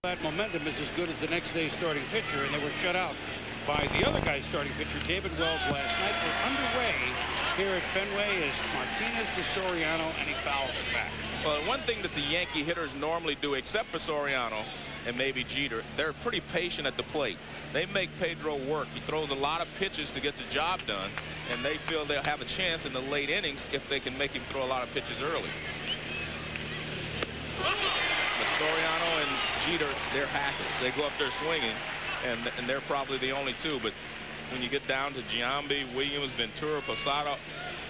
That momentum is as good as the next day's starting pitcher, and they were shut out by the other guy's starting pitcher, David Wells, last night. They're underway here at Fenway as Martinez to Soriano, and he fouls it back. Well, one thing that the Yankee hitters normally do, except for Soriano and maybe Jeter, they're pretty patient at the plate. They make Pedro work. He throws a lot of pitches to get the job done, and they feel they'll have a chance in the late innings if they can make him throw a lot of pitches early. But Soriano and Jeter, they're hackers. They go up there swinging, and they're probably the only two. But when you get down to Giambi, Williams, Ventura, Posada,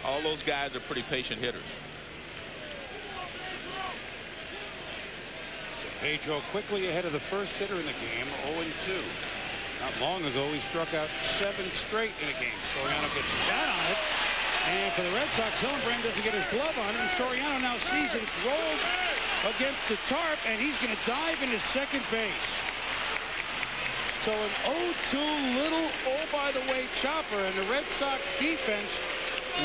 all those guys are pretty patient hitters. So Pedro quickly ahead of the first hitter in the game, 0-2. Not long ago, he struck out 7 straight in a game. Soriano gets his bat on it. And for the Red Sox, Hillenbrand doesn't get his glove on it. And Soriano now sees it. It's rolled against the tarp, and he's going to dive into second base. So an 0-2 little, oh, by the way, chopper. And the Red Sox defense,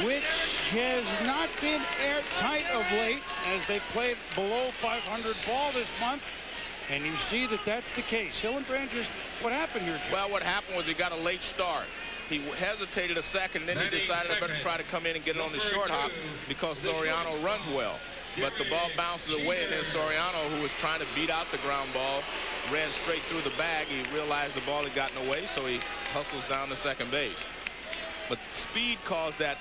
which has not been airtight of late, as they played below 500 ball this month. And you see that that's the case. Hillenbrand just, what happened here, Joe? Well, what happened was he got a late start. He hesitated a second, and then he decided I better try to come in and get it on the short hop because Soriano runs well. But the ball bounces away, and then Soriano, who was trying to beat out the ground ball, ran straight through the bag. He realized the ball had gotten away, so he hustles down to second base. But speed caused that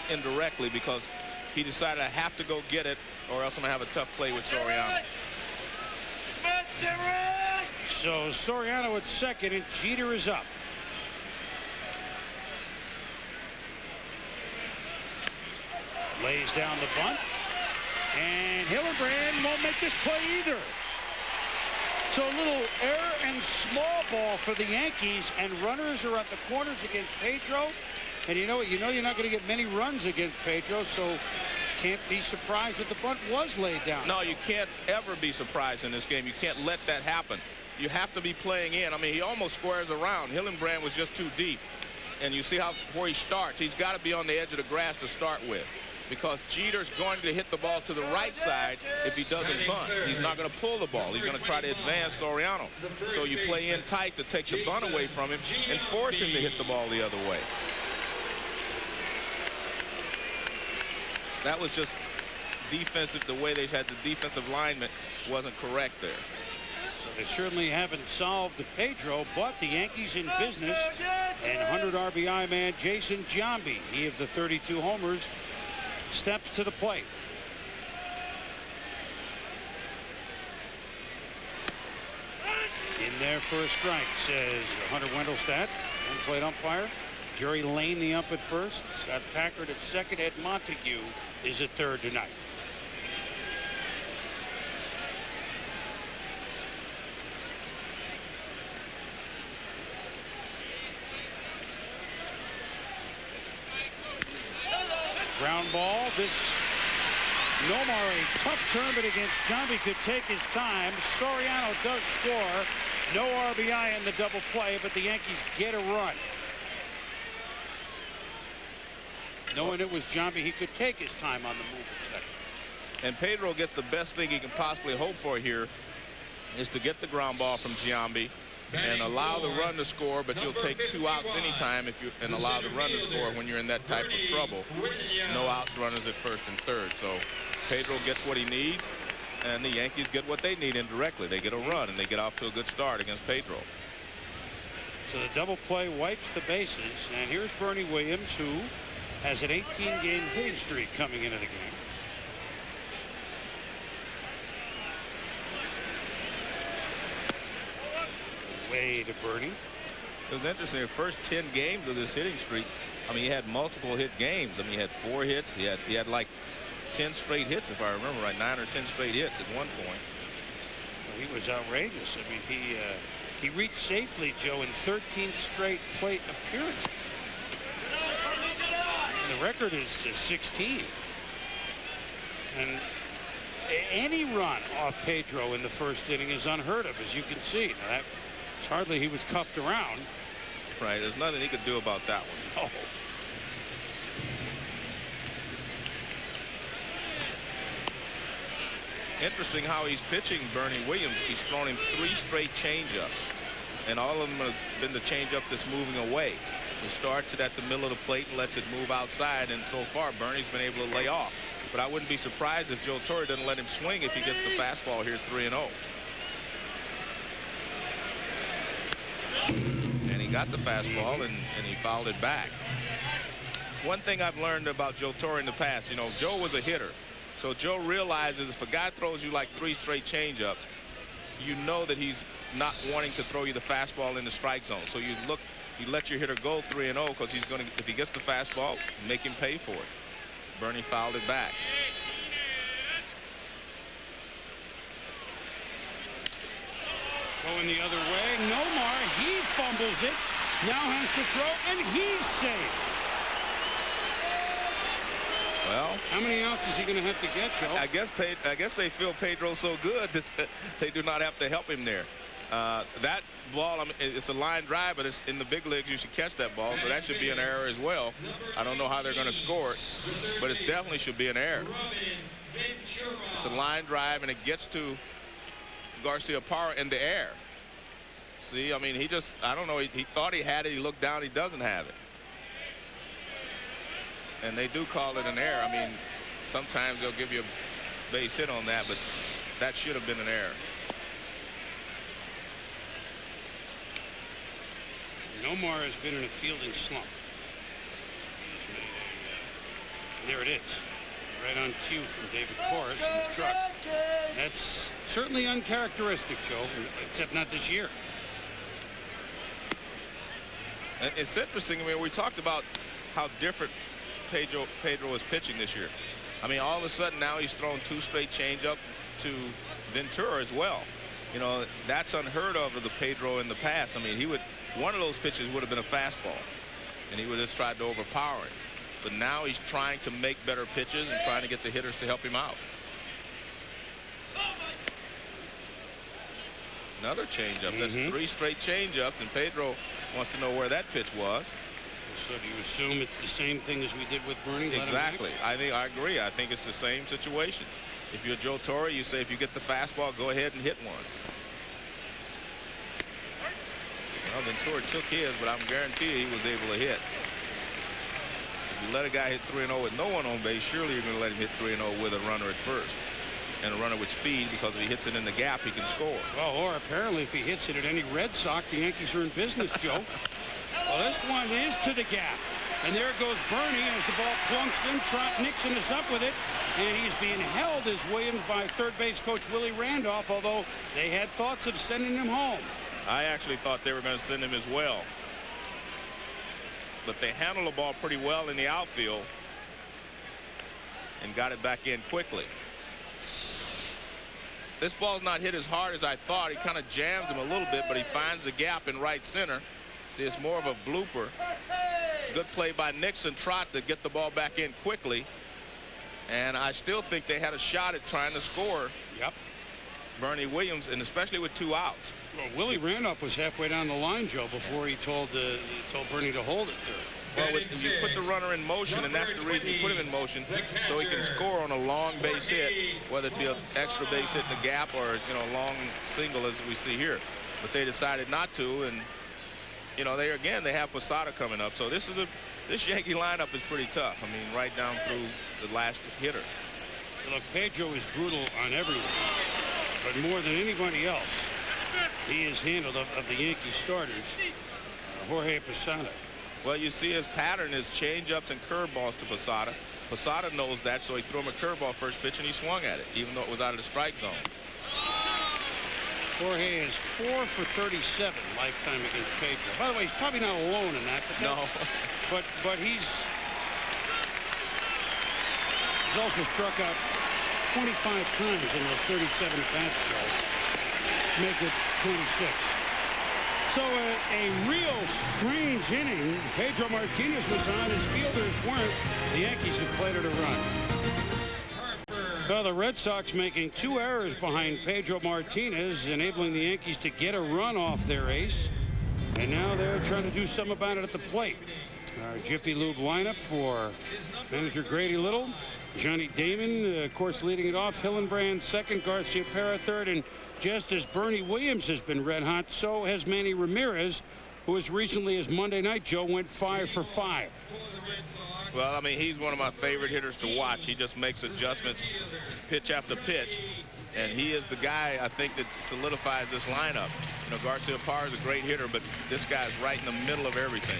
indirectly because he decided I have to go get it or else I'm going to have a tough play with Soriano. So Soriano at second, and Jeter is up. Lays down the bunt, and Hillenbrand won't make this play either. So a little error and small ball for the Yankees, and runners are at the corners against Pedro. And you know what? You know you're not going to get many runs against Pedro, so can't be surprised that the bunt was laid down. No, you can't ever be surprised in this game. You can't let that happen. You have to be playing in. I mean, he almost squares around. Hillenbrand was just too deep. And you see how where he starts. He's got to be on the edge of the grass to start with, because Jeter's going to hit the ball to the right side if he doesn't bunt. He's not going to pull the ball. He's going to try to advance Soriano. So you play in tight to take the bunt away from him and force him to hit the ball the other way. That was just defensive. The way they had the defensive lineman wasn't correct there. So they certainly haven't solved the Pedro, but the Yankees in business. And 100 RBI man Jason Giambi, he of the 32 homers, steps to the plate. In there for a strike, says Hunter Wendelstedt, home plate umpire. Jerry Lane, the ump at first. Scott Packard at second. Ed Montague is at third tonight. Ground ball. This Nomar, a tough tournament against Giambi, could take his time. Soriano does score. No RBI in the double play, but the Yankees get a run. Knowing it was Giambi, he could take his time on the move at second. And Pedro gets the best thing he can possibly hope for here is to get the ground ball from Giambi and allow the run to score, but you'll take 2 outs anytime if you and allow the run to score when you're in that type of trouble. No outs, runners at first and third. So Pedro gets what he needs, and the Yankees get what they need indirectly. They get a run, and they get off to a good start against Pedro. So the double play wipes the bases, and here's Bernie Williams, who has an 18-game hitting streak coming into the game. Way to Bernie. It was interesting. The first 10 games of this hitting streak, I mean, he had multiple hit games. I mean, he had 4 hits. He had like 10 straight hits, if I remember right, 9 or 10 straight hits at one point. Well, he was outrageous. I mean, he reached safely, Joe, in 13 straight plate appearances. And the record is 16. And any run off Pedro in the first inning is unheard of, as you can see. Now, it's hardly he was cuffed around. Right, there's nothing he could do about that one. No. interesting how he's pitching Bernie Williams. He's thrown him 3 straight changeups, and all of them have been the changeup that's moving away. He starts it at the middle of the plate and lets it move outside, and so far Bernie's been able to lay off. But I wouldn't be surprised if Joe Torre doesn't let him swing if he gets the fastball here 3-0. And he got the fastball and he fouled it back. One thing I've learned about Joe Torre in the past, you know, Joe was a hitter. So Joe realizes if a guy throws you like 3 straight changeups, you know that he's not wanting to throw you the fastball in the strike zone. So you let your hitter go 3-0 because he's going to, if he gets the fastball, make him pay for it. Bernie fouled it back. Going the other way. Nomar, he fumbles it. Now has to throw, and he's safe. Well, how many outs is he going to have to get, Joe? I guess they feel Pedro so good that they do not have to help him there. That ball, I mean, it's a line drive, but it's in the big leagues. You should catch that ball, so that should be an error as well. I don't know how they're going to score it, but it definitely should be an error. It's a line drive, and it gets to Garcia Parra in the air. See, I mean, I don't know, he thought he had it, he looked down, he doesn't have it. And they do call it an error. I mean, sometimes they'll give you a base hit on that, but that should have been an error. Nomar has been in a fielding slump. And there it is. Right on cue from David Corris in the truck. That's certainly uncharacteristic, Joe, except not this year. It's interesting. I mean, we talked about how different Pedro is pitching this year. I mean, all of a sudden now he's thrown 2 straight changeup to Ventura as well. You know, that's unheard of the Pedro in the past. I mean, one of those pitches would have been a fastball, and he would have tried to overpower it. But now he's trying to make better pitches and trying to get the hitters to help him out. Another changeup. That's 3 straight changeups, and Pedro wants to know where that pitch was. So do you assume it's the same thing as we did with Bernie? Exactly. I agree. I think it's the same situation. If you're Joe Torre, you say if you get the fastball, go ahead and hit one. Well, Ventura took his, but I'm guaranteed he was able to hit. If you let a guy hit 3-0 with no one on base, surely you're going to let him hit 3-0 with a runner at first. And a runner with speed, because if he hits it in the gap, he can score. Well, or apparently if he hits it at any Red Sox, the Yankees are in business, Joe. Well, this one is to the gap. And there goes Bernie as the ball plunks in. Trot Nixon is up with it. And he's being held as Williams by third base coach Willie Randolph, although they had thoughts of sending him home. I actually thought they were going to send him as well. But they handled the ball pretty well in the outfield and got it back in quickly. This ball's not hit as hard as I thought. He kind of jams him a little bit, but he finds the gap in right center. See, it's more of a blooper. Good play by Nixon Trot to get the ball back in quickly. And I still think they had a shot at trying to score Bernie Williams, and especially with 2 outs. Well, Willie Randolph was halfway down the line, Joe, before he told Bernie to hold it there. Well, you put the runner in motion, and that's the reason you put him in motion, so he can score on a long base hit, whether it be an extra base hit in the gap or, you know, a long single as we see here. But they decided not to, and, you know, they have Posada coming up. So this Yankee lineup is pretty tough. I mean, right down through the last hitter. Look, Pedro is brutal on everyone, but more than anybody else, he is handled of the Yankee starters, Jorge Posada. Well, you see his pattern is changeups and curveballs to Posada. Posada knows that, so he threw him a curveball first pitch and he swung at it, even though it was out of the strike zone. Jorge is 4 for 37 lifetime against Pedro. By the way, he's probably not alone in that. But he's also struck out 25 times in those 37 at-bats, Joe. Make it 26. So a real strange inning. Pedro Martinez was on. His fielders weren't. The Yankees have played it a run. Well, the Red Sox making 2 errors behind Pedro Martinez, enabling the Yankees to get a run off their ace. And now they're trying to do something about it at the plate. Our Jiffy Lube lineup for manager Grady Little. Johnny Damon, of course, leading it off. Hillenbrand second, Garcia Parra third, and just as Bernie Williams has been red hot, so has Manny Ramirez, who as recently as Monday night, Joe, went 5 for 5. Well, I mean, he's one of my favorite hitters to watch. He just makes adjustments pitch after pitch, and he is the guy, I think, that solidifies this lineup. You know, Garcia Parra is a great hitter, but this guy's right in the middle of everything.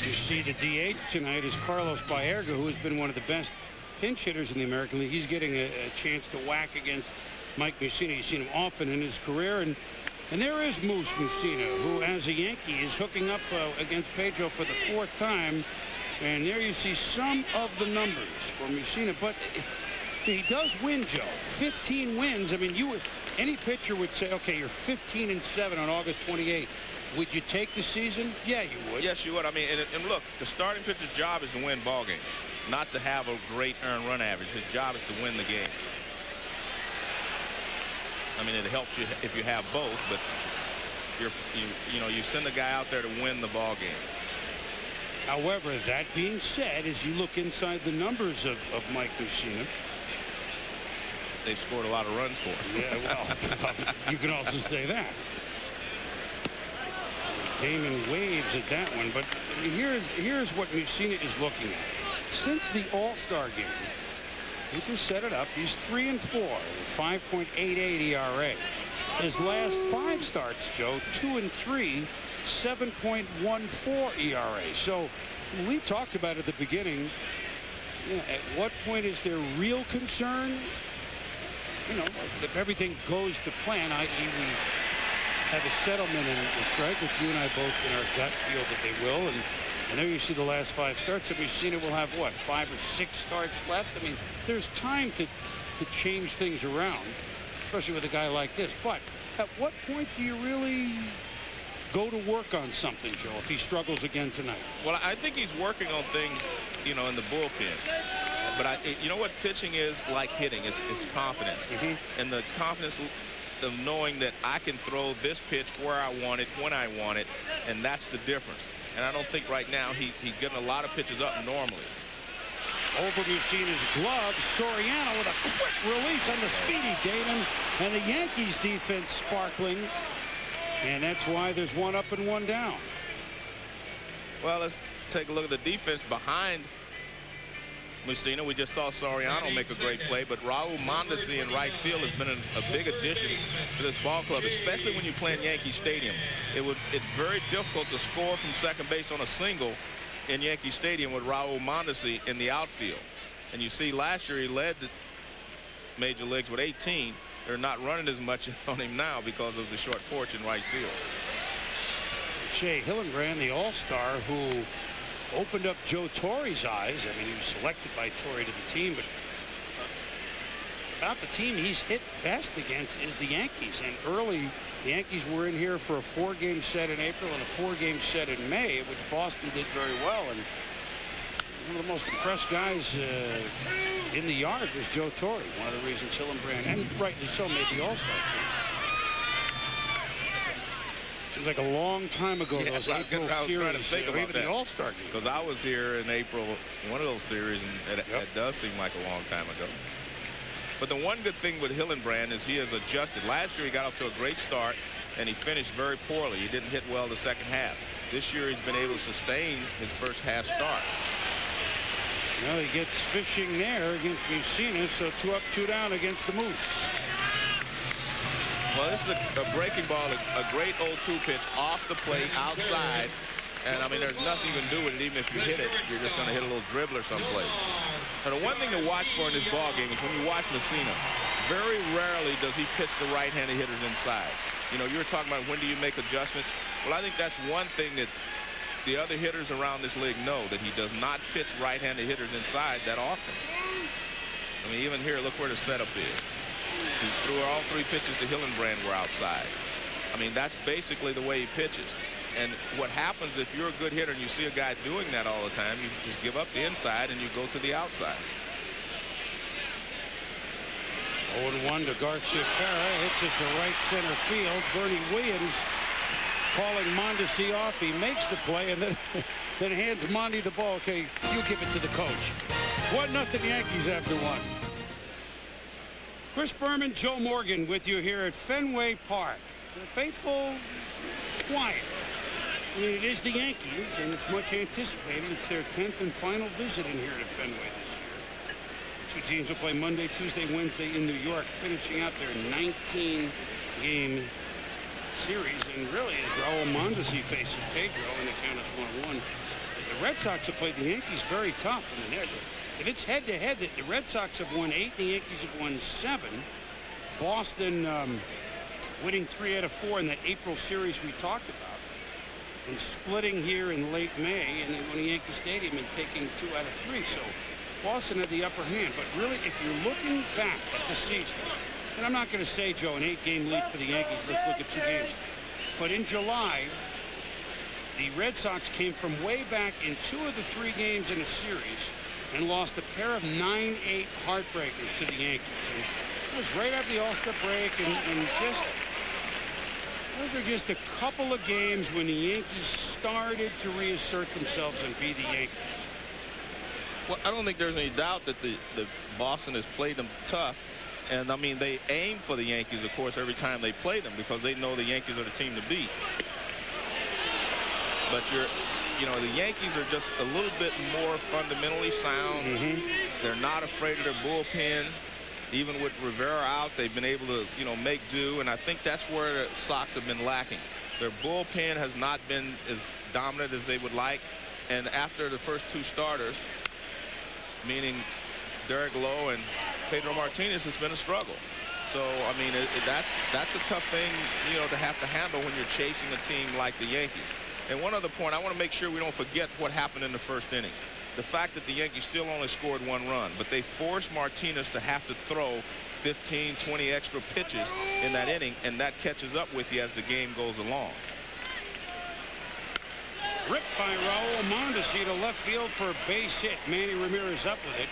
You see the DH tonight is Carlos Baerga, who has been one of the best pinch hitters in the American League. He's getting a chance to whack against Mike Mussina. You've seen him often in his career, and there is Moose Mussina, who, as a Yankee, is hooking up against Pedro for the 4th time. And there you see some of the numbers for Mussina, but he does win, Joe. 15 wins. I mean, any pitcher would say, okay, you're 15-7 on August 28th. Would you take the season? Yeah, you would. Yes, you would. I mean, and look, the starting pitcher's job is to win ball games, not to have a great earned run average. His job is to win the game. I mean, it helps you if you have both, but you send a guy out there to win the ball game. However, that being said, as you look inside the numbers of Mike Mussina, they scored a lot of runs for him. Yeah, well, you can also say that. Damon waves at that one, but here's what Mussina is looking at. Since the All-Star game, he just set it up. He's 3-4, 5.88 ERA. His last 5 starts, Joe, 2-3. 7.14 ERA. So we talked about at the beginning, at what point is there real concern? You know, if everything goes to plan, i.e. we have a settlement in the strike, which you and I both in our gut feel that they will, and there you see the last 5 starts. And Mussina will have, what, 5 or 6 starts left? I mean, there's time to change things around, especially with a guy like this. But at what point do you really go to work on something, Joe, if he struggles again tonight? Well, I think he's working on things, in the bullpen. But you know what pitching is like hitting? It's confidence. And the confidence of knowing that I can throw this pitch where I want it, when I want it, and that's the difference. And I don't think right now he's getting a lot of pitches up normally. Over Mussina's glove, Soriano with a quick release on the speedy Damon, and the Yankees defense sparkling. And that's why there's 1 up and 1 down. Well, let's take a look at the defense behind Mussina. We just saw Soriano make a great play, but Raul Mondesi in right field has been a big addition to this ball club, especially when you play in Yankee Stadium. It's very difficult to score from second base on a single in Yankee Stadium with Raul Mondesi in the outfield. And you see last year he led the major leagues with 18. They're not running as much on him now because of the short porch in right field. Shea Hillenbrand, the all-star who opened up Joe Torre's eyes. I mean, he was selected by Torre to the team, but about the team he's hit best against is the Yankees. And early, the Yankees were in here for a 4-game set in April and a 4-game set in May, which Boston did very well. And one of the most impressed guys in the yard was Joe Torre. One of the reasons Hillenbrand, and rightly so, made the All-Star team. Seems like a long time ago, those April series, even the All-Star game. Because I was here in April, one of those series, and it does seem like a long time ago. But the one good thing with Hillenbrand is he has adjusted. Last year he got off to a great start, and he finished very poorly. He didn't hit well the second half. This year he's been able to sustain his first half start. Well, he gets fishing there against Mussina, so 2 up, 2 down against the Moose. Well, this is a breaking ball, a great 0-2 pitch off the plate, outside. And, I mean, there's nothing you can do with it. Even if you hit it, you're just going to hit a little dribbler someplace. Now, the one thing to watch for in this ball game is when you watch Mussina, very rarely does he pitch the right-handed hitters inside. You know, you were talking about when do you make adjustments. Well, I think that's one thing that the other hitters around this league know, that he does not pitch right-handed hitters inside that often. I mean, even here, look where the setup is. He threw all 3 pitches to Hillenbrand were outside. I mean, that's basically the way he pitches. And what happens if you're a good hitter and you see a guy doing that all the time, you just give up the inside and you go to the outside. 0-1 to Garcia Parra, hits it to right center field. Bernie Williams calling Mondesi off. He makes the play and then hands Monty the ball. Okay, you give it to the coach. 1-0 Yankees after 1. Chris Berman, Joe Morgan with you here at Fenway Park. The faithful, quiet. I mean, it is the Yankees, and it's much anticipated. It's their 10th and final visit in here to Fenway this year. Two teams will play Monday, Tuesday, Wednesday in New York, finishing out their 19-game series. And really, as Raul Mondesi faces Pedro, and the count is 1-1. The Red Sox have played the Yankees very tough. I mean, if it's head-to-head, the Red Sox have won 8, the Yankees have won 7. Boston winning 3 out of 4 in that April series we talked about, and splitting here in late May, and then going to Yankee Stadium and taking 2 out of 3. So Boston had the upper hand. But really, if you're looking back at the season, and I'm not going to say, Joe, an 8-game lead for the Yankees. Let's look at 2 games. But in July, the Red Sox came from way back in 2 of the 3 games in a series and lost a pair of 9-8 heartbreakers to the Yankees. And it was right after the All-Star break, and just those are just a couple of games when the Yankees started to reassert themselves and be the Yankees. Well, I don't think there's any doubt that the Boston has played them tough. And I mean, they aim for the Yankees, of course, every time they play them, because they know the Yankees are the team to beat. But you know, the Yankees are just a little bit more fundamentally sound. They're not afraid of their bullpen. Even with Rivera out, they've been able to, you know, make do. And I think that's where the Sox have been lacking. Their bullpen has not been as dominant as they would like. And after the first 2 starters, meaning Derek Lowe and Pedro Martinez, has been a struggle. So, I mean, that's a tough thing, you know, to have to handle when you're chasing a team like the Yankees. And one other point, I want to make sure we don't forget what happened in the first inning. The fact that the Yankees still only scored 1 run, but they forced Martinez to have to throw 15, 20 extra pitches in that inning, and that catches up with you as the game goes along. Ripped by Raul Mondesi to left field for a base hit. Manny Ramirez up with it.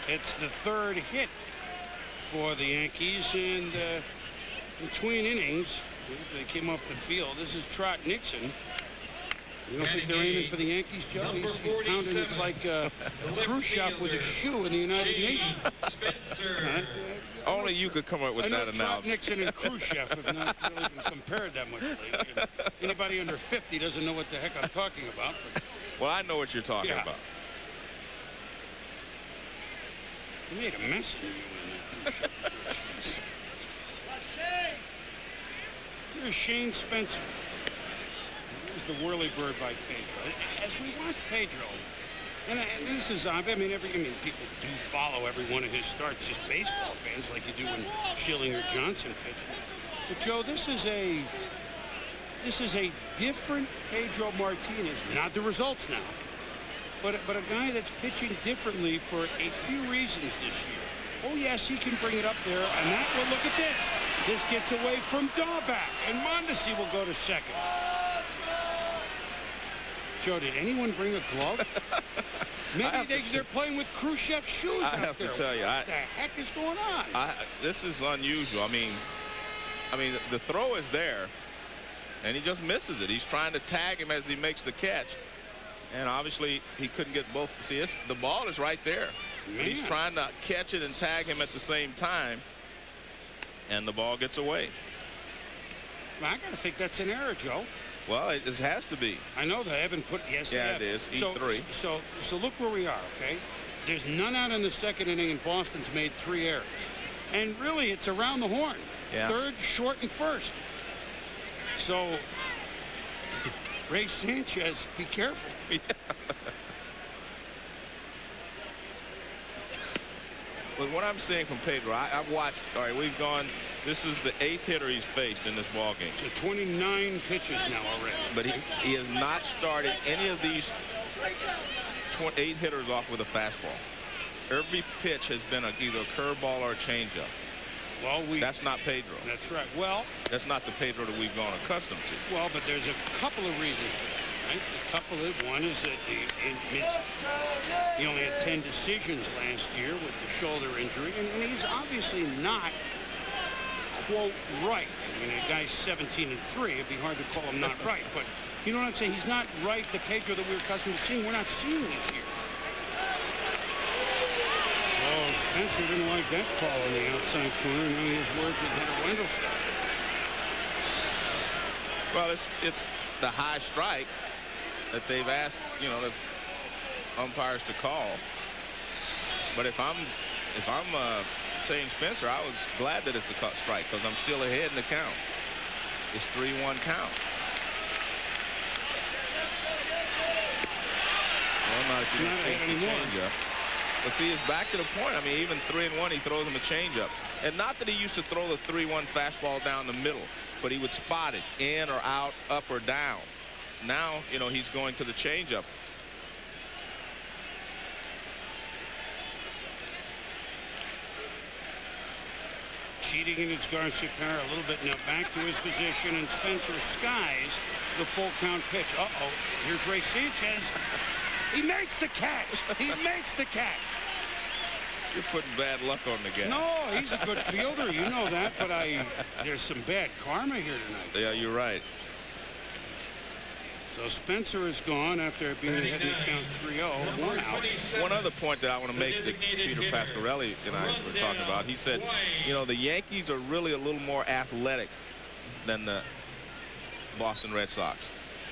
It's the 3rd hit for the Yankees, and between innings, they came off the field. This is Trot Nixon. You don't think they're aiming for the Yankees, Joe? He's pounding it like Khrushchev with a shoe in the United Nations. Only you could come up with that analogy. Trot analogy. Nixon and Khrushchev have not really been compared that much lately. And anybody under 50 doesn't know what the heck I'm talking about. But well, I know what you're talking about. He made a mess of you in that Khrushchev with those shoes. Here's Shane Spencer. The whirlybird by Pedro. As we watch Pedro, and this is I mean people do follow every one of his starts, just baseball fans, like you do when Schilling or Johnson pitch. But Joe, this is a different Pedro Martinez. Not the results now, but a guy that's pitching differently for a few reasons this year. Oh yes, he can bring it up there, and that will look at this. This gets away from Dahlback, and Mondesi will go to second. Joe, did anyone bring a glove? Maybe they're playing with Khrushchev shoes out there. I have to tell you, what the heck is going on? This is unusual. I mean, the throw is there, and he just misses it. He's trying to tag him as he makes the catch, and obviously he couldn't get both. See, the ball is right there. He's trying to catch it and tag him at the same time, and the ball gets away. Well, I got to think that's an error, Joe. Well, it has to be. I know they haven't put. Yes, yeah, they have. It is. So look where we are. Okay, there's none out in the 2nd inning, and Boston's made 3 errors, and really it's around the horn. Yeah. 3rd, short, and 1st. So Ray Sanchez, be careful. Yeah. But what I'm seeing from Pedro, I've watched. All right, we've gone. This is the 8th hitter he's faced in this ball game. So 29 pitches now already. But he has not started any of these 8 hitters off with a fastball. Every pitch has been either a curveball or a changeup. Well, that's not Pedro. That's right. Well, that's not the Pedro that we've gone accustomed to. Well, but there's a couple of reasons for that, right? A couple of one is that he only had 10 decisions last year with the shoulder injury, and he's obviously not quote right. I mean, a guy's 17-3. It'd be hard to call him not right, but you know what I'm saying? He's not right. The Pedro that we're accustomed to seeing, we're not seeing this year. So Spencer didn't like that call on the outside corner. Now he has words with Heather Wendelstein. Well, it's the high strike that they've asked, you know, the umpires to call. But if I'm saying Spencer, I was glad that it's a cut strike because I'm still ahead in the count. It's 3-1 count. Well, not if you don't change the changeup. But see, it's back to the point. I mean, even 3-1, he throws him a changeup. And not that he used to throw the 3-1 fastball down the middle, but he would spot it in or out, up or down. Now, you know, he's going to the changeup. Cheating in its Garcia-Parra a little bit now back to his position, and Spencer skies the full count pitch. Uh-oh, here's Ray Sanchez. He makes the catch. He makes the catch. You're putting bad luck on the guy. No, he's a good fielder. You know that, but there's some bad karma here tonight. Yeah, you're right. So Spencer is gone after being ahead in the count 3-0, 1 out. One other point that I want to make that Peter Pasquarelli and I were talking about, he said, you know, the Yankees are really a little more athletic than the Boston Red Sox.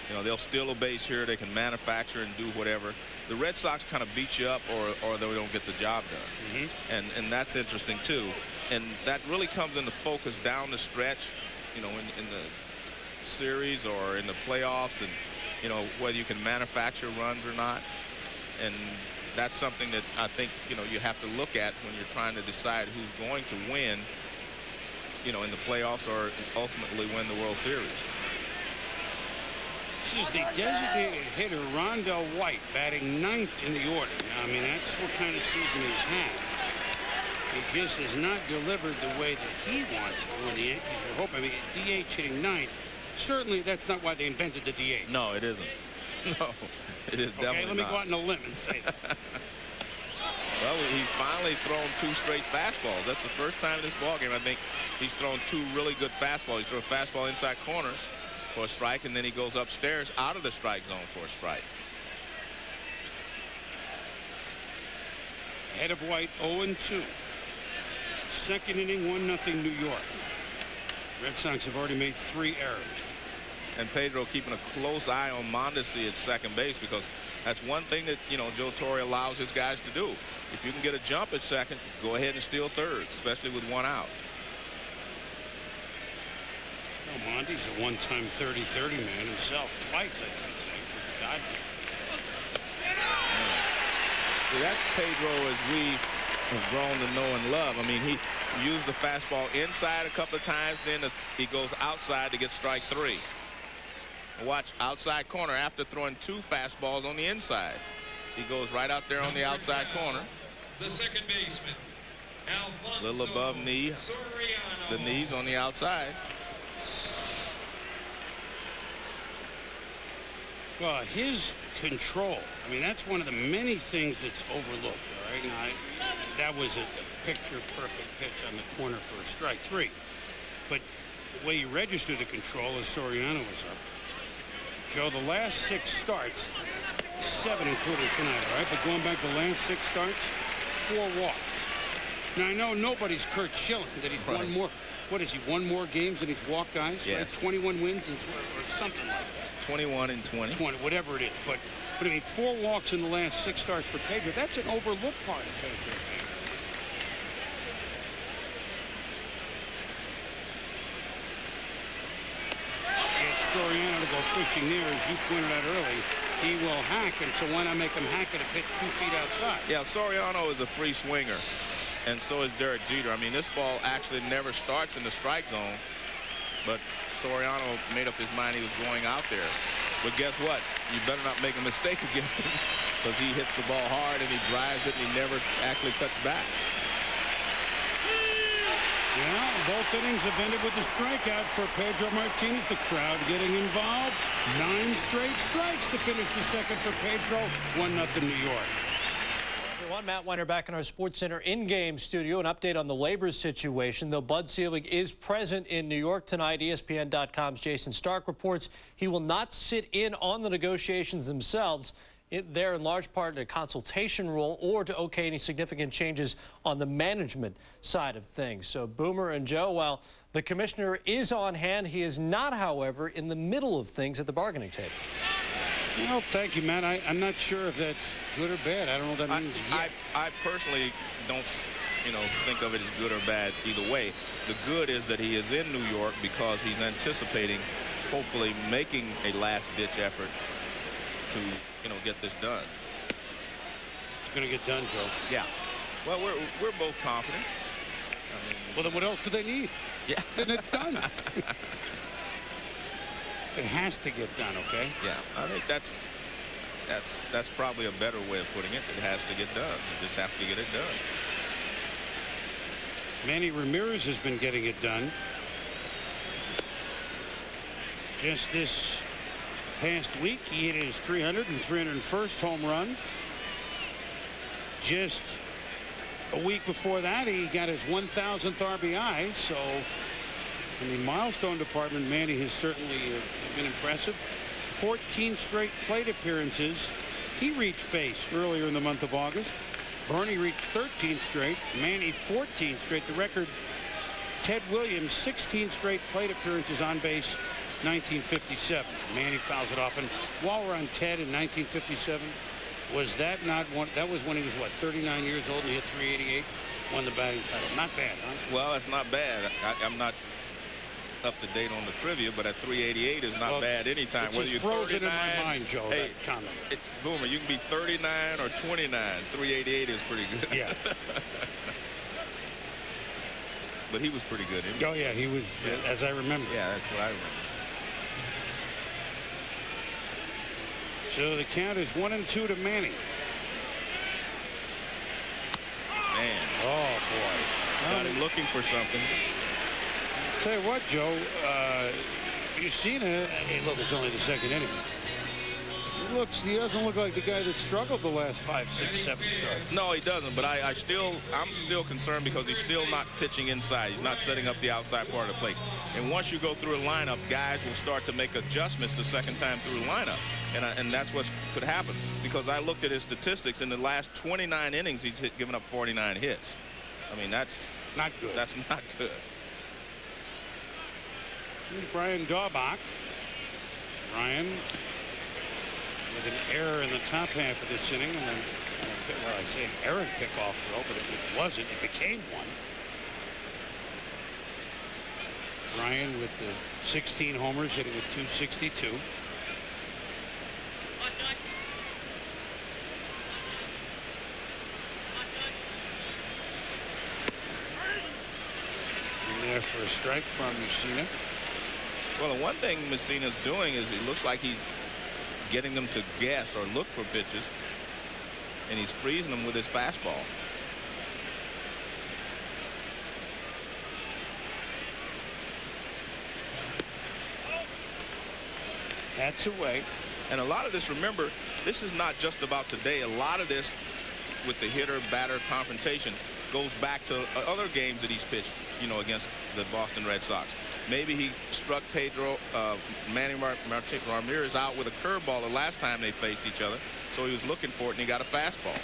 You know, they'll steal a base here, they can manufacture and do whatever. The Red Sox kind of beat you up or they don't get the job done. And that's interesting too. And that really comes into focus down the stretch, you know, in the series or in the playoffs, and you know, whether you can manufacture runs or not. And that's something that I think, you know, you have to look at when you're trying to decide who's going to win, you know, in the playoffs or ultimately win the World Series. This is the designated hitter, Rondell White, batting 9th in the order. Now, I mean, that's what kind of season he's had. He just has not delivered the way that he wants to when the Yankees were hoping. I mean, DH hitting 9th. Certainly, that's not why they invented the DH. No, it isn't. No, it is definitely not. Okay, let me go out on a limb and say that. Well, he's finally thrown 2 straight fastballs. That's the first time in this ballgame I think he's thrown 2 really good fastballs. He threw a fastball inside corner for a strike, and then he goes upstairs out of the strike zone for a strike. Ahead of White, 0-2. Second inning, 1-0 New York. Red Sox have already made 3 errors. And Pedro keeping a close eye on Mondesi at second base, because that's one thing that, you know, Joe Torre allows his guys to do. If you can get a jump at second, go ahead and steal third, especially with 1 out. Well, Monty's a one-time 30-30 man himself, twice I should say, with the Dodgers. See, that's Pedro as we have grown to know and love. I mean, he used the fastball inside a couple of times, then he goes outside to get strike 3. Watch, outside corner after throwing 2 fastballs on the inside. He goes right out there on the outside corner. The second baseman, a little above knee, the knees on the outside. Well, his control, I mean, that's one of the many things that's overlooked. All right, now that was a picture-perfect pitch on the corner for a strike 3. But the way he registered the control as Soriano was up. Joe, the last 6 starts, 7 including tonight, all right? But going back the last 6 starts, 4 walks. Now, I know nobody's Kurt Schilling, that he's won more. What is he, won more games than he's walked guys? Yes. Right? 21 wins and or something like that. 21 and 20. 20, whatever it is. But I mean, 4 walks in the last 6 starts for Pedro. That's an overlooked part of Pedro's game. It's Soriano to go fishing there, as you pointed out early. He will hack, and so why not make him hack at a pitch 2 feet outside? Yeah, Soriano is a free swinger, and so is Derek Jeter. I mean, this ball actually never starts in the strike zone, but Soriano made up his mind he was going out there. But guess what? You better not make a mistake against him, because he hits the ball hard and he drives it and he never actually cuts back. Yeah, both innings have ended with the strikeout for Pedro Martinez. The crowd getting involved. 9 straight strikes to finish the second for Pedro. 1-0 New York. Everyone, Matt Weiner back in our Sports Center in-game studio. An update on the labor situation. Though Bud Selig is present in New York tonight, ESPN.com's Jason Stark reports he will not sit in on the negotiations themselves. there in large part in a consultation role or to okay any significant changes on the management side of things. So Boomer and Joe, while the commissioner is on hand, he is not, however, in the middle of things at the bargaining table. Well, thank you, Matt. I'm not sure if that's good or bad. I don't know what that means yet. I personally don't, think of it as good or bad either way. The good is that he is in New York because he's anticipating, hopefully, making a last-ditch effort to, get this done. It's going to get done, Joe. Yeah. Well, we're both confident. I mean, well, then what else do they need? Yeah. Then it's done. It has to get done, okay? Yeah, I think that's probably a better way of putting it. It has to get done. You just have to get it done. Manny Ramirez has been getting it done. Just this past week, he hit his 300 and 301st home runs. Just a week before that, he got his 1,000th RBI. So in the milestone department, Manny has certainly been impressive. 14 straight plate appearances. He reached base earlier in the month of August. Bernie reached 13 straight. Manny 14 straight. The record, Ted Williams, 16 straight plate appearances on base, 1957. Manny fouls it off. And while we're on Ted in 1957, was that not one? That was when he was, what, 39 years old and he hit 388, won the batting title. Not bad, huh? Well, it's not bad. I'm not up to date on the trivia, but at 388 is not bad anytime. It's Whether just you're frozen 39, in my mind, Joe, hey, that comment. Boomer, you can be 39 or 29. 388 is pretty good. Yeah. But he was pretty good. Oh, yeah, he was, as I remember. Yeah, that's what I remember. So the count is 1-2 to Manny. Man. Oh, boy. Got him looking for something. Tell you what, Joe, Mussina, hey, look, it's only the second inning. He doesn't look like the guy that struggled the last 5, 6, 7 starts. No, he doesn't, but I'm still concerned because he's still not pitching inside. He's not setting up the outside part of the plate. And once you go through a lineup, guys will start to make adjustments the second time through the lineup. And that's what could happen, because I looked at his statistics. In the last 29 innings, he's given up 49 hits. I mean, that's not good. That's not good. Here's Brian Daubach. Brian with an error in the top half of this inning. And well, I say an errant pickoff throw, but it wasn't. It became one. Brian with the 16 homers, hitting at 262. In there for a strike from Mussina. Well, the one thing Mussina's doing is it looks like he's getting them to guess or look for pitches, and he's freezing them with his fastball. That's away. And a lot of this, remember, this is not just about today. A lot of this with the hitter-batter confrontation goes back to other games that he's pitched, against the Boston Red Sox. Maybe he struck Manny Ramirez out with a curveball the last time they faced each other, so he was looking for it, and he got a fastball.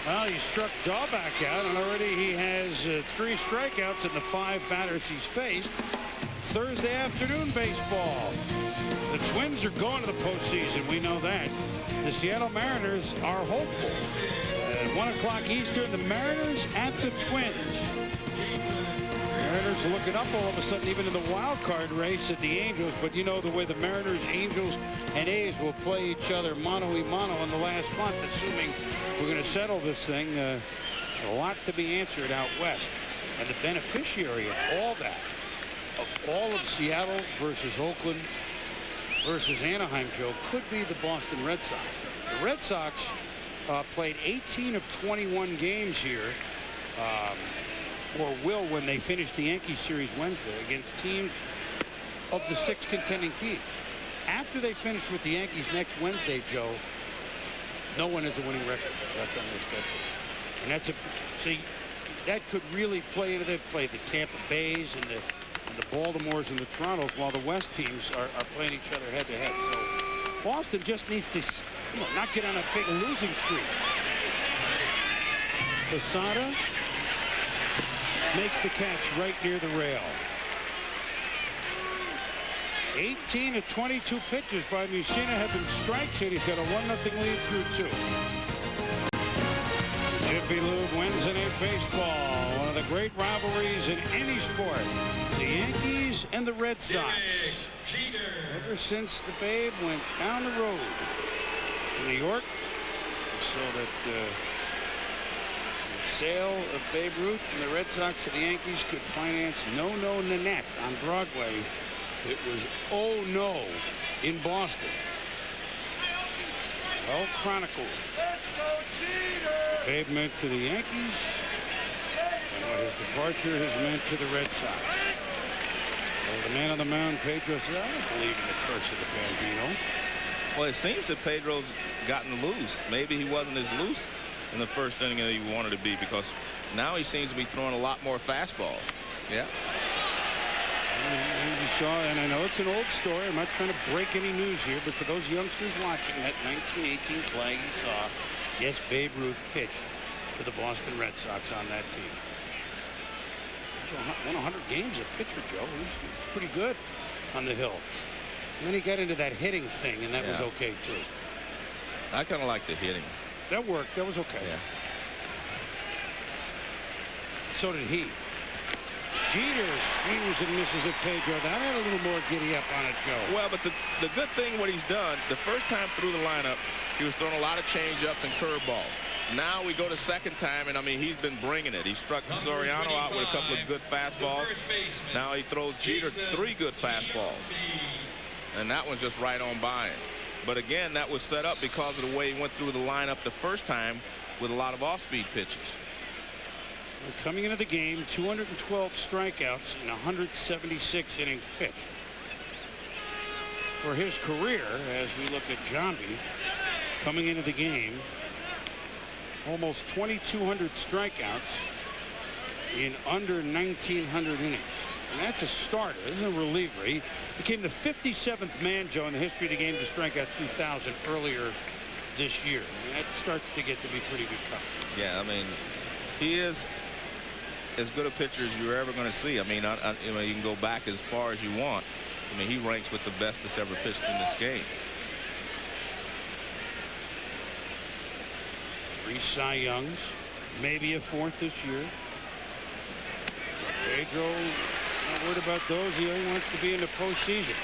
Well, he struck Daubach out, and already he has 3 strikeouts in the 5 batters he's faced. Thursday afternoon baseball. The Twins are going to the postseason. We know that. The Seattle Mariners are hopeful. At 1 o'clock Eastern, the Mariners at the Twins. Mariners are looking up all of a sudden, even in the wild card race at the Angels. But you know the way the Mariners, Angels, and A's will play each other mano-a-mano in the last month, assuming we're going to settle this thing. A lot to be answered out west. And the beneficiary of all that, of all of Seattle versus Oakland versus Anaheim, Joe, could be the Boston Red Sox. The Red Sox played 18 of 21 games here, or will when they finish the Yankees series Wednesday against teams of the 6 contending teams. After they finish with the Yankees next Wednesday, Joe, no one has a winning record left on their schedule. And that's that could really play into play the Tampa Bays and the Baltimores and the Torontos, while the West teams are playing each other head to head. So Boston just needs to not get on a big losing streak. Mussina makes the catch right near the rail. 18 of 22 pitches by Mussina have been strikes, and he's got a 1-0 lead through 2. Jiffy Lube Wednesday Night Baseball, one of the great rivalries in any sport. The Yankees and the Red Sox. Ever since the Babe went down the road to New York, so that the sale of Babe Ruth from the Red Sox to the Yankees could finance No No Nanette on Broadway. It was Oh No in Boston. Well chronicled. Let's go, Jeter! Babe meant to the Yankees, and what his departure has meant to the Red Sox. Well, the man on the mound, Pedro, said, I don't believe in the curse of the Bambino. Well, it seems that Pedro's gotten loose. Maybe he wasn't as loose in the first inning that he wanted to be, because now he seems to be throwing a lot more fastballs. Yeah. You saw, and I know it's an old story. I'm not trying to break any news here, but for those youngsters watching, that 1918 flag you saw, yes, Babe Ruth pitched for the Boston Red Sox on that team. Won 100 games as a pitcher, Joe. He was pretty good on the hill. And then he got into that hitting thing, and that was okay, too. I kind of like the hitting. That worked. That was okay. Yeah. So did he. Jeter swings and misses at Pedro. That had a little more giddy up on it, Joe. Well, but the good thing what he's done, the first time through the lineup, he was throwing a lot of changeups and curveballs. Now we go to second time, and I mean, he's been bringing it. He struck Soriano out with a couple of good fastballs. Now he throws Jeter 3 good fastballs. And that one's just right on by him. But again, that was set up because of the way he went through the lineup the first time with a lot of off-speed pitches. Coming into the game, 212 strikeouts in 176 innings pitched. For his career, as we look at Jambi, coming into the game, almost 2,200 strikeouts in under 1,900 innings. And that's a starter. This isn't a reliever. He became the 57th man, Joe, in the history of the game to strike out 2,000 earlier this year. I mean, that starts to get to be pretty good coverage. Yeah, I mean, he is as good a pitcher as you're ever going to see. I mean, you know, you can go back as far as you want. I mean, he ranks with the best that's ever pitched in this game. 3 Cy Youngs, maybe a 4th this year. Pedro, not worried about those. He only wants to be in the postseason.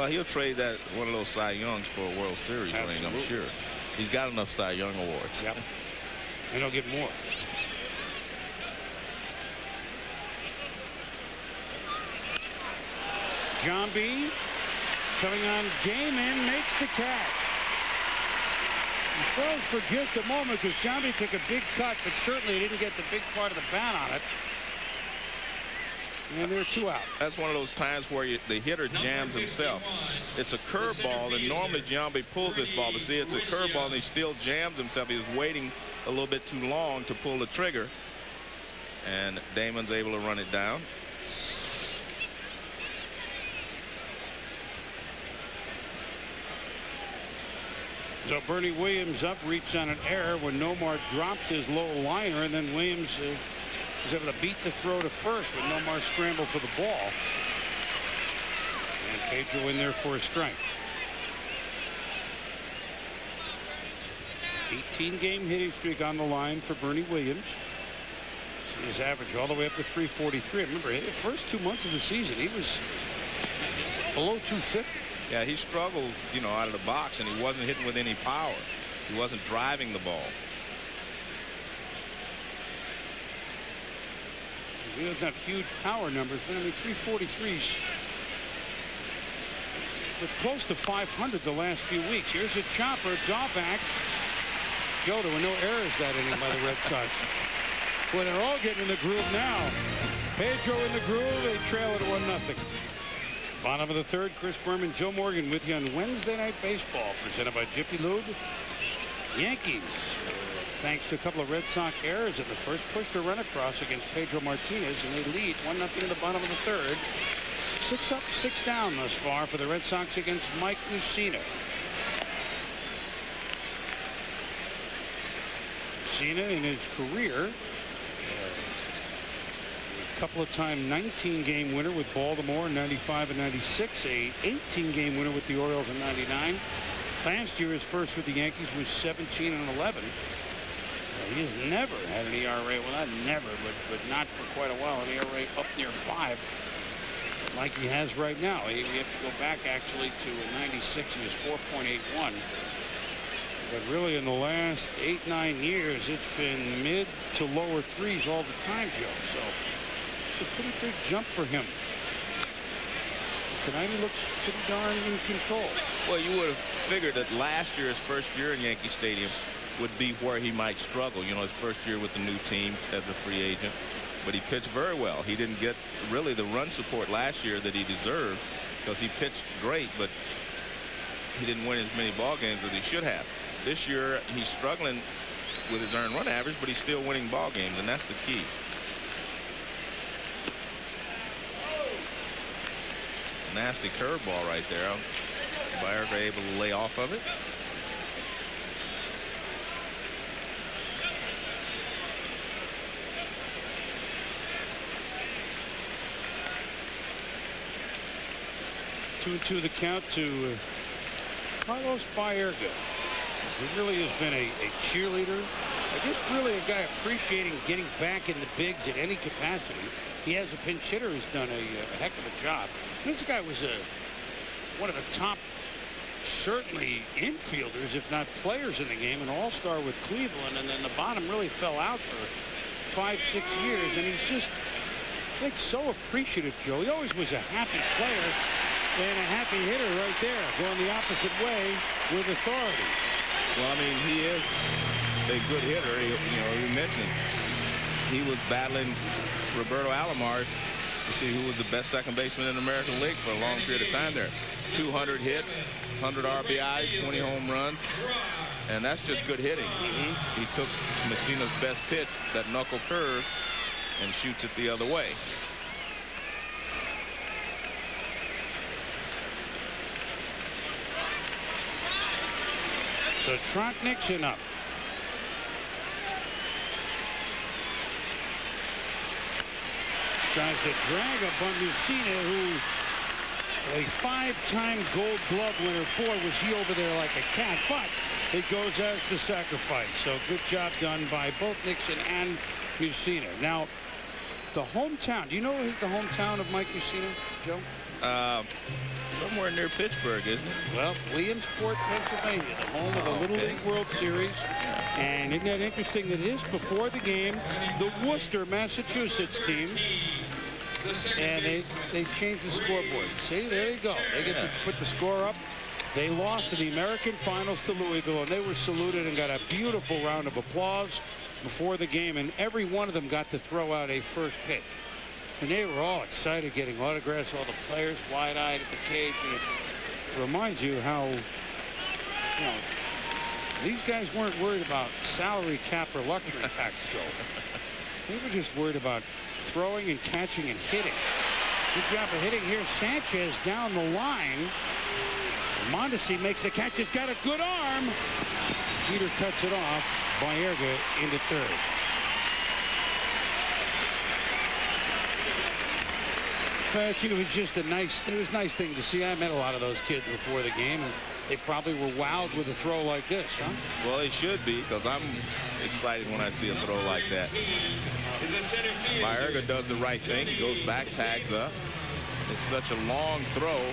He'll trade that one of those Cy Youngs for a World Series ring, I'm sure. He's got enough Cy Young awards. Yep. And he'll get more. Jambi coming on. Damon makes the catch. He froze for just a moment because Jambi took a big cut, but certainly didn't get the big part of the bat on it. And there are 2 out. That's one of those times where the hitter jams himself. It's a curveball, and normally Jambi pulls this ball, but see, it's a curveball, and he still jams himself. He was waiting a little bit too long to pull the trigger, and Damon's able to run it down. So Bernie Williams up, reached on an error when Nomar dropped his low liner, and then Williams was able to beat the throw to first when Nomar scrambled for the ball. And Pedro in there for a strike. 18-game hitting streak on the line for Bernie Williams. See his average all the way up to 343. Remember, the first 2 months of the season, he was below 250. Yeah, he struggled, you know, out of the box, and he wasn't hitting with any power. He wasn't driving the ball. He doesn't have huge power numbers, but I mean, 343's with close to 500 the last few weeks. Here's a chopper, Dahlback. Joe, there were no errors that inning by the Red Sox. Well, they're all getting in the groove now. Pedro in the groove. They trail at 1-0. Bottom of the 3rd, Chris Berman, Joe Morgan with you on Wednesday Night Baseball, presented by Jiffy Lube. Yankees, thanks to a couple of Red Sox errors in the first, pushed a run across against Pedro Martinez, and they lead 1-0 in the bottom of the 3rd. 6 up, 6 down thus far for the Red Sox against Mike Mussina. Mussina in his career, a couple of time 19-game winner with Baltimore in 95 and 96, a 18-game winner with the Orioles in 99. Last year his first with the Yankees was 17 and 11. He has never had an ERA, well not never, but not for quite a while, an ERA up near 5 like he has right now. We have to go back actually to 96, he was 4.81. But really in the last 8-9 years it's been mid to lower 3s all the time, Joe. So it's a pretty big jump for him. Tonight he looks pretty darn in control. Well, you would have figured that last year, his first year in Yankee Stadium, would be where he might struggle. You know, his first year with the new team as a free agent. But he pitched very well. He didn't get really the run support last year that he deserved because he pitched great, but he didn't win as many ball games as he should have. This year he's struggling with his earned run average, but he's still winning ball games, and that's the key. Nasty curveball right there. Baerga able to lay off of it. Two and two the count to Carlos Baerga. He really has been a cheerleader. Just really a guy appreciating getting back in the bigs at any capacity. He, as a pinch hitter, has done a heck of a job. This guy was one of the top, certainly infielders, if not players in the game, an all-star with Cleveland, and then the bottom really fell out for 5-6 years, and he's just, I think, so appreciative, Joe. He always was a happy player and a happy hitter right there, going the opposite way with authority. Well, I mean, he is a good hitter. You mentioned he was battling Roberto Alomar to see who was the best second baseman in the American League for a long period of time there. 200 hits, 100 RBIs, 20 home runs, and that's just good hitting. He took Mussina's best pitch, that knuckle curve, and shoots it the other way. So Trot Nixon up. Tries to drag up on Mussina, who a 5-time Gold Glove winner. Boy, was he over there like a cat, but it goes as the sacrifice. So good job done by both Nixon and Mussina. Now, the hometown, do you know the hometown of Mike Mussina, Joe? Somewhere near Pittsburgh, isn't it? Well, Williamsport, Pennsylvania, the home of the Little League World Series. And isn't that interesting that this, before the game, the Worcester, Massachusetts team, and they changed the scoreboard. See, there you go. They get to put the score up. They lost in the American Finals to Louisville, and they were saluted and got a beautiful round of applause before the game, and every one of them got to throw out a first pitch. And they were all excited, getting autographs, all the players wide-eyed at the cage. And it reminds you how, these guys weren't worried about salary cap or luxury tax, Joe. They were just worried about throwing and catching and hitting. Good job of hitting here. Sanchez down the line. Mondesi makes the catch. He's got a good arm. Jeter cuts it off. Baerga into third. But it was just a nice thing to see. I met a lot of those kids before the game, and they probably were wowed with a throw like this, huh? Well, they should be, because I'm excited when I see a throw like that. Baerga does the right thing. He goes back, tags up. It's such a long throw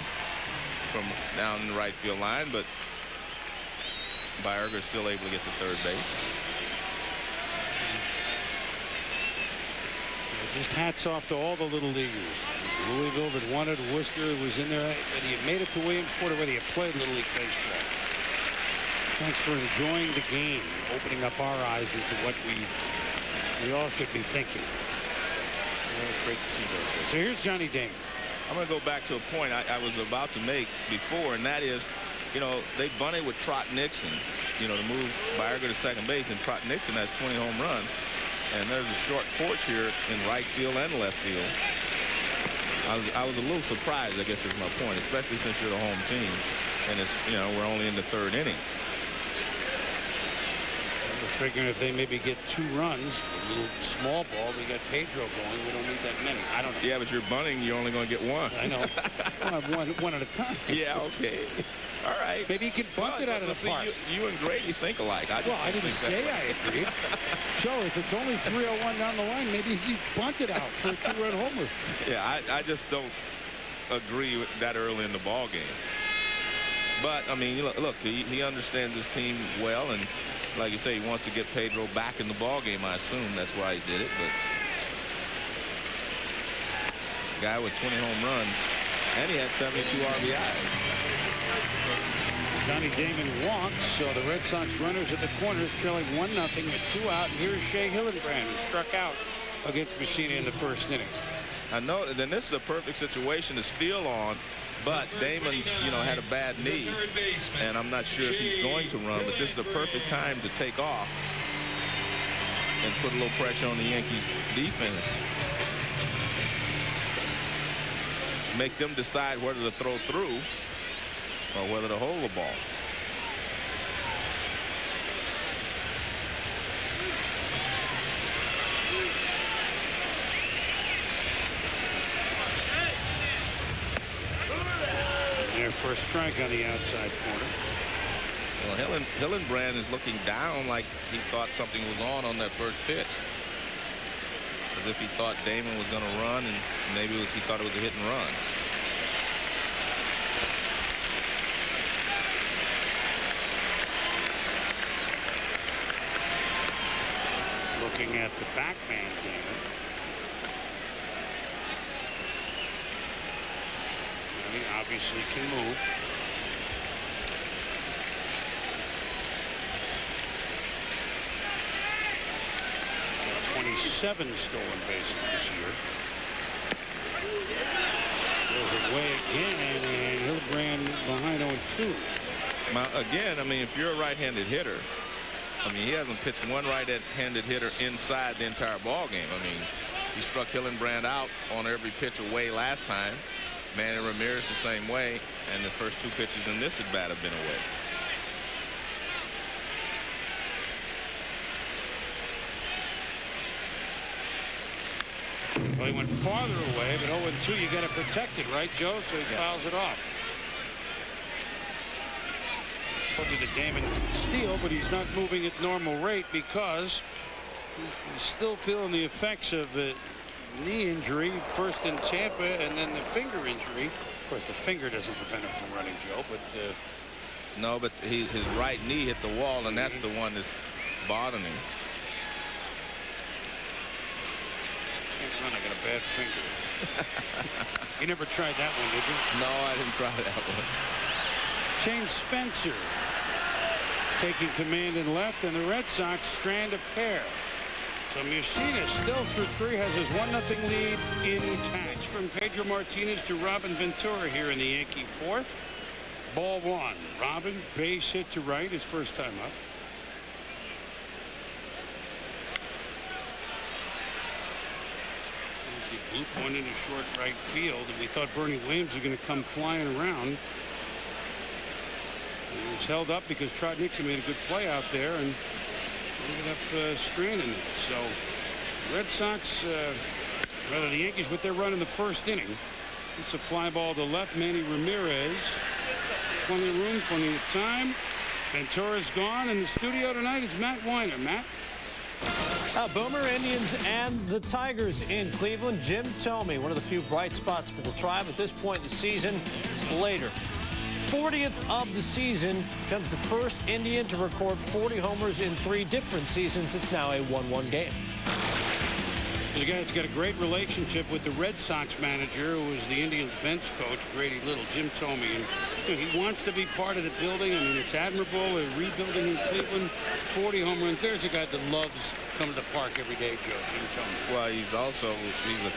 from down the right field line, but Baerga is still able to get to third base. Just hats off to all the little leaguers. Louisville that wanted, Worcester was in there, whether you made it to Williamsport or whether you played Little League baseball. Thanks for enjoying the game and opening up our eyes into what we all should be thinking. It was great to see those guys. So here's Johnny Damon. I'm going to go back to a point I was about to make before, and that is, they bunted with Trot Nixon, to move Baerga to second base, and Trot Nixon has 20 home runs. And there's a short porch here in right field and left field. I was a little surprised, I guess is my point, especially since you're the home team, and it's, you know, we're only in the 3rd inning. We're figuring if they maybe get 2 runs, a little small ball, we got Pedro going. We don't need that many. I don't know. Yeah, but you're bunting. You're only going to get 1. I know. Well, one at a time. Yeah. Okay. All right. Maybe he can bunt it out of the park. You and Grady think alike. I didn't say I agreed. So if it's only 3-0-1 down the line, maybe he bunted out for a 2-run homer. Yeah, I just don't agree with that early in the ball game. But I mean, look, he understands his team well, and like you say, he wants to get Pedro back in the ball game. I assume that's why he did it. But guy with 20 home runs, and he had 72 RBIs. Johnny Damon walks, so the Red Sox runners at the corners trailing 1-0 with 2 out. And here's Shea Hillenbrand, who struck out against Mussina in the 1st inning. I know. Then this is a perfect situation to steal on, but Damon's, you know, had a bad knee, and I'm not sure if he's going to run. But this is the perfect time to take off and put a little pressure on the Yankees defense. Make them decide whether to throw through or whether to hold the ball. Their first strike on the outside corner. Well, Hillenbrand is looking down like he thought something was on that first pitch. As if he thought Damon was going to run, and maybe he thought it was a hit and run. Looking at the back man, Damon. Johnny obviously can move. He's got 27 stolen bases this year. Goes away again, and Hillenbrand behind 0-2. Now, again, I mean, if you're a right-handed hitter, I mean, he hasn't pitched one right-handed hitter inside the entire ball game. I mean, he struck Hillenbrand out on every pitch away last time. Manny Ramirez the same way, and the first 2 pitches in this at bat have been away. Well, he went farther away, but 0-2, you got to protect it, right, Joe? So he fouls it off. Told you that Damon can steal, but he's not moving at normal rate because he's still feeling the effects of a knee injury, first in Tampa and then the finger injury. Of course, the finger doesn't prevent him from running, Joe, but no, but his right knee hit the wall, and that's the one that's bothering him. Can't run. I got a bad finger. You never tried that one, did you? No, I didn't try that one. Shane Spencer taking command in left, and the Red Sox strand a pair. So Mussina still through 3 has his 1-0 lead intact. From Pedro Martinez to Robin Ventura here in the Yankee 4th. Ball 1. Robin, base hit to right, his first time up. He blooped one into short right field, and we thought Bernie Williams was going to come flying around. He was held up because Trot Nixon made a good play out there and ended up stranding it. So Red Sox, rather the Yankees, with their run in the 1st inning. It's a fly ball to left. Manny Ramirez. Plenty of room, plenty of time. Ventura's gone. In the studio tonight is Matt Weiner. Matt? Boomer, Indians, and the Tigers in Cleveland. Jim Thome, one of the few bright spots for the Tribe at this point in the season. Later, 40th of the season, becomes the first Indian to record 40 homers in 3 different seasons. It's now a 1-1 game. He's a guy that's got a great relationship with the Red Sox manager, who was the Indians bench coach, Grady Little, Jim Thome. And you know, he wants to be part of the building. I mean, it's admirable. They're rebuilding in Cleveland. 40 home runs. There's a guy that loves coming to the park every day, Joe, Jim Thome. Well, he's a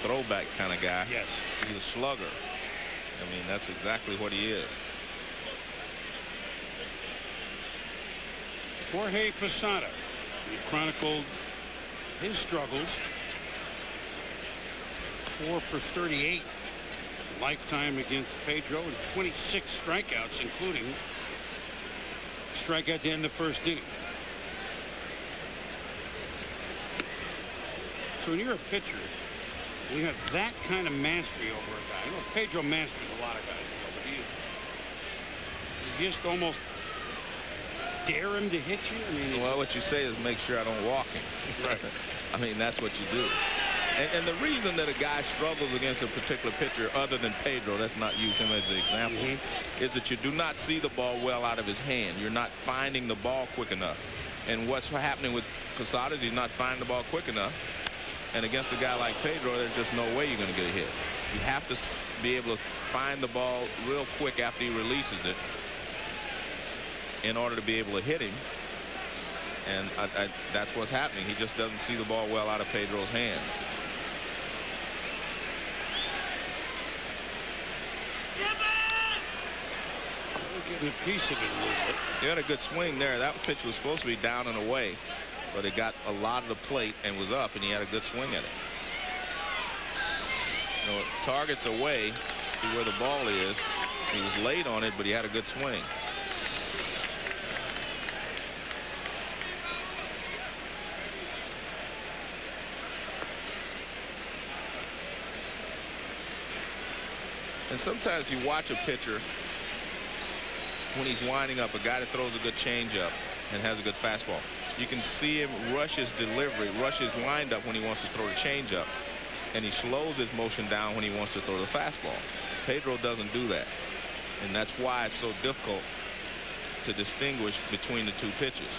throwback kind of guy. Yes. He's a slugger. I mean, that's exactly what he is. Jorge Posada. He chronicled his struggles. 4 for 38 lifetime against Pedro and 26 strikeouts, including strikeout to end the first inning. So when you're a pitcher and you have that kind of mastery over a guy, you know, Pedro masters a lot of guys, Joe, but you just almost dare him to hit you. I mean, well, what you say is make sure I don't walk him. Right. I mean, that's what you do. And the reason that a guy struggles against a particular pitcher other than Pedro, let's not use him as an example, is that you do not see the ball well out of his hand. You're not finding the ball quick enough. And what's happening with Posada is he's not finding the ball quick enough. And against a guy like Pedro, there's just no way you're going to get a hit. You have to be able to find the ball real quick after he releases it in order to be able to hit him. And that's what's happening. He just doesn't see the ball well out of Pedro's hand. Getting a piece of it a little bit. He had a good swing there. That pitch was supposed to be down and away, but it got a lot of the plate and was up, and he had a good swing at it. You know, target's away. See where the ball is. He was late on it, but he had a good swing. And sometimes you watch a pitcher when he's winding up, a guy that throws a good changeup and has a good fastball. You can see him rush his delivery, rush his windup when he wants to throw the changeup, and he slows his motion down when he wants to throw the fastball. Pedro doesn't do that, and that's why it's so difficult to distinguish between the two pitches.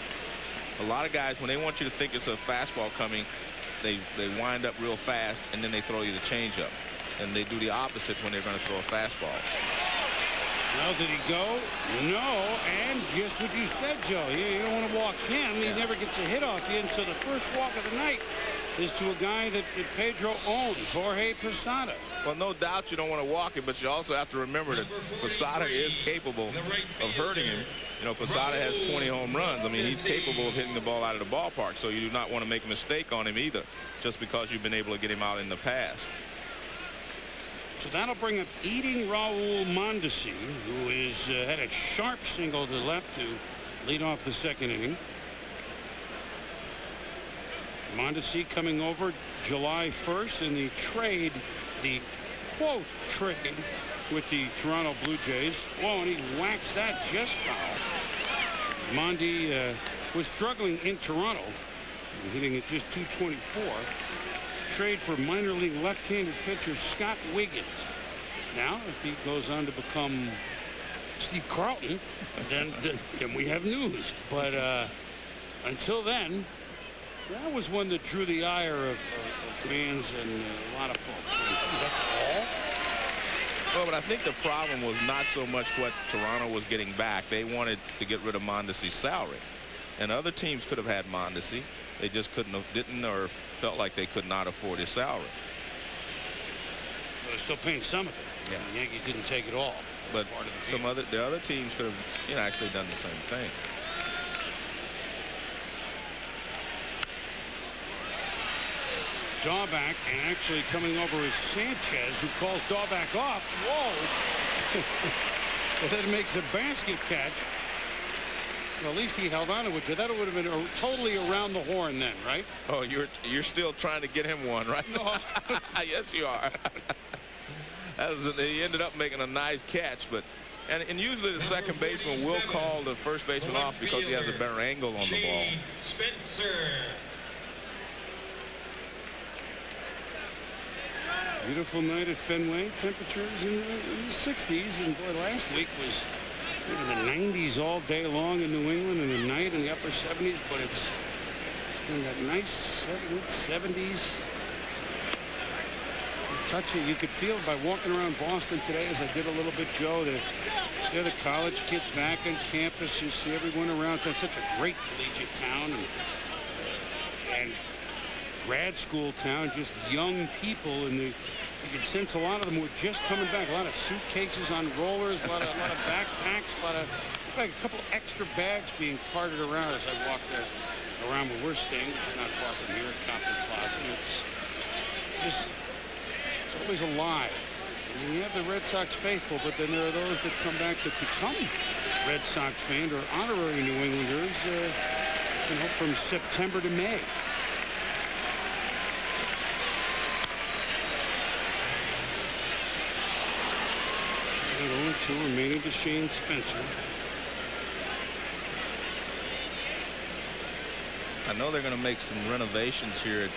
A lot of guys, when they want you to think it's a fastball coming, they wind up real fast, and then they throw you the changeup, and they do the opposite when they're going to throw a fastball. Well, did he go? No, and just what you said, Joe. You don't want to walk him. He never gets a hit off you, and so the first walk of the night is to a guy that Pedro owns, Jorge Posada. Well, no doubt you don't want to walk him, but you also have to remember that Posada is capable of hurting him. You know, Posada has 20 home runs. I mean, he's capable of hitting the ball out of the ballpark, so you do not want to make a mistake on him either, just because you've been able to get him out in the past. So that'll bring up eating Raul Mondesi, who is had a sharp single to left to lead off the second inning. Mondesi coming over July 1st in the trade, the quote trade with the Toronto Blue Jays. Oh, and he whacks that just foul. Mondi was struggling in Toronto, hitting at just .224. Trade for minor league left-handed pitcher Scott Wiggins. Now, if he goes on to become Steve Carlton, then we have news. But until then, that was one that drew the ire of fans and a lot of folks. And, geez, that's all. Well, but I think the problem was not so much what Toronto was getting back. They wanted to get rid of Mondesi's salary, and other teams could have had Mondesi. They just didn't or felt like they could not afford his salary. Well, they're still paying some of it. Yeah. The Yankees didn't take it all. But the other teams could have, actually done the same thing. Dahlback, and actually coming over is Sanchez, who calls Dahlback off. Whoa! And then makes a basket catch. Well, at least he held on to it. That would have been totally around the horn then, right? Oh, you're still trying to get him one, right? No. Yes, you are. He ended up making a nice catch, but and usually the second baseman will call the first baseman off because he has a better angle on the ball. Beautiful night at Fenway. Temperatures in the 60s, and boy, last week was in the 90s all day long in New England, and a night in the upper 70s, but it's been that nice mid-70s. Touch it. You could feel it by walking around Boston today, as I did a little bit, Joe. They're the college kids back on campus. You see everyone around. It's such a great collegiate town and grad school town, just young people, and you could sense a lot of them were just coming back. A lot of suitcases on rollers, a lot of backpacks, a couple extra bags being carted around as I walked around where we're staying, which is not far from here at Copley Plaza. It's always alive. When you have the Red Sox faithful, but then there are those that come back that become Red Sox fans or honorary New Englanders, from September to May. And only 2 remaining to Shane Spencer. I know they're going to make some renovations here at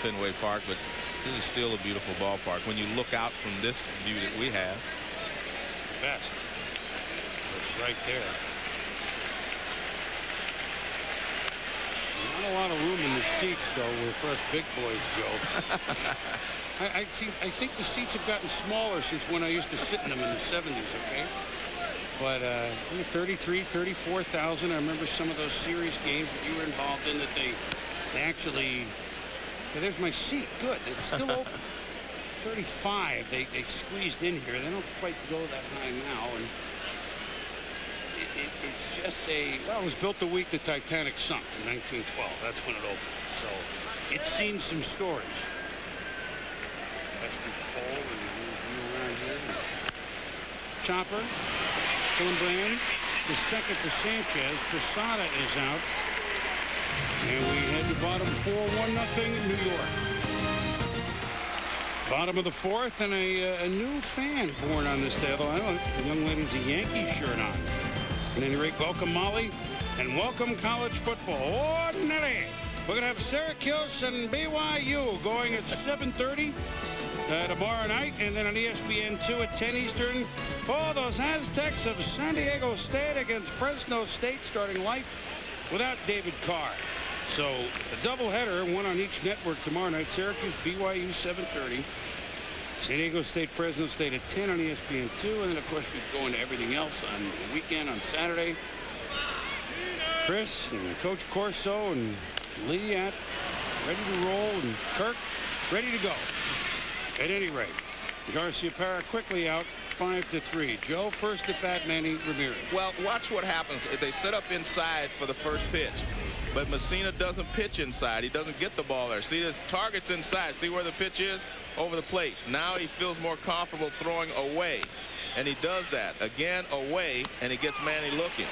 Fenway Park, but this is still a beautiful ballpark when you look out from this view that we have. The best. It's right there. Not a lot of room in the seats, though, for us big boys, Joe. I think the seats have gotten smaller since when I used to sit in them in the 70s, okay? But 33, 34,000. I remember some of those series games that you were involved in that they actually... Yeah, there's my seat. Good. It's still open. 35. They squeezed in here. They don't quite go that high now. And it's just well, it was built the week the Titanic sunk in 1912. That's when it opened. So it's seen some stories. Esker's pole and view around here. Chopper. Hillenbrand. The second to Sanchez. Posada is out. And we head to bottom 4, 1-0 New York. Bottom of the 4th, and a new fan born on this day. Although I don't know, the young lady's a Yankees shirt on. At any rate, welcome Molly, and welcome college football. Oh, Nelly! We're going to have Syracuse and BYU going at 7:30 tomorrow night, and then on ESPN2 at 10 Eastern. Oh, those Aztecs of San Diego State against Fresno State starting life without David Carr. So a doubleheader, one on each network tomorrow night. Syracuse, BYU, 7:30. San Diego State, Fresno State at 10 on ESPN2. And then, of course, we go into everything else on the weekend on Saturday. Chris and Coach Corso and Lee ready to roll, and Kirk ready to go. At any rate, Garcia-Parra quickly out, 5-3. Joe, first at bat, Manny Ramirez. Well, watch what happens. They set up inside for the first pitch, but Mussina doesn't pitch inside. He doesn't get the ball there. See, this target's inside. See where the pitch is? Over the plate. Now he feels more comfortable throwing away, and he does that again away, and he gets Manny looking.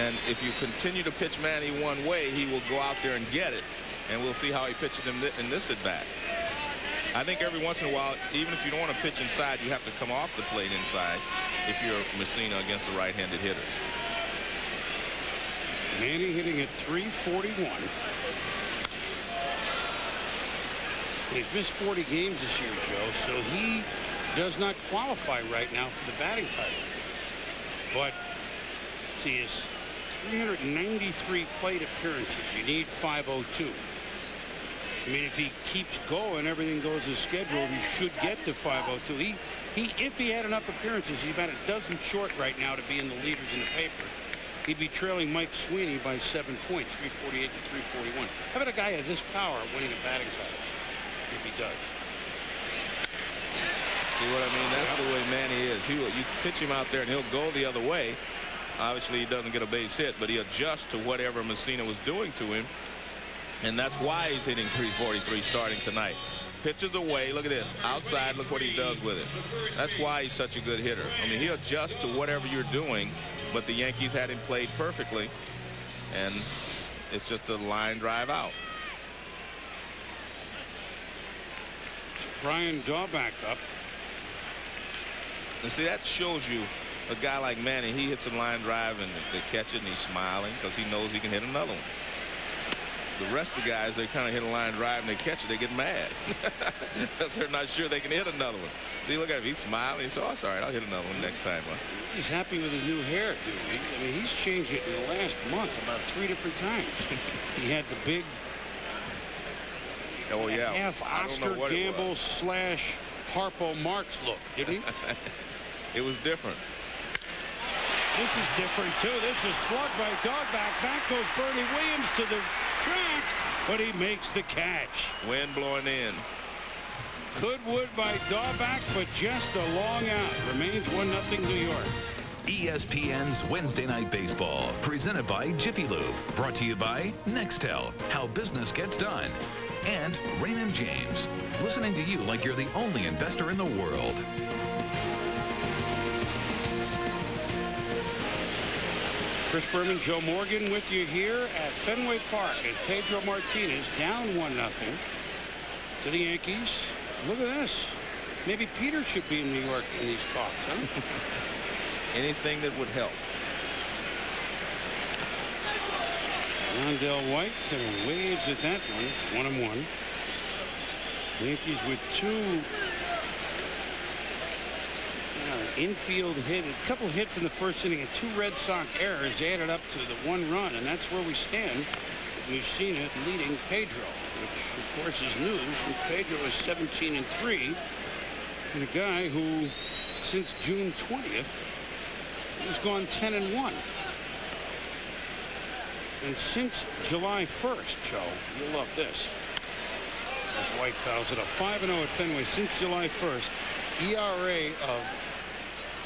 And if you continue to pitch Manny one way, he will go out there and get it, and we'll see how he pitches him in this at bat. I think every once in a while, even if you don't want to pitch inside, you have to come off the plate inside if you're Mussina against the right-handed hitters. Manny hitting at 341. He's missed 40 games this year, Joe, so he does not qualify right now for the batting title. But see, his 393 plate appearances. You need 502. I mean, if he keeps going, everything goes as scheduled, he should get to 502. If he had enough appearances, he's about a dozen short right now to be in the leaders in the paper. He'd be trailing Mike Sweeney by 7 points, 348 to 341. How about a guy of this power winning a batting title? If he does. See what I mean? That's the way Manny is. You pitch him out there and he'll go the other way. Obviously, he doesn't get a base hit, but he adjusts to whatever Mussina was doing to him. And that's why he's hitting 343 starting tonight. Pitches away. Look at this. Outside, look what he does with it. That's why he's such a good hitter. I mean, he adjusts to whatever you're doing, but the Yankees had him played perfectly. And it's just a line drive out. Brian Daubach up. And see, that shows you a guy like Manny. He hits a line drive and they catch it and he's smiling because he knows he can hit another one. The rest of the guys, they kind of hit a line drive and they catch it, they get mad because they're not sure they can hit another one. See, look at him. He's smiling. He said, oh, it's all right. I'll hit another one next time. He's happy with his new hair, dude. I mean, he's changed it in the last month about 3 different times. He had the big half Oscar Gamble / Harpo Marx look, didn't he? It was different. This is different, too. This is slugged by Daubach. Back goes Bernie Williams to the track, but he makes the catch. Wind blowing in. Good wood by Daubach, but just a long out. Remains 1-0 New York. ESPN's Wednesday Night Baseball, presented by Jiffy Lube, brought to you by Nextel, how business gets done. and Raymond James. Listening to you like you're the only investor in the world. Chris Berman, Joe Morgan with you here at Fenway Park as Pedro Martinez down 1-0 to the Yankees. Look at this. Maybe Peter should be in New York in these talks, huh? Anything that would help. Rondell White kind of waves at that one. 1-1. Yankees with 2 infield hit, a couple hits in the first inning, and 2 Red Sox errors added up to the 1 run, and that's where we stand. Mussina leading Pedro, which of course is news since Pedro is 17-3, and a guy who since June 20th has gone 10-1. And since July 1st, Joe, you'll love this. As White fouls it up, 5-0 at Fenway since July 1st. ERA of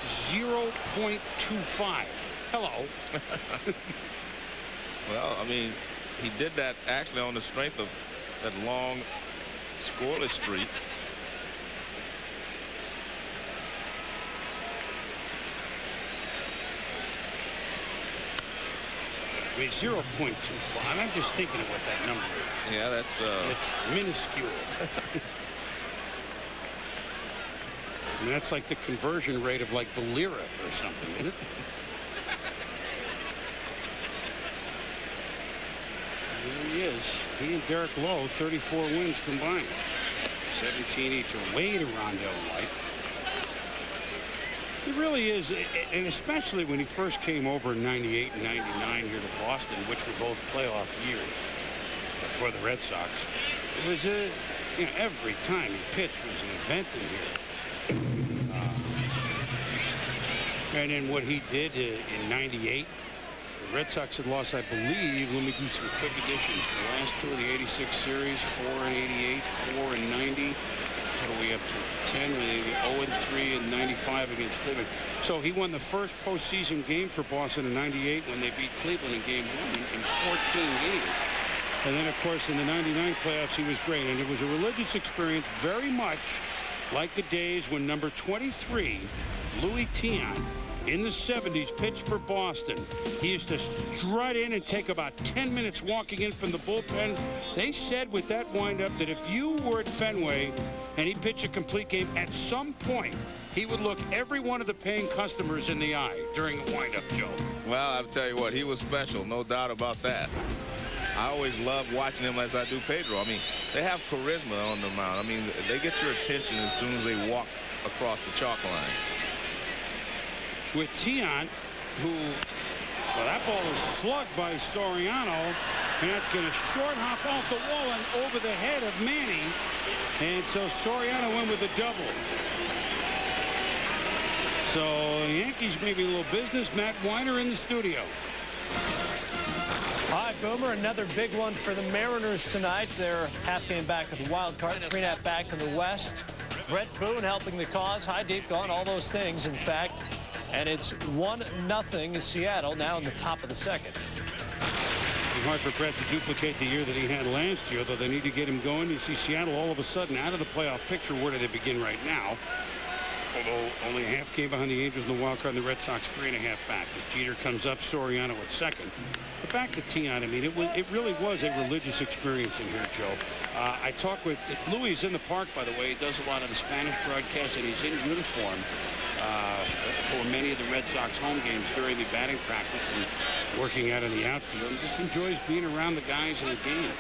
0.25. Hello. Well, I mean, he did that actually on the strength of that long scoreless streak. I mean, 0.25. I'm just thinking of what that number is. Yeah, that's it's minuscule. I mean, that's like the conversion rate of like the lira or something, isn't it? There he is. He and Derek Lowe, 34 wins combined. 17 each away to Rondell White. He really is, and especially when he first came over in 98 and 99 here to Boston, which were both playoff years for the Red Sox. It was every time he pitched was an event in here. And then what he did in 98, the Red Sox had lost, I believe, let me do some quick addition, the last 2 of the 86 series, 4 in 88, 4 in 90. What are we up to? 10, 0-3 and 95 against Cleveland. So he won the first postseason game for Boston in 98 when they beat Cleveland in game 1 in 14 games. And then, of course, in the 99 playoffs, he was great. And it was a religious experience, very much like the days when number 23, Louis Tiant, in the 70s, pitched for Boston. He used to strut in and take about 10 minutes walking in from the bullpen. They said with that windup that if you were at Fenway and he pitched a complete game, at some point he would look every one of the paying customers in the eye during a windup, Joe. Well, I'll tell you what, he was special, no doubt about that. I always loved watching him as I do Pedro. I mean, they have charisma on the mound. I mean, they get your attention as soon as they walk across the chalk line. With Tiant, well, that ball is slugged by Soriano, and that's going to short hop off the wall and over the head of Manny. And so Soriano went with a double. So Yankees maybe a little business. Matt Weiner in the studio. Hi, Boomer. Another big one for the Mariners tonight. They're half game back of the wild card, 3.5 back in the West. Brett Boone helping the cause. High, deep, gone, all those things, in fact. And it's 1-0 Seattle now in the top of the second. It's hard for Brett to duplicate the year that he had last year, though they need to get him going. You see Seattle all of a sudden out of the playoff picture. Where do they begin right now? Although only a half game behind the Angels in the wild card, and the Red Sox 3.5 back. As Jeter comes up, Soriano at second. But back to Tiant, I mean, it really was a religious experience in here, Joe. I talked with Louis in the park, by the way. He does a lot of the Spanish broadcast, and he's in uniform for many of the Red Sox home games during the batting practice and working out in the outfield, and just enjoys being around the guys in the game.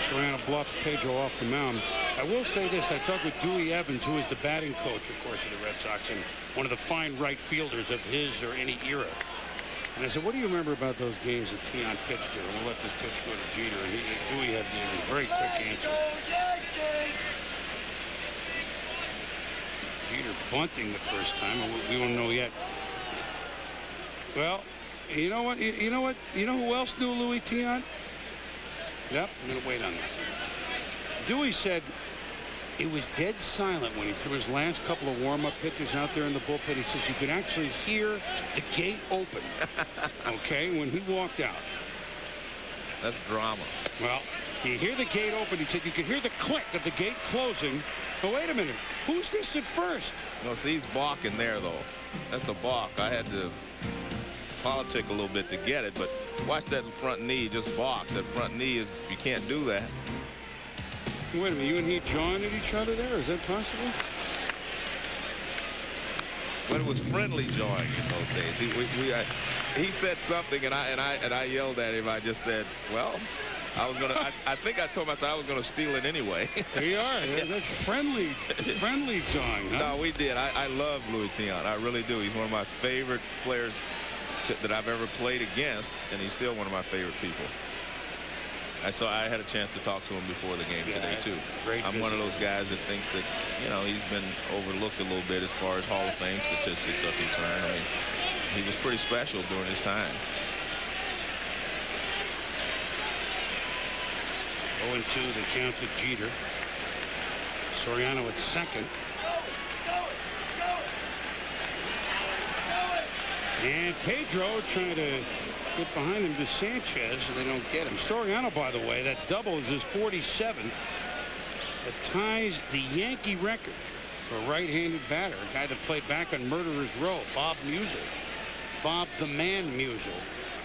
Soriano bluffs Pedro off the mound. I will say this, I talked with Dewey Evans, who is the batting coach, of course, of the Red Sox, and one of the fine right fielders of his or any era. And I said, what do you remember about those games that Tiant pitched here? And we'll let this pitch go to Jeter. And Dewey had a very quick answer. Jeter bunting the first time, and we don't know yet. Well, you know what? You know who else knew Louis Tiant? Yep, I'm going to wait on that. Dewey said it was dead silent when he threw his last couple of warm-up pitches out there in the bullpen. He says you could actually hear the gate open, okay, when he walked out. That's drama. Well, You hear the gate open. He said you could hear the click of the gate closing. Oh, wait a minute. Who's this at first? No, see, he's balking there, though. That's a balk. I had to politic a little bit to get it, but watch that front knee just balk. That front knee is, you can't do that. Wait a minute. You and he jawing at each other there? Is that possible? But it was friendly jawing in those days. He said something, and I yelled at him. I just said, well, I was gonna. I think I told myself I was gonna steal it anyway. There you are. That's friendly jawing, huh? No, we did. I love Louis Tiant. I really do. He's one of my favorite players that I've ever played against, and he's still one of my favorite people. I had a chance to talk to him before the game today too. I'm one of those guys that thinks that, you know, he's been overlooked a little bit as far as Hall of Fame statistics are concerned. I mean, he was pretty special during his time. 0-2 the count to Jeter. Soriano at second. And Pedro trying to get behind him to Sanchez, and they don't get him. Soriano, by the way, that double is his 47th. It ties the Yankee record for a right-handed batter, a guy that played back on Murderers Row, Bob Musial. Bob the Man Musial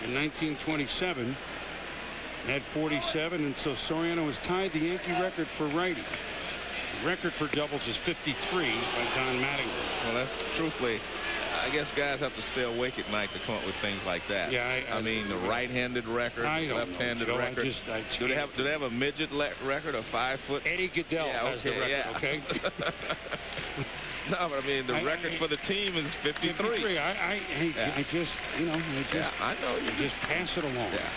in 1927 had 47, and so Soriano has tied the Yankee record for righty. The record for doubles is 53 by Don Mattingly. Well, that's truthfully, I guess guys have to stay awake at night to come up with things like that. Yeah, I mean, the right-handed record, left-handed record. Do they have a midget record, a 5 foot? Eddie Goodell has the record. Okay. No, but I mean, the record for the team is 53. I just, you know, I know. You just pass it along. Yeah.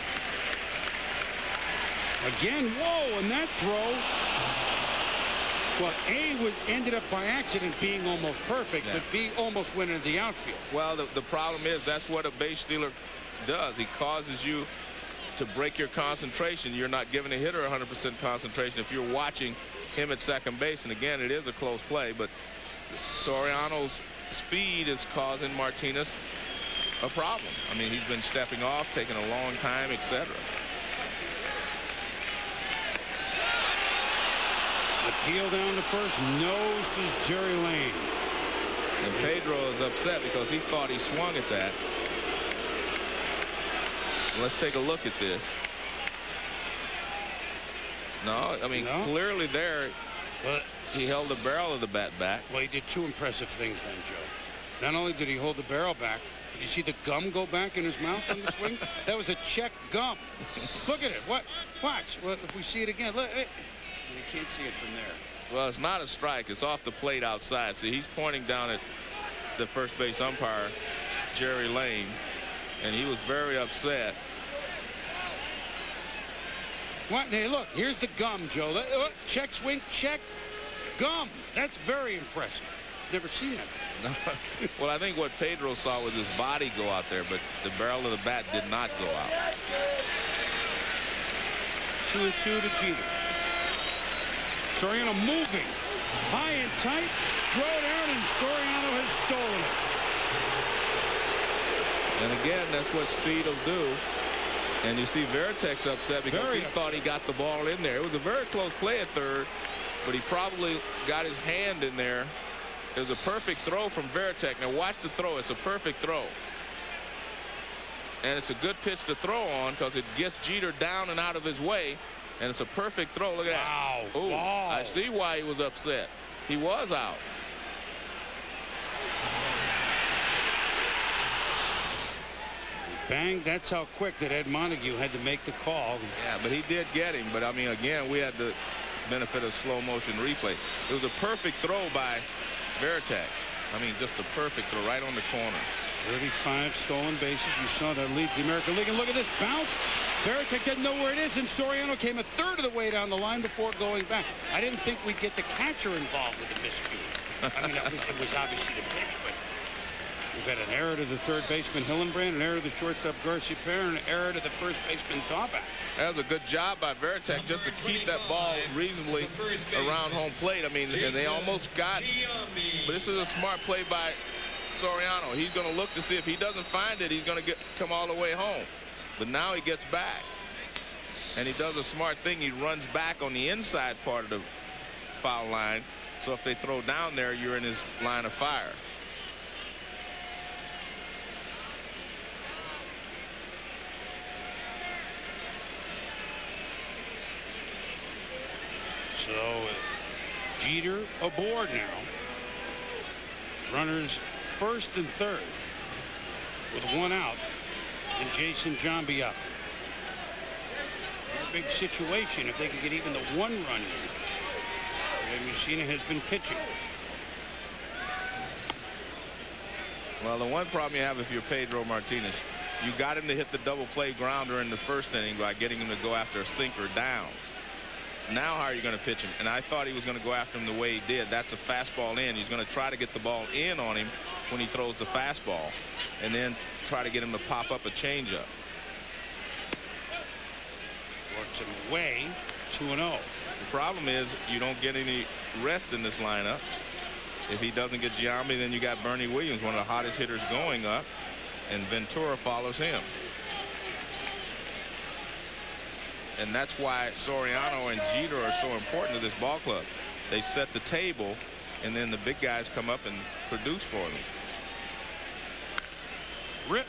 Again, whoa, and that throw. Well, A ended up by accident being almost perfect, but B almost went into the outfield. Well, the problem is that's what a base stealer does. He causes you to break your concentration. You're not giving a hitter 100% concentration if you're watching him at second base. And again, it is a close play, but Soriano's speed is causing Martinez a problem. I mean, he's been stepping off, taking a long time, etc. Appeal down to first. No, says Jerry Lane. And Pedro is upset because he thought he swung at that. Let's take a look at this. No, I mean, clearly there, he held the barrel of the bat back. Well, he did two impressive things then, Joe. Not only did he hold the barrel back, did you see the gum go back in his mouth on the swing? That was a check gum. Look at it. What? Watch. Well, if we see it again, look. You can't see it from there. Well, it's not a strike. It's off the plate outside. See, he's pointing down at the first base umpire, Jerry Lane, and he was very upset. What? Hey, look, here's the gum, Joe. Check swing, check gum. That's very impressive. Never seen that before. Well, I think what Pedro saw was his body go out there, but the barrel of the bat did not go out. 2-2 to Jeter. Soriano moving high and tight, throw it out, and Soriano has stolen it. And again, that's what speed will do. And you see Veritek's upset because he thought he got the ball in there. It was a very close play at third, but he probably got his hand in there. It was a perfect throw from Veritek. Now watch the throw. It's a perfect throw. And it's a good pitch to throw on because it gets Jeter down and out of his way. And it's a perfect throw. Look at that. Wow. Wow. I see why he was upset. He was out. Bang. That's how quick that Ed Montague had to make the call. Yeah, but he did get him. But, I mean, again, we had the benefit of slow motion replay. It was a perfect throw by Veritek. I mean, just a perfect throw right on the corner. 35 stolen bases. You saw that leads the American League. And look at this bounce. Veritek doesn't know where it is, and Soriano came a third of the way down the line before going back. I didn't think we'd get the catcher involved with the miscue. I mean, it was obviously the pitch, but we've had an error to the third baseman Hillenbrand, an error to the shortstop Garcia-Perez, and an error to the first baseman Tauback. That was a good job by Veritek just to keep that ball reasonably around home plate. I mean, and they almost got, but this is a smart play by Soriano. He's going to look to see if he doesn't find it, he's going to come all the way home. But now he gets back. And he does a smart thing. He runs back on the inside part of the foul line. So if they throw down there, you're in his line of fire. So Jeter aboard now. Runners first and third with one out, and Jason Giambi up. A big situation if they could get even the one run in. Mussina has been pitching. Well, the one problem you have if you're Pedro Martinez, you got him to hit the double play grounder in the first inning by getting him to go after a sinker down. Now how are you going to pitch him? And I thought he was going to go after him the way he did. That's a fastball in. He's going to try to get the ball in on him when he throws the fastball, and then try to get him to pop up a changeup. Works him away, 2-0. The problem is you don't get any rest in this lineup. If he doesn't get Giambi, then you got Bernie Williams, one of the hottest hitters going up, and Ventura follows him. And that's why Soriano and Jeter are so important to this ball club. They set the table, and then the big guys come up and produce for them. Rip,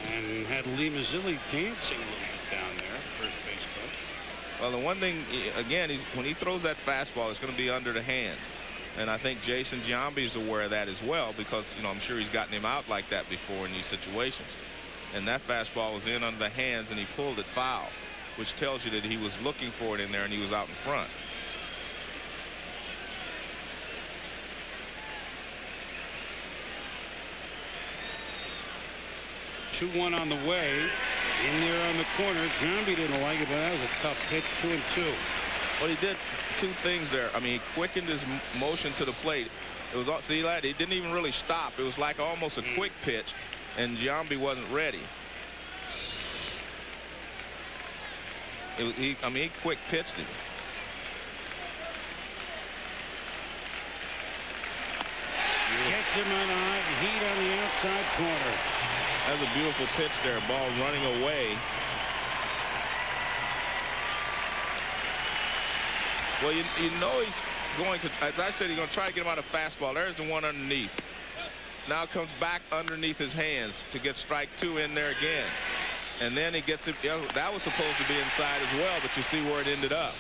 and had Lee Mazzilli dancing a little bit down there, the first base coach. Well, the one thing, again, when he throws that fastball, it's going to be under the hands. And I think Jason Giambi is aware of that as well, because, you know, I'm sure he's gotten him out like that before in these situations. And that fastball was in under the hands, and he pulled it foul, which tells you that he was looking for it in there and he was out in front. Two-one on the way. In there on the corner. Giambi didn't like it, but that was a tough pitch. 2-2. Well, he did two things there. I mean, he quickened his motion to the plate. It was, see that? He didn't even really stop. It was like almost a quick pitch, and Giambi wasn't ready. I mean, he quick pitched him. Gets him on a heat on the outside corner. That's a beautiful pitch there. Ball running away. Well, you know he's going to, as I said, he's going to try to get him out of fastball. There's the one underneath. Now it comes back underneath his hands to get strike two in there again. And then he gets it. That was supposed to be inside as well, but you see where it ended up.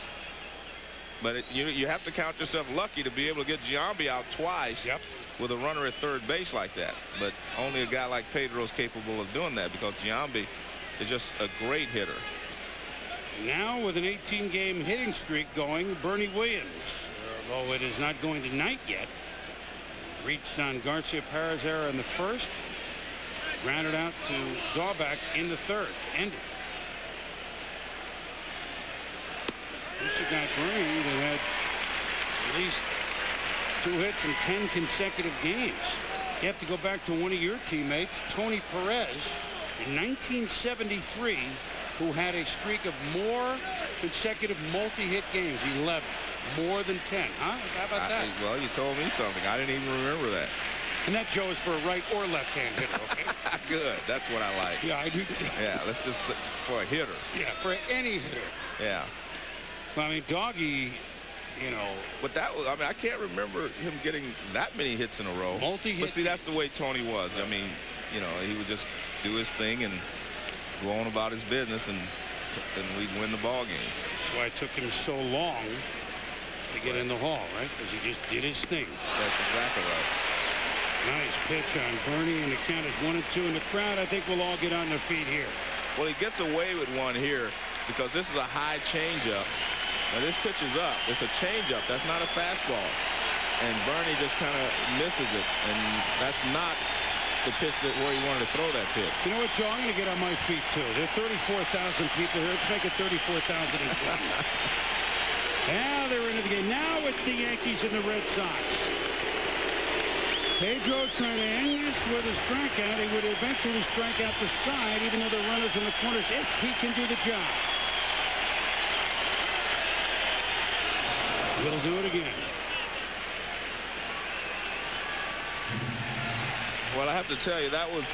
But you have to count yourself lucky to be able to get Giambi out twice with a runner at third base like that. But only a guy like Pedro is capable of doing that, because Giambi is just a great hitter. Now with an 18-game hitting streak going, Bernie Williams, although it is not going tonight yet, reached on Garcia Parazera in the first, grounded out to Dahlbeck in the third to end it. This is a guy, Bernie, that had at least 2 hits in 10 consecutive games. You have to go back to one of your teammates, Tony Perez, in 1973, who had a streak of more consecutive multi-hit games, 11, more than 10. Huh? How about that? Well, you told me something. I didn't even remember that. And that, Joe, is for a right or left-hand hitter, okay? Good. That's what I like. Yeah, I do too. Yeah, let's just for a hitter. Yeah, for any hitter. Yeah. Well, I mean, Doggy, you know. But that was, I mean, I can't remember him getting that many hits in a row. Multi-hit. But see, that's the way Tony was. I mean, you know, he would just do his thing and go on about his business, and we'd win the ball game. That's why it took him so long to get in the Hall, right? Because he just did his thing. That's exactly right. Nice pitch on Bernie, and the count is 1-2 in the crowd. I think we'll all get on their feet here. Well, he gets away with one here because this is a high changeup. Now this pitch is up. It's a changeup. That's not a fastball. And Bernie just kind of misses it, and that's not the pitch where he wanted to throw that pitch. You know what, Joe? I'm going to get on my feet, too. There are 34,000 people here. Let's make it 34,000. Now they're into the game. Now it's the Yankees and the Red Sox. Pedro trying to end this with a strikeout. He would eventually strike out the side, even though the runners in the corners, if he can do the job. We'll do it again. Well, I have to tell you, that was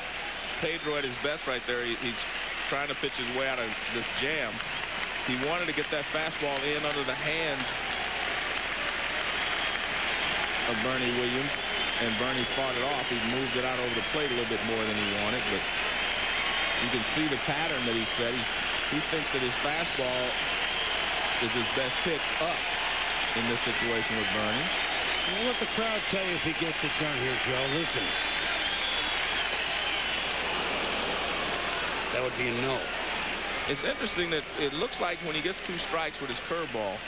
Pedro at his best right there. He's trying to pitch his way out of this jam. He wanted to get that fastball in under the hands of Bernie Williams, and Bernie fought it off. He moved it out over the plate a little bit more than he wanted, but you can see the pattern that he said. He thinks that his fastball is his best pitch up in this situation with Bernie. We'll let the crowd tell you if he gets it done here, Joe. Listen. That would be a no. It's interesting that it looks like when he gets 2 strikes with his curveball,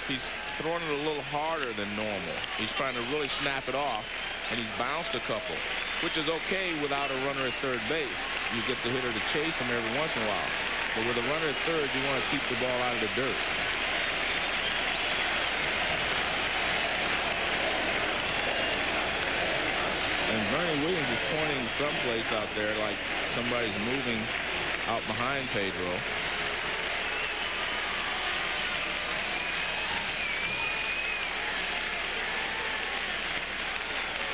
he's throwing it a little harder than normal. He's trying to really snap it off, and he's bounced a couple, which is okay without a runner at third base. You get the hitter to chase him every once in a while. But with a runner at third, you want to keep the ball out of the dirt. And Bernie Williams is pointing someplace out there like somebody's moving out behind Pedro.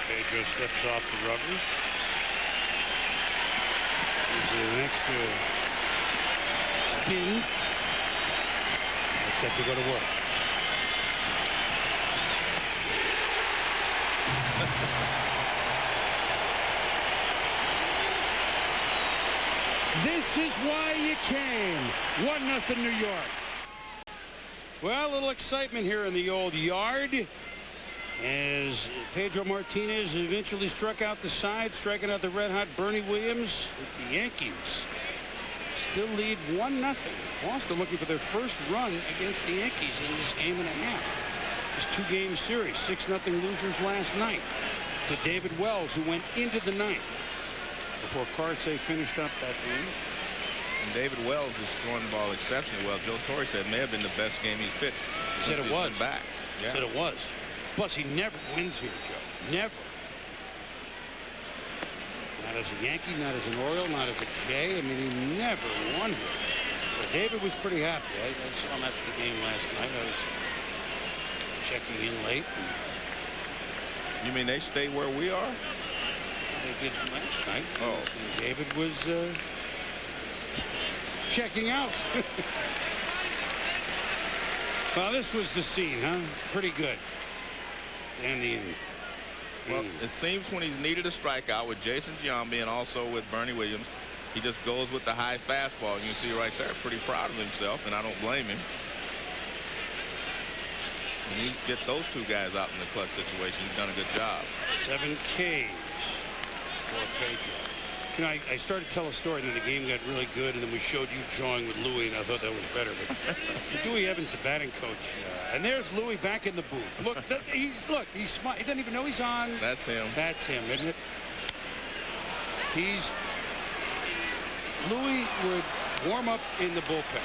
Pedro steps off the rubber. Gives it an extra spin. It's set to go to work. This is why you came. 1-0 New York. Well, a little excitement here in the old yard as Pedro Martinez eventually struck out the side, striking out the red-hot Bernie Williams. The Yankees still lead 1-0. Boston looking for their first run against the Yankees in this game and a half. This 2-game series, 6-0 losers last night to David Wells, who went into the 9th before Carsey finished up that win. And David Wells is throwing the ball exceptionally well. Joe Torre said it may have been the best game he's pitched. He said it was. Back. Yeah. He said it was. Plus, he never wins here, Joe. Never. Not as a Yankee, not as an Oriole, not as a Jay. I mean, he never won here. So David was pretty happy. I saw him after the game last night. I was checking in late. You mean they stay where we are? They did last night. Oh. And David was checking out. Well, this was the scene, huh? Pretty good. And the inning. Well, it seems when he's needed a strikeout with Jason Giambi and also with Bernie Williams, he just goes with the high fastball. You can see right there, pretty proud of himself, and I don't blame him. When you get those 2 guys out in the clutch situation, you've done a good job. 7 Ks for Pedro. You know, I started to tell a story, and then the game got really good, and then we showed you drawing with Louis, and I thought that was better. But Dewey Evans, the batting coach, and there's Louis back in the booth. Look, he's smart. He doesn't even know he's on. That's him. That's him, isn't it? Louis would warm up in the bullpen.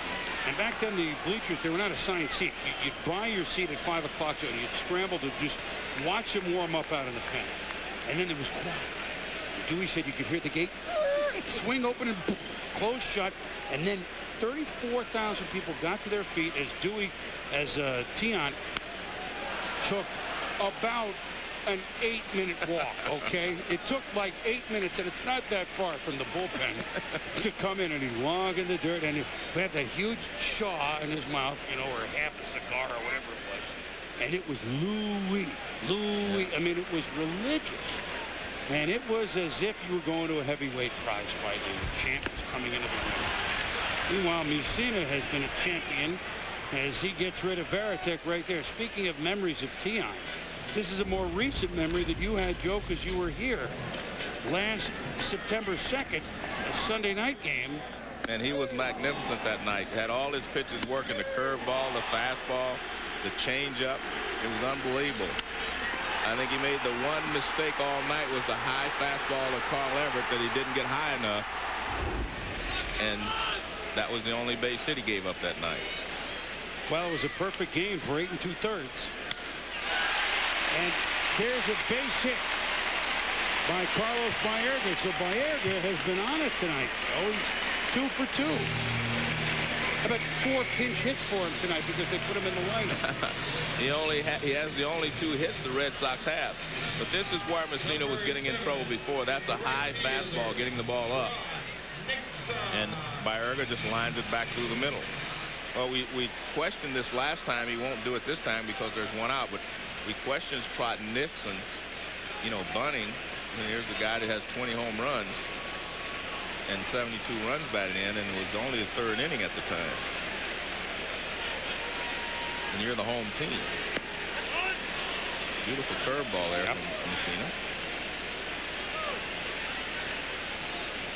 And back then, the bleachers, they were not assigned seats. You'd buy your seat at 5 o'clock, and you'd scramble to just watch him warm up out in the pen. And then there was quiet. And Dewey said you could hear the gate swing open and close shut. And then 34,000 people got to their feet as Tiant took about an 8-minute walk, okay? It took like 8 minutes, and it's not that far from the bullpen to come in, and he'd walk in the dirt, and he'd have that huge chaw in his mouth, you know, or half a cigar or whatever it was. And it was Louis. I mean, it was religious. And it was as if you were going to a heavyweight prize fight, and the champ was coming into the ring. Meanwhile, Mussina has been a champion as he gets rid of Varitek right there. Speaking of memories of Tiant, this is a more recent memory that you had, Joe, because you were here last September 2nd, a Sunday night game. And he was magnificent that night. Had all his pitches working, the curveball, the fastball, the changeup. It was unbelievable. I think he made the one mistake all night was the high fastball of Carl Everett that he didn't get high enough. And that was the only base hit he gave up that night. Well, it was a perfect game for 8 2/3. And there's a base hit by Carlos Baerga. So Baerga has been on it tonight, Joe. He's 2 for 2. How about 4 pinch hits for him tonight because they put him in the lineup? He has the only 2 hits the Red Sox have. But this is where Mussina was getting in trouble before. That's a high fastball getting the ball up. And Baerga just lines it back through the middle. Well, we questioned this last time. He won't do it this time because there's one out. But we questioned Trot Nixon, you know, bunting. And here's a guy that has 20 home runs and 72 runs batted in, and it was only the third inning at the time. And you're the home team. Beautiful curveball there from Mussina.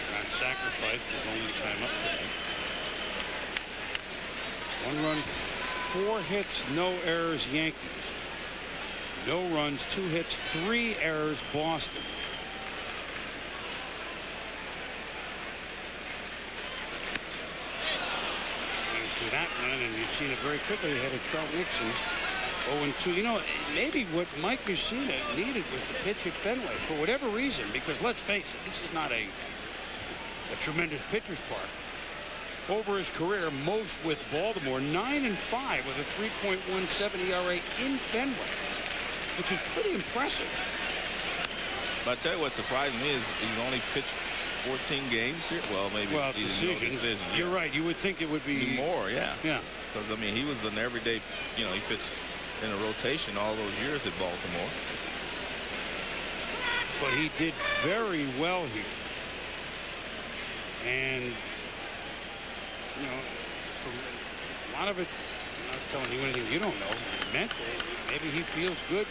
Trying to sacrifice his only time up today. 1 run, 4 hits, no errors, Yankees. No runs, 2 hits, 3 errors, Boston. Swings through that one, and you've seen it very quickly ahead of Trout Nixon. 0-2. You know, maybe what Mike Mussina needed was to pitch at Fenway for whatever reason, because let's face it, this is not a tremendous pitcher's park. Over his career, most with Baltimore, 9-5 with a 3.17 ERA in Fenway, which is pretty impressive. But I tell you what surprised me is he's only pitched 14 games here. Well, maybe decisions. Yeah. You're right. You would think it would be more. Yeah. Yeah. Because I mean, he was an everyday. You know, he pitched in a rotation all those years at Baltimore. But he did very well here. And you know, for a lot of it, I'm not telling you anything you don't know. Mental. Maybe he feels good.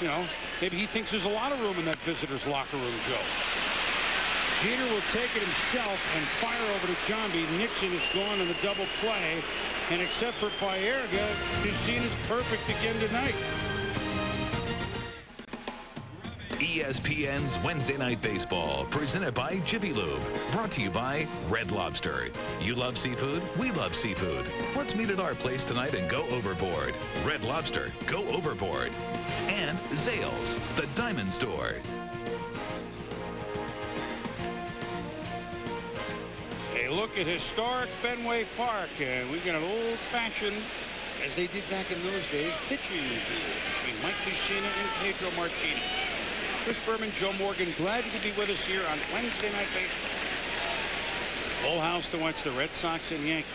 You know, maybe he thinks there's a lot of room in that visitor's locker room, Joe. Jeter will take it himself and fire over to Jambi. Nixon is gone on the double play. And except for Baerga, Mussina's perfect again tonight. ESPN's Wednesday Night Baseball, presented by Jiffy Lube, brought to you by Red Lobster. You love seafood, we love seafood. Let's meet at our place tonight and go overboard. Red Lobster, go overboard. And Zales, the Diamond Store. A look at historic Fenway Park, and we got an old-fashioned, as they did back in those days, pitching duel between Mike Mussina and Pedro Martinez. Chris Berman, Joe Morgan, glad you could be with us here on Wednesday Night Baseball. Full house to watch the Red Sox and Yankees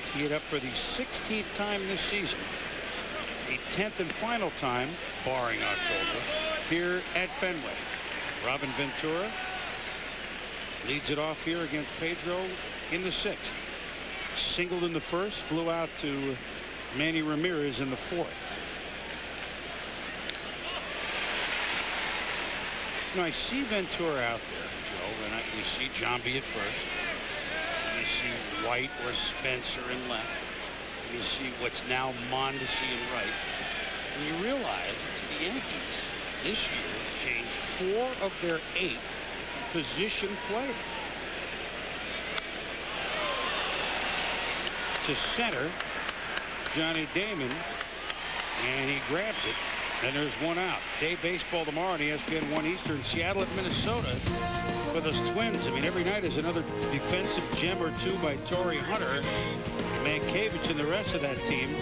tee it up for the 16th time this season. The 10th and final time, barring October, here at Fenway. Robin Ventura leads it off here against Pedro in the 6th. Singled in the 1st, flew out to Manny Ramirez in the 4th. You know, I see Ventura out there, Joe, and you see Jambi at first. And you see White or Spencer in left. And you see what's now Mondesi in right. And you realize that the Yankees this year changed 4 of their 8 position players. To center, Johnny Damon, and he grabs it. And there's one out. Day baseball tomorrow on ESPN 1 Eastern. Seattle at Minnesota with us Twins. I mean, every night is another defensive gem or two by Torrey Hunter, Mankiewicz, and the rest of that team.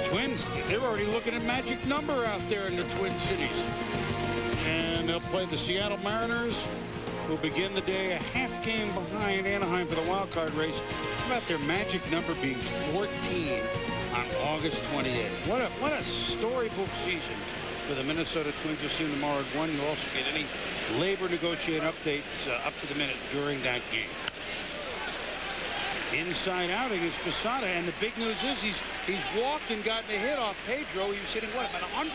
Twins, they're already looking at magic number out there in the Twin Cities. And they'll play the Seattle Mariners, who begin the day a half game behind Anaheim for the wild card race. How about their magic number being 14 on August 28th? What a storybook season for the Minnesota Twins. You'll see them tomorrow at 1. You'll also get any labor negotiating updates up to the minute during that game. Inside out against Posada, and the big news is he's walked and gotten a hit off Pedro. He was hitting what, about 100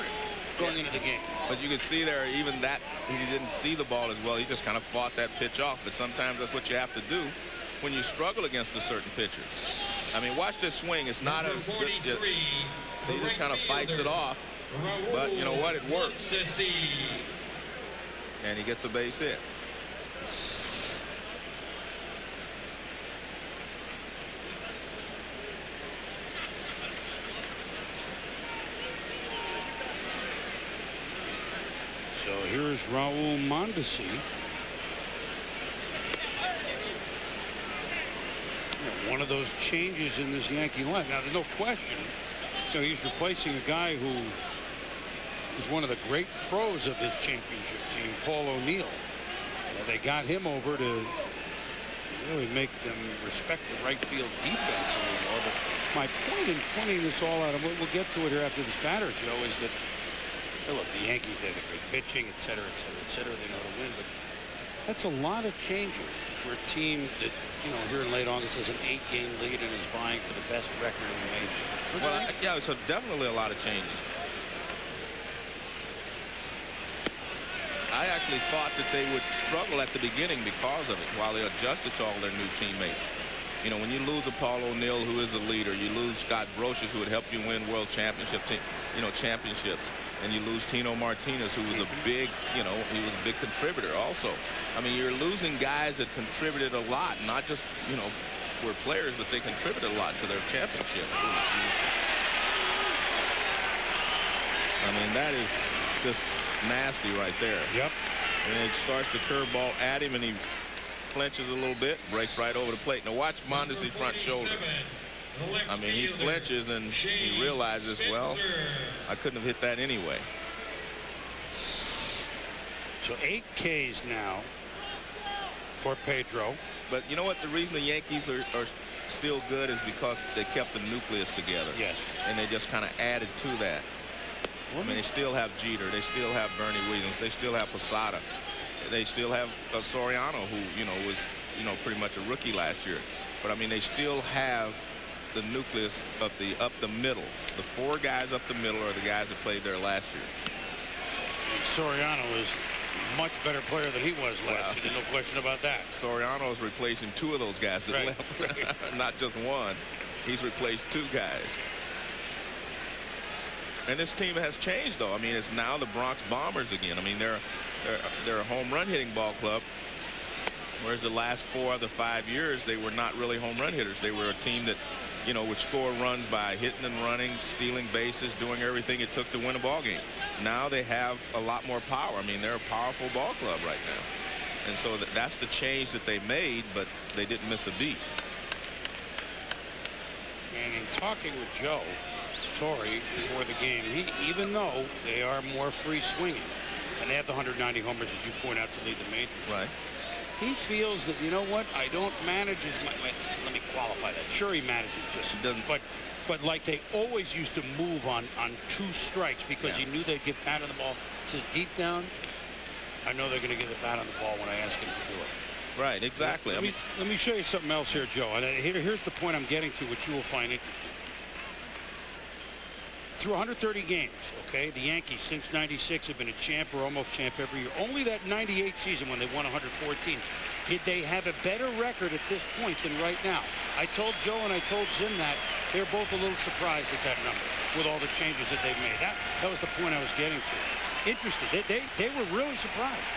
going into the game. But you could see there, even that he didn't see the ball as well. He just kind of fought that pitch off. But sometimes that's what you have to do when you struggle against a certain pitcher. I mean, watch this swing. It's not a good. So he just kind of fights it off. But you know what? It works. And he gets a base hit. So here's Raul Mondesi. One of those changes in this Yankee line. Now, there's no question, you know, he's replacing a guy who is one of the great pros of this championship team, Paul O'Neill. They got him over to really make them respect the right field defense anymore. But my point in pointing this all out, and we'll get to it here after this batter, Joe, is that, look, the Yankees had a great pitching, et cetera, et cetera, et cetera. They know how to win, but that's a lot of changes for a team that, you know, here in late August has an 8-game lead and is vying for the best record in the majors. Well, yeah, so definitely a lot of changes. I actually thought that they would struggle at the beginning because of it, while they adjusted to all their new teammates. You know, when you lose a Paul O'Neill, who is a leader, you lose Scott Brocious, who would help you win world championship, championships, and you lose Tino Martinez, who was a big, he was a big contributor also. I mean, you're losing guys that contributed a lot, not just, were players, but they contributed a lot to their championships. I mean, that is just nasty right there. Yep. And it starts the curveball at him, and he flinches a little bit, breaks right over the plate. Now watch Mondesi's front shoulder. I mean, he flinches and he realizes, well, I couldn't have hit that anyway. So 8 Ks now for Pedro. But you know what? The reason the Yankees are still good is because they kept the nucleus together. Yes. And they just kind of added to that. I mean, they still have Jeter. They still have Bernie Williams. They still have Posada. They still have Soriano, who, was, pretty much a rookie last year. But, I mean, they still have the nucleus of up the middle. The 4 guys up the middle are the guys that played there last year. And Soriano is a much better player than he was last year. No question about that. Soriano is replacing 2 of those guys that left. Right. Not just 1. He's replaced 2 guys. And this team has changed, though. I mean, it's now the Bronx Bombers again. I mean, they're a home run hitting ball club, whereas the last 4 of the 5 years they were not really home run hitters. They were a team that, would score runs by hitting and running, stealing bases, doing everything it took to win a ball game. Now they have a lot more power. I mean, they're a powerful ball club right now. And so that's the change that they made, but they didn't miss a beat. And in talking with Joe Torre before the game, even though they are more free swinging, and they have the 190 homers, as you point out, to lead the majors. Right. He feels that, you know what, I don't manage as much. Let me qualify that. Sure, he manages just, but like they always used to move on 2 strikes because he knew they'd get bat on the ball. He says, deep down, I know they're going to get the bat on the ball when I ask him to do it. Right, exactly. Let me show you something else here, Joe. And here's the point I'm getting to, which you will find interesting. Through 130 games, okay, the Yankees since '96 have been a champ or almost champ every year. Only that '98 season when they won 114. Did they have a better record at this point than right now? I told Joe and I told Jim that they're both a little surprised at that number with all the changes that they've made. That was the point I was getting to. Interested. They were really surprised.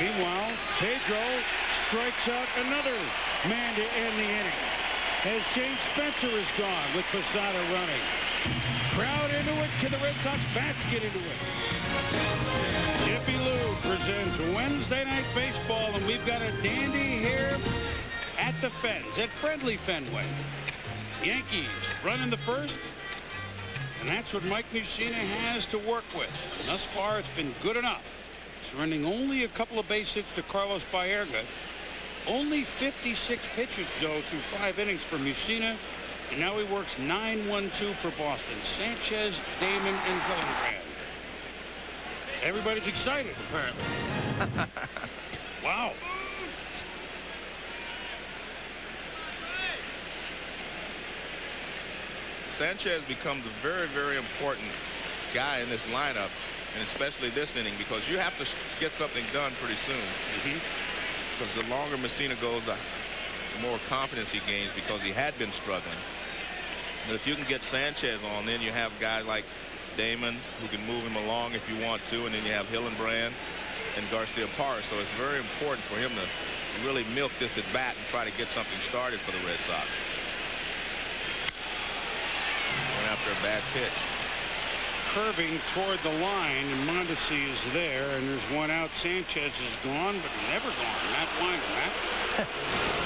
Meanwhile, Pedro strikes out another man to end the inning, as Shane Spencer is gone with Posada running. Crowd into it. Can the Red Sox bats get into it? Jiffy Lube presents Wednesday Night Baseball, and we've got a dandy here at the Fens, at friendly Fenway. Yankees running the first, and that's what Mike Mussina has to work with. And thus far, it's been good enough. Surrendering only a couple of base hits to Carlos Baerga. Only 56 pitches, Joe, through 5 innings for Mussina. And now he works 9-1-2 for Boston. Sanchez, Damon, and Hillenbrand. Everybody's excited, apparently. Wow. Sanchez becomes a very, very important guy in this lineup, and especially this inning, because you have to get something done pretty soon. Because the longer Mussina goes, the more confidence he gains, because he had been struggling. But if you can get Sanchez on, then you have guys like Damon who can move him along if you want to, and then you have Hillenbrand and Garcia Parra. So it's very important for him to really milk this at bat and try to get something started for the Red Sox. Going after a bad pitch. Curving toward the line, and Mondesi is there, and there's one out. Sanchez is gone, but never gone. Matt Winder, Matt.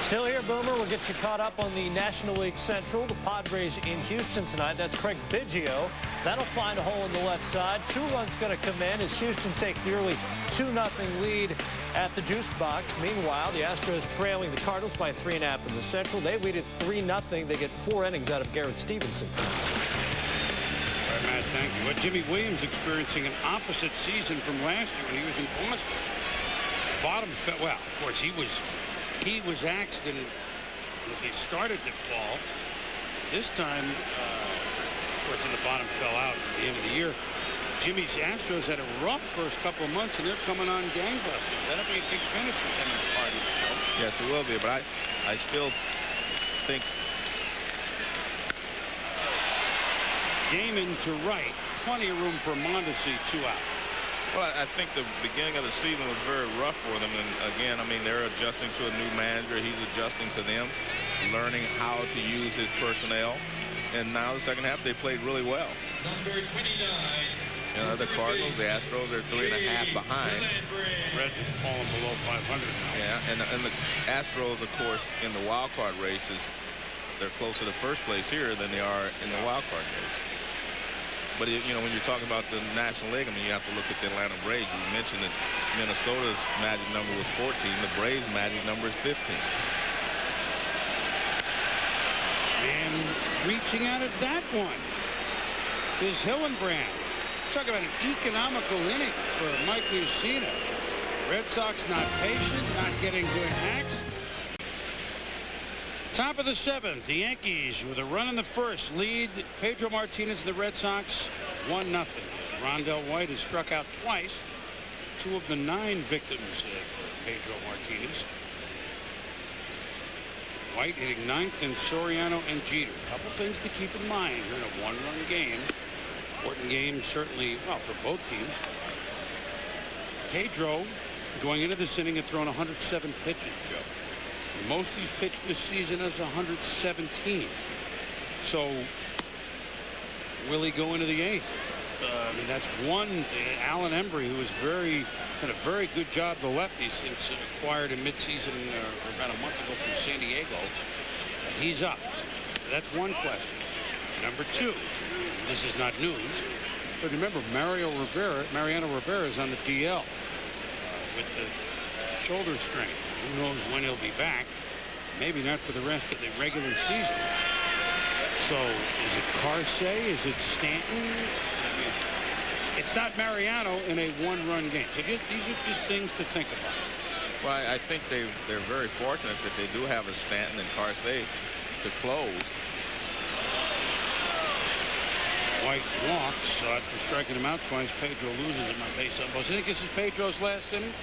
Still here, Boomer. We'll get you caught up on the National League Central. The Padres in Houston tonight. That's Craig Biggio That'll find a hole in the left side. 2 runs going to come in as Houston takes the early 2-0 lead at the juice box. Meanwhile, the Astros trailing the Cardinals by 3.5 in the Central. They lead at 3-0. They get 4 innings out of Garrett Stevenson. All right, Matt, thank you. Well, Jimmy Williams experiencing an opposite season from last year when he was in Boston. The bottom fell. Well, of course, he was axed and as they started to fall. This time, of course, in the bottom fell out at the end of the year. Jimmy's Astros had a rough first couple of months, and they're coming on gangbusters. That'll be a big finish with them in the Cardinals, Joe. Yes, it will be, but I still think Damon to right. Plenty of room for Mondesi, 2 out. Well, I think the beginning of the season was very rough for them. And again, I mean, they're adjusting to a new manager. He's adjusting to them, learning how to use his personnel. And now the second half, they played really well. Number 29. You know, the Cardinals, the Astros are 3.5 behind. Reds have fallen below 500 now. Yeah, and the Astros, of course, in the wild card races, they're closer to first place here than they are in the wild card race. But, you know, when you're talking about the National League, I mean, you have to look at the Atlanta Braves. You mentioned that Minnesota's magic number was 14. The Braves' magic number is 15. And reaching out at that one is Hillenbrand. Talk about an economical inning for Mike Mussina. Red Sox not patient, not getting good hacks. Top of the 7th, the Yankees with a run in the first lead Pedro Martinez and the Red Sox 1-0. As Rondell White has struck out twice. 2 of the 9 victims for Pedro Martinez. White hitting 9th, and Soriano and Jeter. A couple things to keep in mind here in a 1-run game. Important game, certainly, well, for both teams. Pedro, going into this inning, had thrown 107 pitches, Joe. The most he's pitched this season is 117. So, will he go into the 8th? I mean, that's one. Alan Embry, who was did a very good job, the lefty, since acquired in midseason about a month ago from San Diego. He's up. So that's one question. Number 2, this is not news, but remember Mariano Rivera is on the DL with the shoulder strain. Who knows when he'll be back? Maybe not for the rest of the regular season. So is it Carsey? Is it Stanton? I mean, it's not Mariano in a 1-run game. So these are just things to think about. Well, I think they're very fortunate that they do have a Stanton and Carsey to close. White walks, so after striking him out twice, Pedro loses him on base on balls. You think this is Pedro's last inning?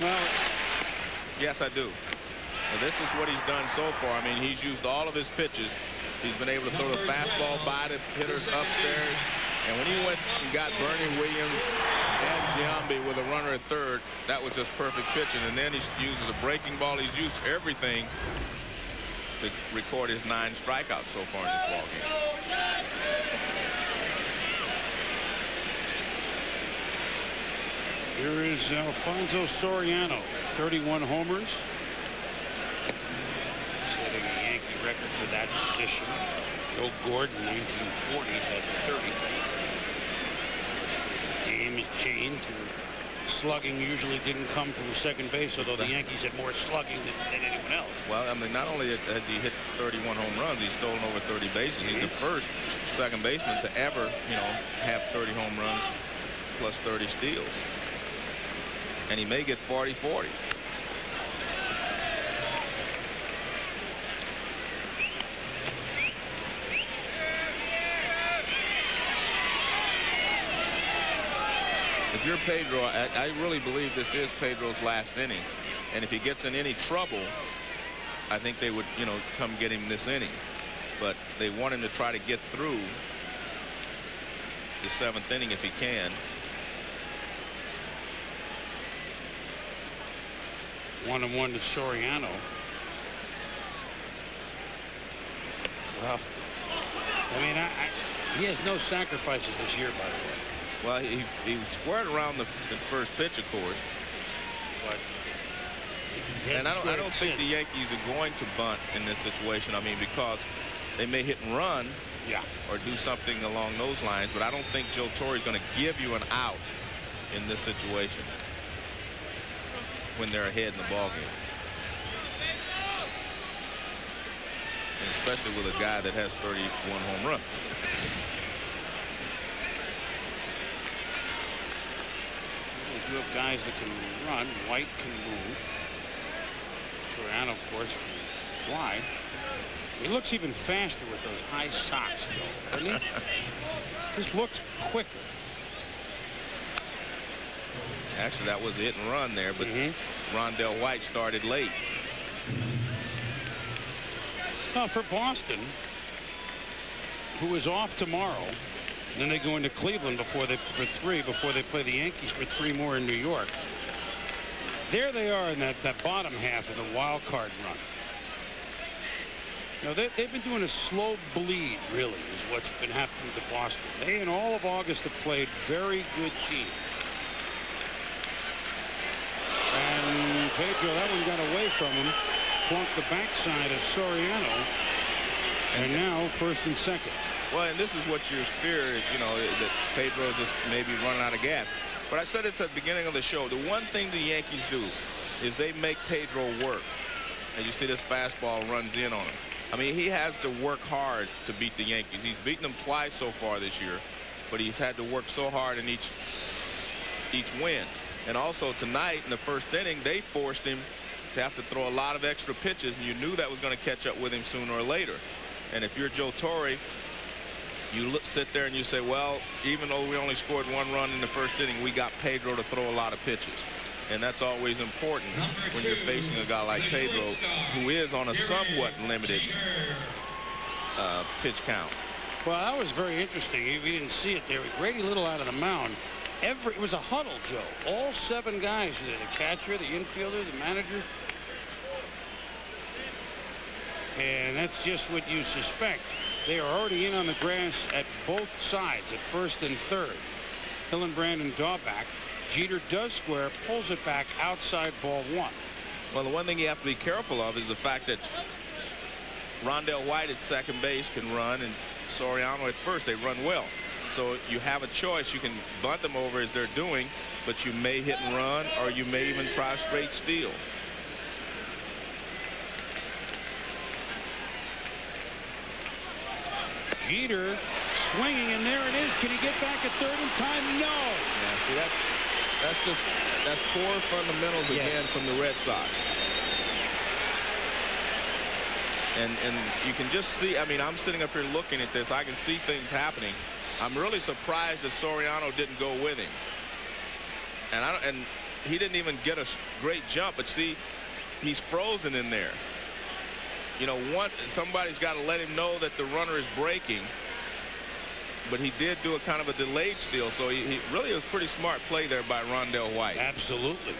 Well, yes, I do. Well, this is what he's done so far. I mean, he's used all of his pitches. He's been able to throw the fastball by the hitters upstairs. And when he went and got Bernie Williams and Giambi with a runner at third, that was just perfect pitching. And then he uses a breaking ball. He's used everything to record his 9 strikeouts so far in this ball game. Here is Alfonso Soriano, 31 homers. Setting a Yankee record for that position. Joe Gordon, 1940, had 30. The game has changed, and slugging usually didn't come from second base, although the Yankees had more slugging than anyone else. Well, I mean, not only has he hit 31 home runs, he's stolen over 30 bases. He's the first second baseman to ever, you know, have 30 home runs plus 30 steals. And he may get 40-40. If you're Pedro, I really believe this is Pedro's last inning. And if he gets in any trouble, I think they would, you know, come get him this inning. But they want him to try to get through the 7th inning if he can. 1-1 to Soriano. Well, I mean, he has no sacrifices this year, by the way. Well, he squared around the first pitch, of course. But and I don't think the Yankees are going to bunt in this situation. I mean, because they may hit and run, Yeah. or do something along those lines. But I don't think Joe Torre is going to give you an out in this situation when they're ahead in the ball game. And especially with a guy that has 31 home runs. We do have guys that can run. White can move. Soriano, of course, can fly. He looks even faster with those high socks, Joe, doesn't he? Just looks quicker. Actually, that was a hit and run there, but Rondell White started late. Well, for Boston, who is off tomorrow, and then they go into Cleveland for 3 before they play the Yankees for 3 more in New York. There they are in that bottom half of the wild card run. You know, they've been doing a slow bleed, really, is what's been happening to Boston. They, in all of August, have played very good teams. And Pedro, that one got away from him, plunked the backside of Soriano, and now first and second. Well, and this is what you fear, you know, that Pedro just maybe running out of gas. But I said it at the beginning of the show. The one thing the Yankees do is they make Pedro work. And you see this fastball runs in on him. I mean, he has to work hard to beat the Yankees. He's beaten them twice so far this year, but he's had to work so hard in each win. And also tonight in the first inning, they forced him to have to throw a lot of extra pitches, and you knew that was going to catch up with him sooner or later. And if you're Joe Torre, you sit there and you say, well, even though we only scored 1 run in the first inning, we got Pedro to throw a lot of pitches. And that's always important when you're facing a guy like Pedro, who is on a somewhat limited pitch count. Well, that was very interesting. We didn't see it there. Grady Little out of the mound. It was a huddle, Joe. All 7 guys were there. The catcher, the infielder, the manager. And that's just what you suspect. They are already in on the grass at both sides, at first and third. Hillenbrand and Daubach. Jeter does square, pulls it back outside ball 1. Well, the one thing you have to be careful of is the fact that Rondell White at second base can run, and Soriano at first. They run well. So you have a choice. You can bunt them over as they're doing, but you may hit and run, or you may even try a straight steal. Jeter swinging, and there it is. Can he get back at third in time? No. Yeah, see, that's poor fundamentals again from the Red Sox. And you can just see, I mean, I'm sitting up here looking at this. I can see things happening. I'm really surprised that Soriano didn't go with him. And he didn't even get a great jump, but see, he's frozen in there. You know, somebody's got to let him know that the runner is breaking. But he did do a kind of a delayed steal, so he really was pretty smart play there by Rondell White. Absolutely.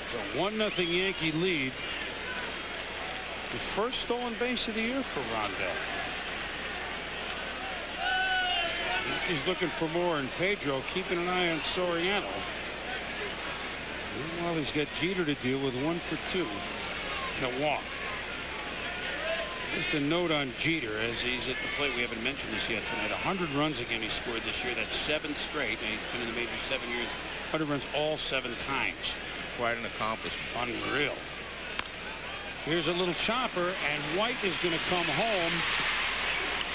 So 1-0 Yankee lead. The first stolen base of the year for Rondell. He's looking for more, and Pedro keeping an eye on Soriano. Meanwhile, he's got Jeter to deal with 1 for 2 and a walk. Just a note on Jeter as he's at the plate. We haven't mentioned this yet tonight. 100 runs again he scored this year. That's 7 straight. And he's been in the majors 7 years. 100 runs all 7 times. Quite an accomplishment. Unreal. Here's a little chopper, and White is going to come home.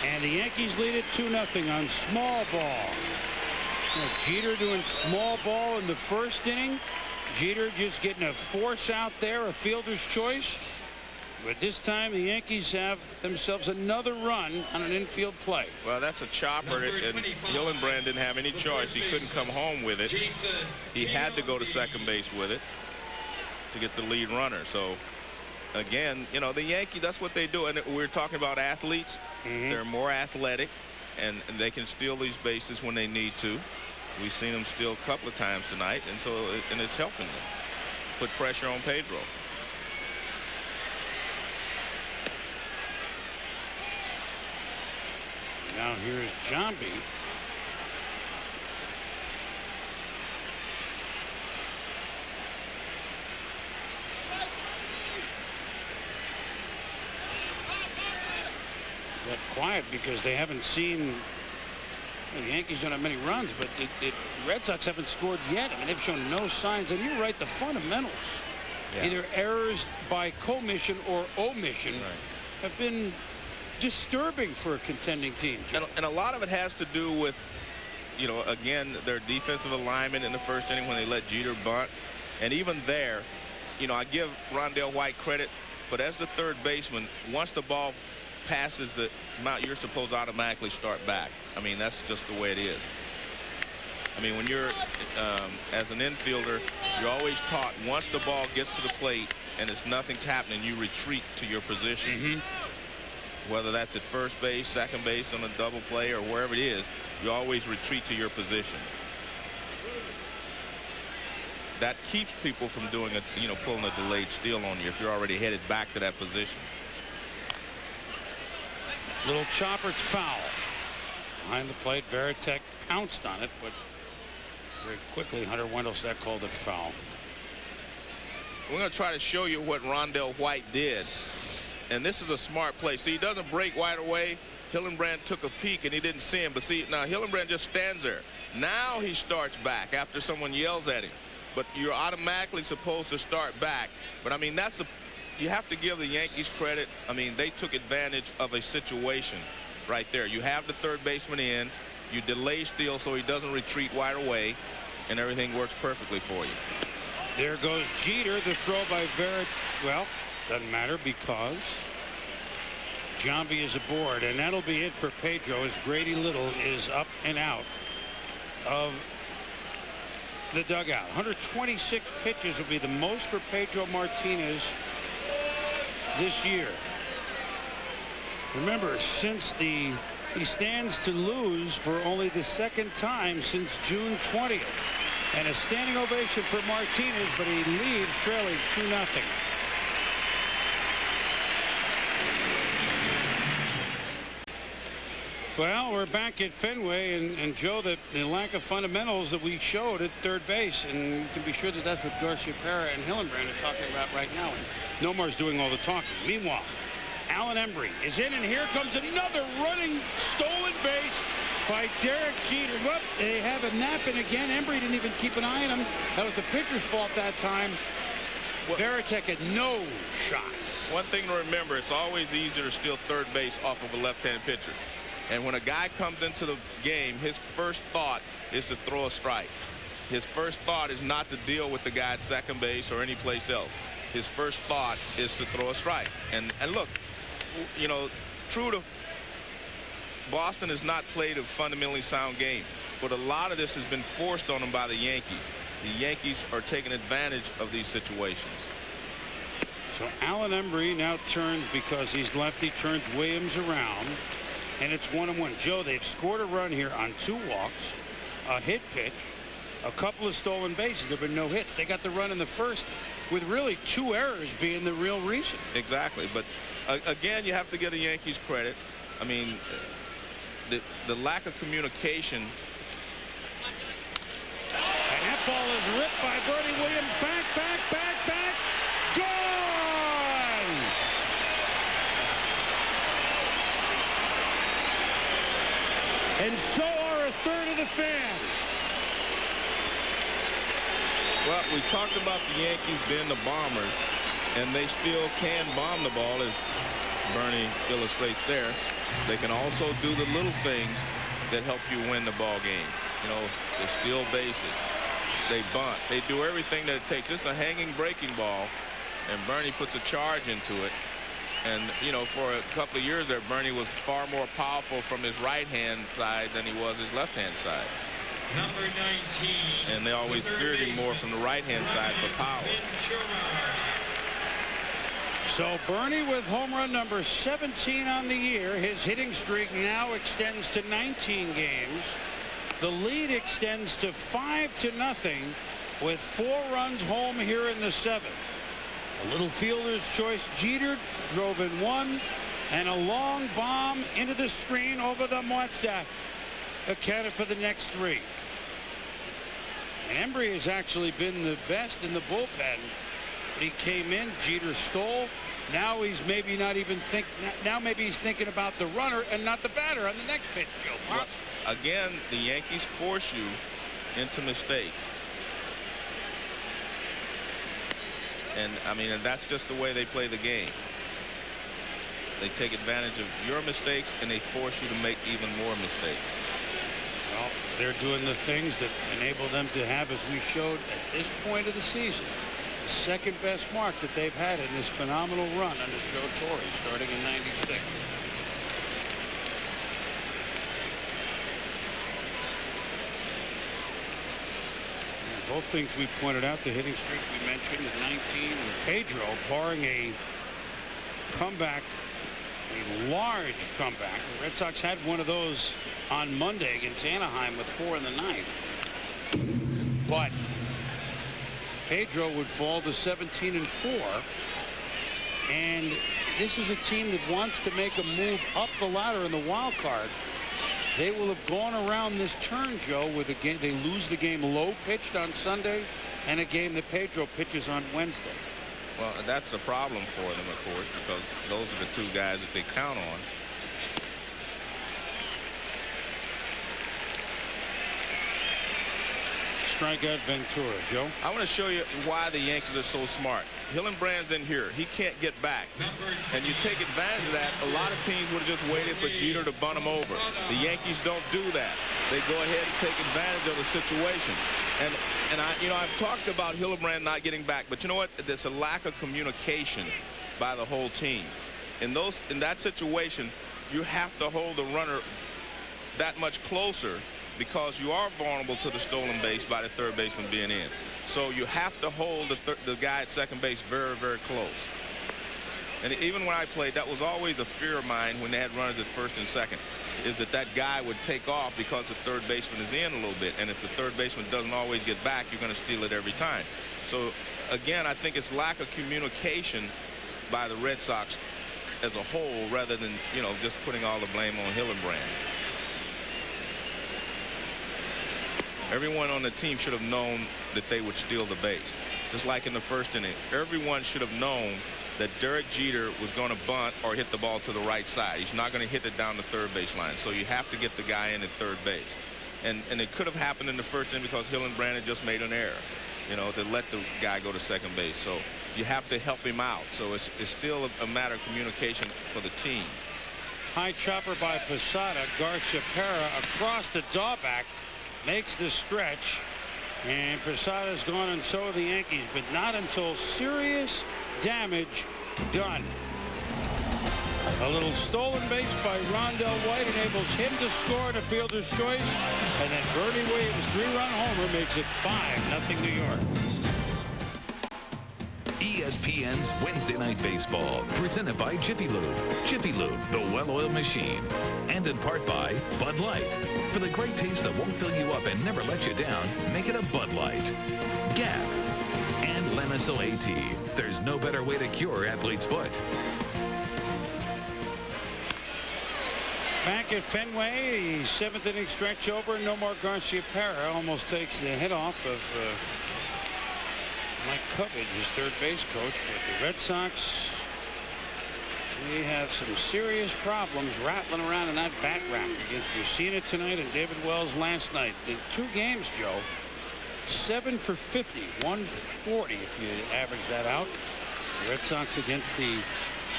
And the Yankees lead it 2-0 on small ball. Jeter doing small ball in the first inning. Jeter just getting a force out there, a fielder's choice. But this time the Yankees have themselves another run on an infield play. Well, that's a chopper, and Hillenbrand didn't have any choice. He couldn't come home with it. He had to go to second base with it to get the lead runner. So again, you know, the Yankees, that's what they do. And we're talking about athletes. They're more athletic, and they can steal these bases when they need to. We've seen them steal a couple of times tonight, and so it's helping them put pressure on Pedro. Now here's Jambi. got quiet because they haven't seen. The Yankees don't have many runs, but the Red Sox haven't scored yet. I mean, they've shown no signs. And you're right, the fundamentals, either errors by commission or omission, have been disturbing for a contending team. And a lot of it has to do with, you know, again, their defensive alignment in the first inning when they let Jeter bunt. And even there, you know, I give Rondell White credit, but as the third baseman, once the ball passes the amount you're supposed to automatically start back. I mean, that's just the way it is. I mean, when you're as an infielder, you're always taught once the ball gets to the plate and it's nothing's happening, you retreat to your position. Whether that's at first base, second base, on a double play, or wherever it is, you always retreat to your position. That keeps people from doing a, you know, pulling a delayed steal on you if you're already headed back to that position. Little chopper, it's foul. Behind the plate, Veritek pounced on it, but very quickly Hunter Wendelstedt called it foul. We're going to try to show you what Rondell White did. And this is a smart play. See, he doesn't break White away. Hillenbrand took a peek and he didn't see him. But see, now Hillenbrand just stands there. Now he starts back after someone yells at him. But you're automatically supposed to start back. But I mean, that's the, you have to give the Yankees credit. I mean, they took advantage of a situation right there. You have the third baseman in, you delay steal so he doesn't retreat White away, and everything works perfectly for you. There goes Jeter. The throw by Verret. Well, doesn't matter because Giambi is aboard, and that'll be it for Pedro as Grady Little is up and out of the dugout. 126 pitches will be the most for Pedro Martinez this year. Remember, since he stands to lose for only the second time since June 20th. And a standing ovation for Martinez, but he leaves trailing 2-0. Well, we're back at Fenway, and Joe, the lack of fundamentals that we showed at third base, and you can be sure that that's what Garciaparra and Hillenbrand are talking about right now. And Nomar's doing all the talking. Meanwhile, Alan Embry is in, and here comes another running stolen base by Derek Jeter. Well, they have a napping again. Embry didn't even keep an eye on him. That was the pitcher's fault that time. Veritek had no shot. One thing to remember, it's always easier to steal third base off of a left-handed pitcher. And when a guy comes into the game, his first thought is to throw a strike. His first thought is not to deal with the guy at second base or any place else. His first thought is to throw a strike. And look, you know, true to Boston has not played a fundamentally sound game, but a lot of this has been forced on them by the Yankees. The Yankees are taking advantage of these situations. So Alan Embry now turns, because he's lefty, turns Williams around, and it's 1-1. Joe, they've scored a run here on 2 walks, a hit pitch, a couple of stolen bases. There have been no hits. They got the run in the first, with really 2 errors being the real reason. Exactly, but again, you have to give the Yankees credit. I mean, the lack of communication. And that ball is ripped by Bernie Williams. Back. Gone! And so are a third of the fans. Well, we talked about the Yankees being the bombers, and they still can bomb the ball, as Bernie illustrates there. They can also do the little things that help you win the ball game. You know, they steal bases, they bunt, they do everything that it takes. It's a hanging breaking ball, and Bernie puts a charge into it. And, you know, for a couple of years there, Bernie was far more powerful from his right-hand side than he was his left-hand side. Number 19. And they always feared him more from the right-hand side for power. So Bernie with home run number 17 on the year. His hitting streak now extends to 19 games. The lead extends to 5-0 with 4 runs home here in the 7th. A little fielder's choice. Jeter drove in 1, and a long bomb into the screen over the Mussina accounted for the next 3. And Embry has actually been the best in the bullpen. But he came in, Jeter stole, Now he's maybe not even now maybe he's thinking about the runner and not the batter on the next pitch, Joe. Well, again, the Yankees force you into mistakes. And I mean, and that's just the way they play the game. They take advantage of your mistakes and they force you to make even more mistakes. Well, they're doing the things that enable them to have, as we showed at this point of the season, the second best mark that they've had in this phenomenal run under Joe Torre starting in '96. Both things we pointed out, the hitting streak we mentioned at 19, and Pedro barring a comeback, a large comeback. The Red Sox had one of those on Monday against Anaheim with 4 in the ninth. But Pedro would fall to 17-4. And this is a team that wants to make a move up the ladder in the wild card. They will have gone around this turn, Joe, with a game. They lose the game low pitched on Sunday and a game that Pedro pitches on Wednesday. Well, that's a problem for them, of course, because those are the two guys that they count on. Strikeout Ventura, Joe. I want to show you why the Yankees are so smart. Hillenbrand's in here. He can't get back. And you take advantage of that. A lot of teams would have just waited for Jeter to bunt him over. The Yankees don't do that. They go ahead and take advantage of the situation. And I've talked about Hillenbrand not getting back, but you know what? There's a lack of communication by the whole team. In that situation, you have to hold the runner that much closer, because you are vulnerable to the stolen base by the third baseman being in. So you have to hold the guy at second base very, very close. And even when I played, that was always a fear of mine when they had runners at first and second, is that guy would take off because the third baseman is in a little bit. And if the third baseman doesn't always get back, you're going to steal it every time. So, again, I think it's lack of communication by the Red Sox as a whole, rather than, just putting all the blame on Hillenbrand. Everyone on the team should have known that they would steal the base. Just like in the first inning, everyone should have known that Derek Jeter was going to bunt or hit the ball to the right side. He's not going to hit it down the third base line. So you have to get the guy in at third base. And it could have happened in the first inning because Hillenbrand had just made an error, to let the guy go to second base. So you have to help him out. So it's still a matter of communication for the team. High chopper by Posada. Garcia-Pera across the drawback. Makes the stretch, and Posada's gone, and so are the Yankees, but not until serious damage done. A little stolen base by Rondell White enables him to score in a fielder's choice, and then Bernie Williams' 3-run homer makes it 5-0 New York. ESPN's Wednesday Night Baseball, presented by Jiffy Lube. Jiffy Lube, the well-oiled machine. And in part by Bud Light. For the great taste that won't fill you up and never let you down, make it a Bud Light. Gap. And Lamisil AT. There's no better way to cure athlete's foot. Back at Fenway, 7th inning stretch over. No Garcia-Pera almost takes the head off of Mike Cubbage, his third base coach. But the Red Sox, they have some serious problems rattling around in that background against Mussina tonight and David Wells last night. In 2 games, Joe, 7 for 50, 140 if you average that out. The Red Sox against the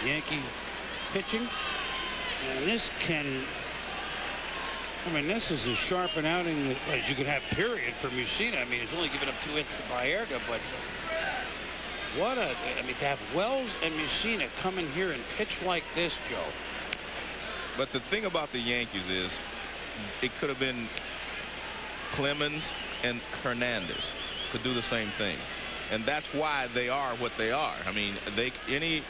Yankee pitching. And this is as sharp an outing as you could have, period, for Mussina. I mean, he's only given up 2 hits to Baerga, but to have Wells and Mussina come in here and pitch like this, Joe. But the thing about the Yankees is it could have been Clemens and Hernandez could do the same thing. And that's why they are what they are. I mean, any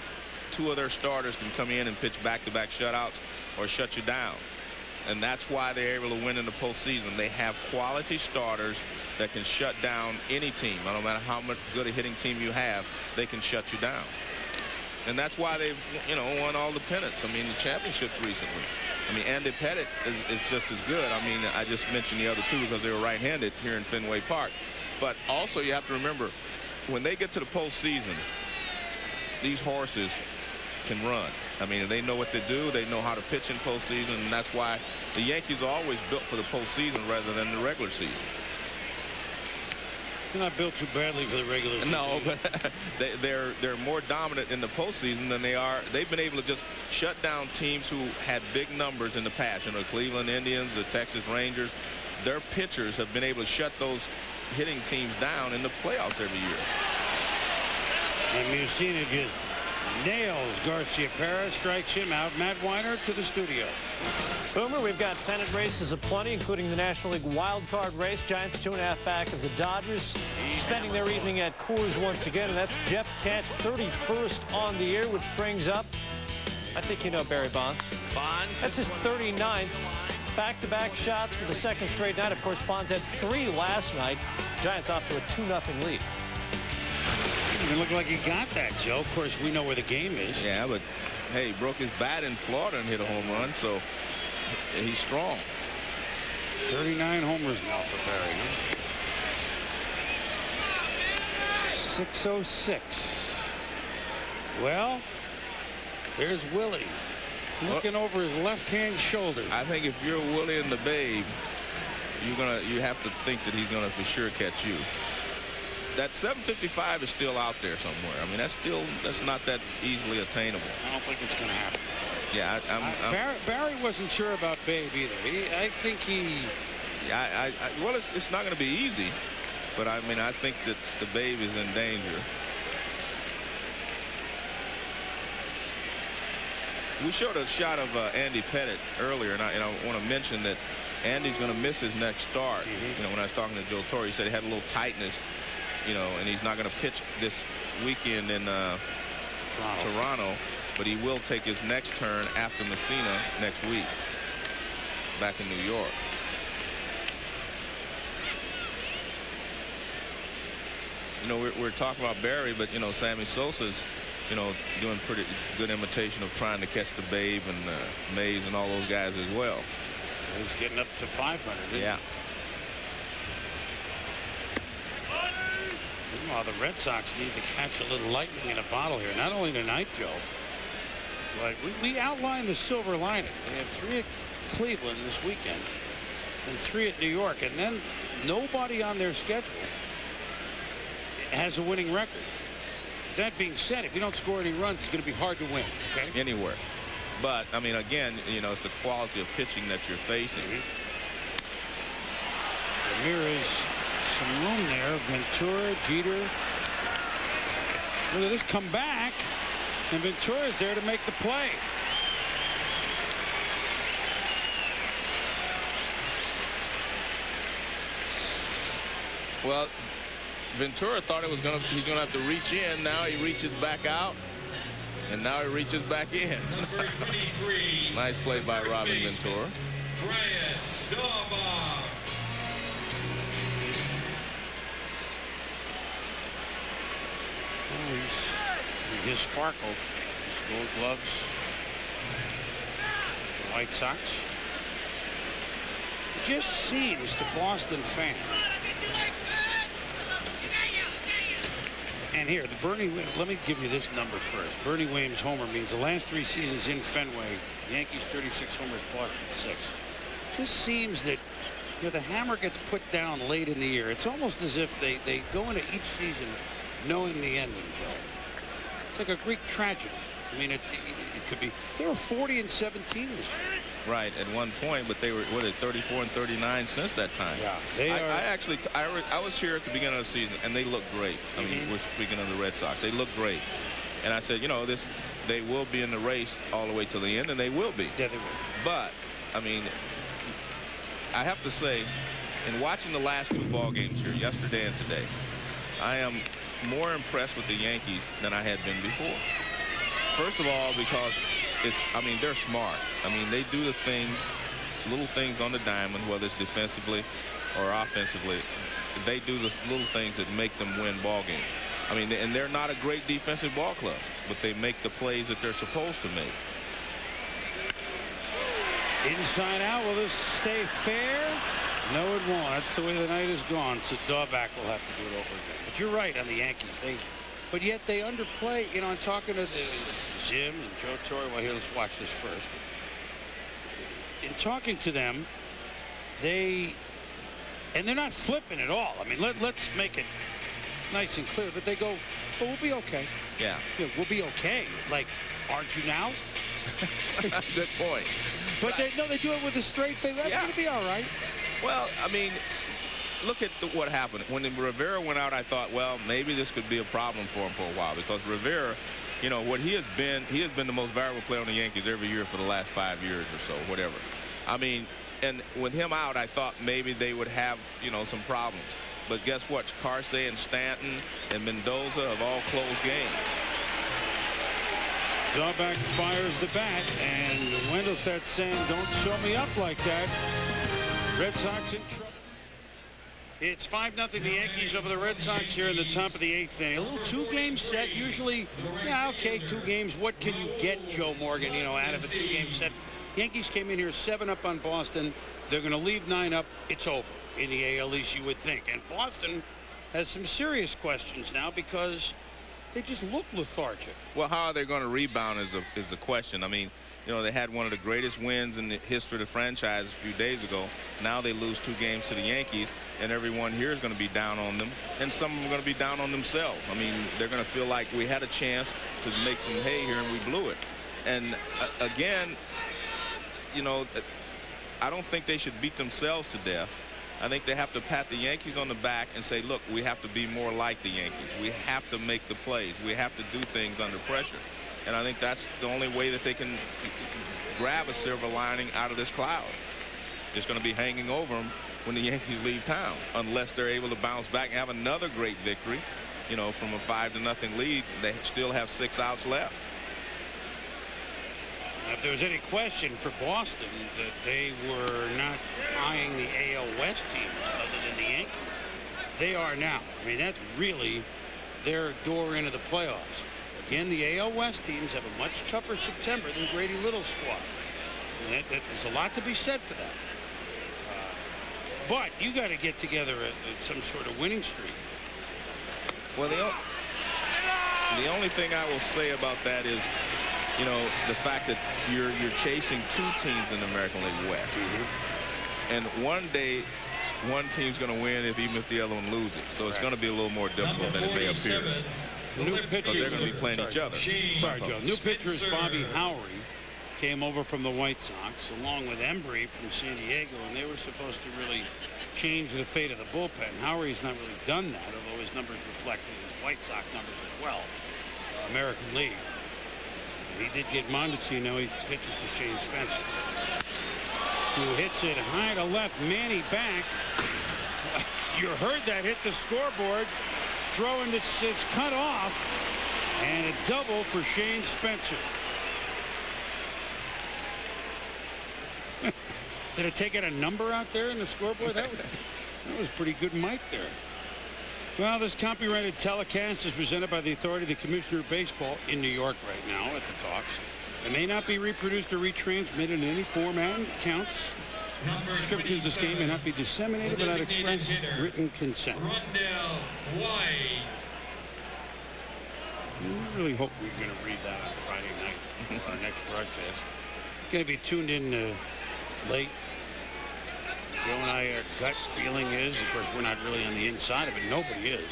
2 of their starters can come in and pitch back-to-back shutouts or shut you down. And that's why they're able to win in the postseason. They have quality starters that can shut down any team. No matter how much good a hitting team you have, they can shut you down. And that's why they've, won all the pennants. I mean, the championships recently. I mean, Andy Pettitte is just as good. I mean, I just mentioned the other 2 because they were right-handed here in Fenway Park. But also you have to remember, when they get to the postseason, these horses can run. I mean, they know what to do. They know how to pitch in postseason, and that's why the Yankees are always built for the postseason rather than the regular season. They're not built too badly for the regular season. No, but they're more dominant in the postseason than they are. They've been able to just shut down teams who had big numbers in the past. You know, the Cleveland Indians, the Texas Rangers. Their pitchers have been able to shut those hitting teams down in the playoffs every year. And Mussina just nails Garcia Perez, strikes him out. Matt Weiner to the studio. Boomer, we've got pennant races aplenty, including the National League wild card race. Giants 2.5 back of the Dodgers, spending their evening at Coors once again, and that's Jeff Kent, 31st on the year, which brings up, I think you know Barry Bonds. That's his 39th. Back-to-back shots for the second straight night. Of course, Bonds had 3 last night. Giants off to a 2-0 lead. It looked like he got that, Joe. Of course, we know where the game is. Yeah, but hey, he broke his bat in Florida and hit a home run, so he's strong. 39 homers now for Barry. Huh? 6:06. Well, there's Willie looking over his left-hand shoulder. I think if you're Willie and the Babe, you have to think that he's gonna for sure catch you. That 755 is still out there somewhere. I mean, that's not that easily attainable. I don't think it's going to happen. Yeah, Barry wasn't sure about Babe either. I think he. Yeah, well, it's not going to be easy, but I mean, I think that the Babe is in danger. We showed a shot of Andy Pettitte earlier, and I want to mention that Andy's going to miss his next start. You know, when I was talking to Joe Torre, he said he had a little tightness. You know, and he's not going to pitch this weekend in Toronto, but he will take his next turn after Mussina next week back in New York. You know, we're talking about Barry, but, you know, Sammy Sosa's, you know, doing pretty good imitation of trying to catch the Babe and Mays and all those guys as well. He's getting up to 500. Yeah. Meanwhile, the Red Sox need to catch a little lightning in a bottle here. Not only tonight, Joe, but we outlined the silver lining. They have 3 at Cleveland this weekend and 3 at New York, and then nobody on their schedule has a winning record. That being said, if you don't score any runs, it's going to be hard to win. Okay, anywhere. But I mean, again, you know, it's the quality of pitching that you're facing. Ramirez. Some room there. Ventura, Jeter. Look at this come back, and Ventura's there to make the play. Well, Ventura thought he's gonna have to reach in. Now he reaches back out, and now he reaches back in. Nice play by Robin Ventura. His sparkle, his gold gloves, the White Sox. It just seems to Boston fans. And here, the Bernie, let me give you this number first. Bernie Williams homer means the last 3 seasons in Fenway, Yankees 36 homers, Boston 6. Just seems that, you know, the hammer gets put down late in the year. It's almost as if they go into each season knowing the ending, Joe. It's like a Greek tragedy. I mean, it could be. They were 40-17 this year. Right, at one point, but they were, what, at 34-39 since that time. Yeah, they are. I was here at the beginning of the season, and they looked great. I mean, we're speaking of the Red Sox. They look great. And I said, you know, they will be in the race all the way to the end, and they will be. Yeah, they will. But, I mean, I have to say, in watching the last 2 ball games here, yesterday and today, I am more impressed with the Yankees than I had been before. First of all, because I mean, they're smart. I mean, they do the things, little things on the diamond, whether it's defensively or offensively. They do the little things that make them win ball games. I mean, and they're not a great defensive ball club, but they make the plays that they're supposed to make. Inside out, will this stay fair? No, it won't. That's the way the night is gone. So Dahlback will have to do it over again. But you're right on the Yankees. But yet they underplay. You know, I'm talking to the Jim and Joe Torre. Well, here, let's watch this first. In talking to them, they're not flipping at all. I mean, let's make it nice and clear. But they go, well, we'll be okay. Yeah. We'll be okay. Like, aren't you now? Good point. But they do it with a straight face. We're going to be all right. Well, I mean, look at what happened. When Rivera went out, I thought, well, maybe this could be a problem for him for a while, because Rivera, you know, what he has been the most valuable player on the Yankees every year for the last 5 years or so, whatever. I mean, and with him out, I thought maybe they would have, you know, some problems. But guess what? Carsey and Stanton and Mendoza have all closed games. Dahlbeck fires the bat, and Wendelstedt saying, don't show me up like that. Red Sox in trouble. It's 5-0 the Yankees over the Red Sox here in the top of the 8th inning. A little 2-game set. Usually, yeah, okay, 2 games. What can you get, Joe Morgan, you know, out of a 2-game set? Yankees came in here 7 up on Boston. They're going to leave 9 up. It's over in the AL East, you would think. And Boston has some serious questions now because they just look lethargic. Well, how are they going to rebound is the question. I mean, you know, they had one of the greatest wins in the history of the franchise a few days ago. Now they lose 2 games to the Yankees, and everyone here is going to be down on them, and some of them are going to be down on themselves. I mean, they're going to feel like we had a chance to make some hay here and we blew it. And again, you know, I don't think they should beat themselves to death. I think they have to pat the Yankees on the back and say, look, we have to be more like the Yankees. We have to make the plays. We have to do things under pressure. And I think that's the only way that they can grab a silver lining out of this cloud. It's going to be hanging over them when the Yankees leave town, unless they're able to bounce back and have another great victory, you know, from a 5-0 lead. They still have 6 outs left. If there was any question for Boston that they were not eyeing the AL West teams other than the Yankees, they are now. I mean, that's really their door into the playoffs. Again, the AL West teams have a much tougher September than Grady Little's squad. There's a lot to be said for that. But you got to get together some sort of winning streak. Well, the only thing I will say about that is, you know, the fact that you're chasing 2 teams in the American League West. And one day, one team's going to win even if the other one loses. So it's going to be a little more difficult than it may appear. New pitcher. Because they're going to be playing each other. Sorry, Joe. New pitcher is Bobby Howry. Came over from the White Sox along with Embry from San Diego, and they were supposed to really change the fate of the bullpen. Howry's not really done that, although his numbers reflect his White Sox numbers as well. American League. He did get Mondesi. Now he pitches to Shane Spencer, who hits it high to left. Manny back. You heard that hit the scoreboard. Throwing it's cut off, and a double for Shane Spencer. Did it take out a number out there in the scoreboard? That was pretty good mic there. Well, this copyrighted telecast is presented by the authority of the Commissioner of Baseball in New York right now at the talks. It may not be reproduced or retransmitted in any format. Counts. Description of this game may not be disseminated without express written consent. White. We really hope we're going to read that on Friday night for our next broadcast. Going to be tuned in late. Joe and I, our gut feeling is, of course, we're not really on the inside of it. Nobody is.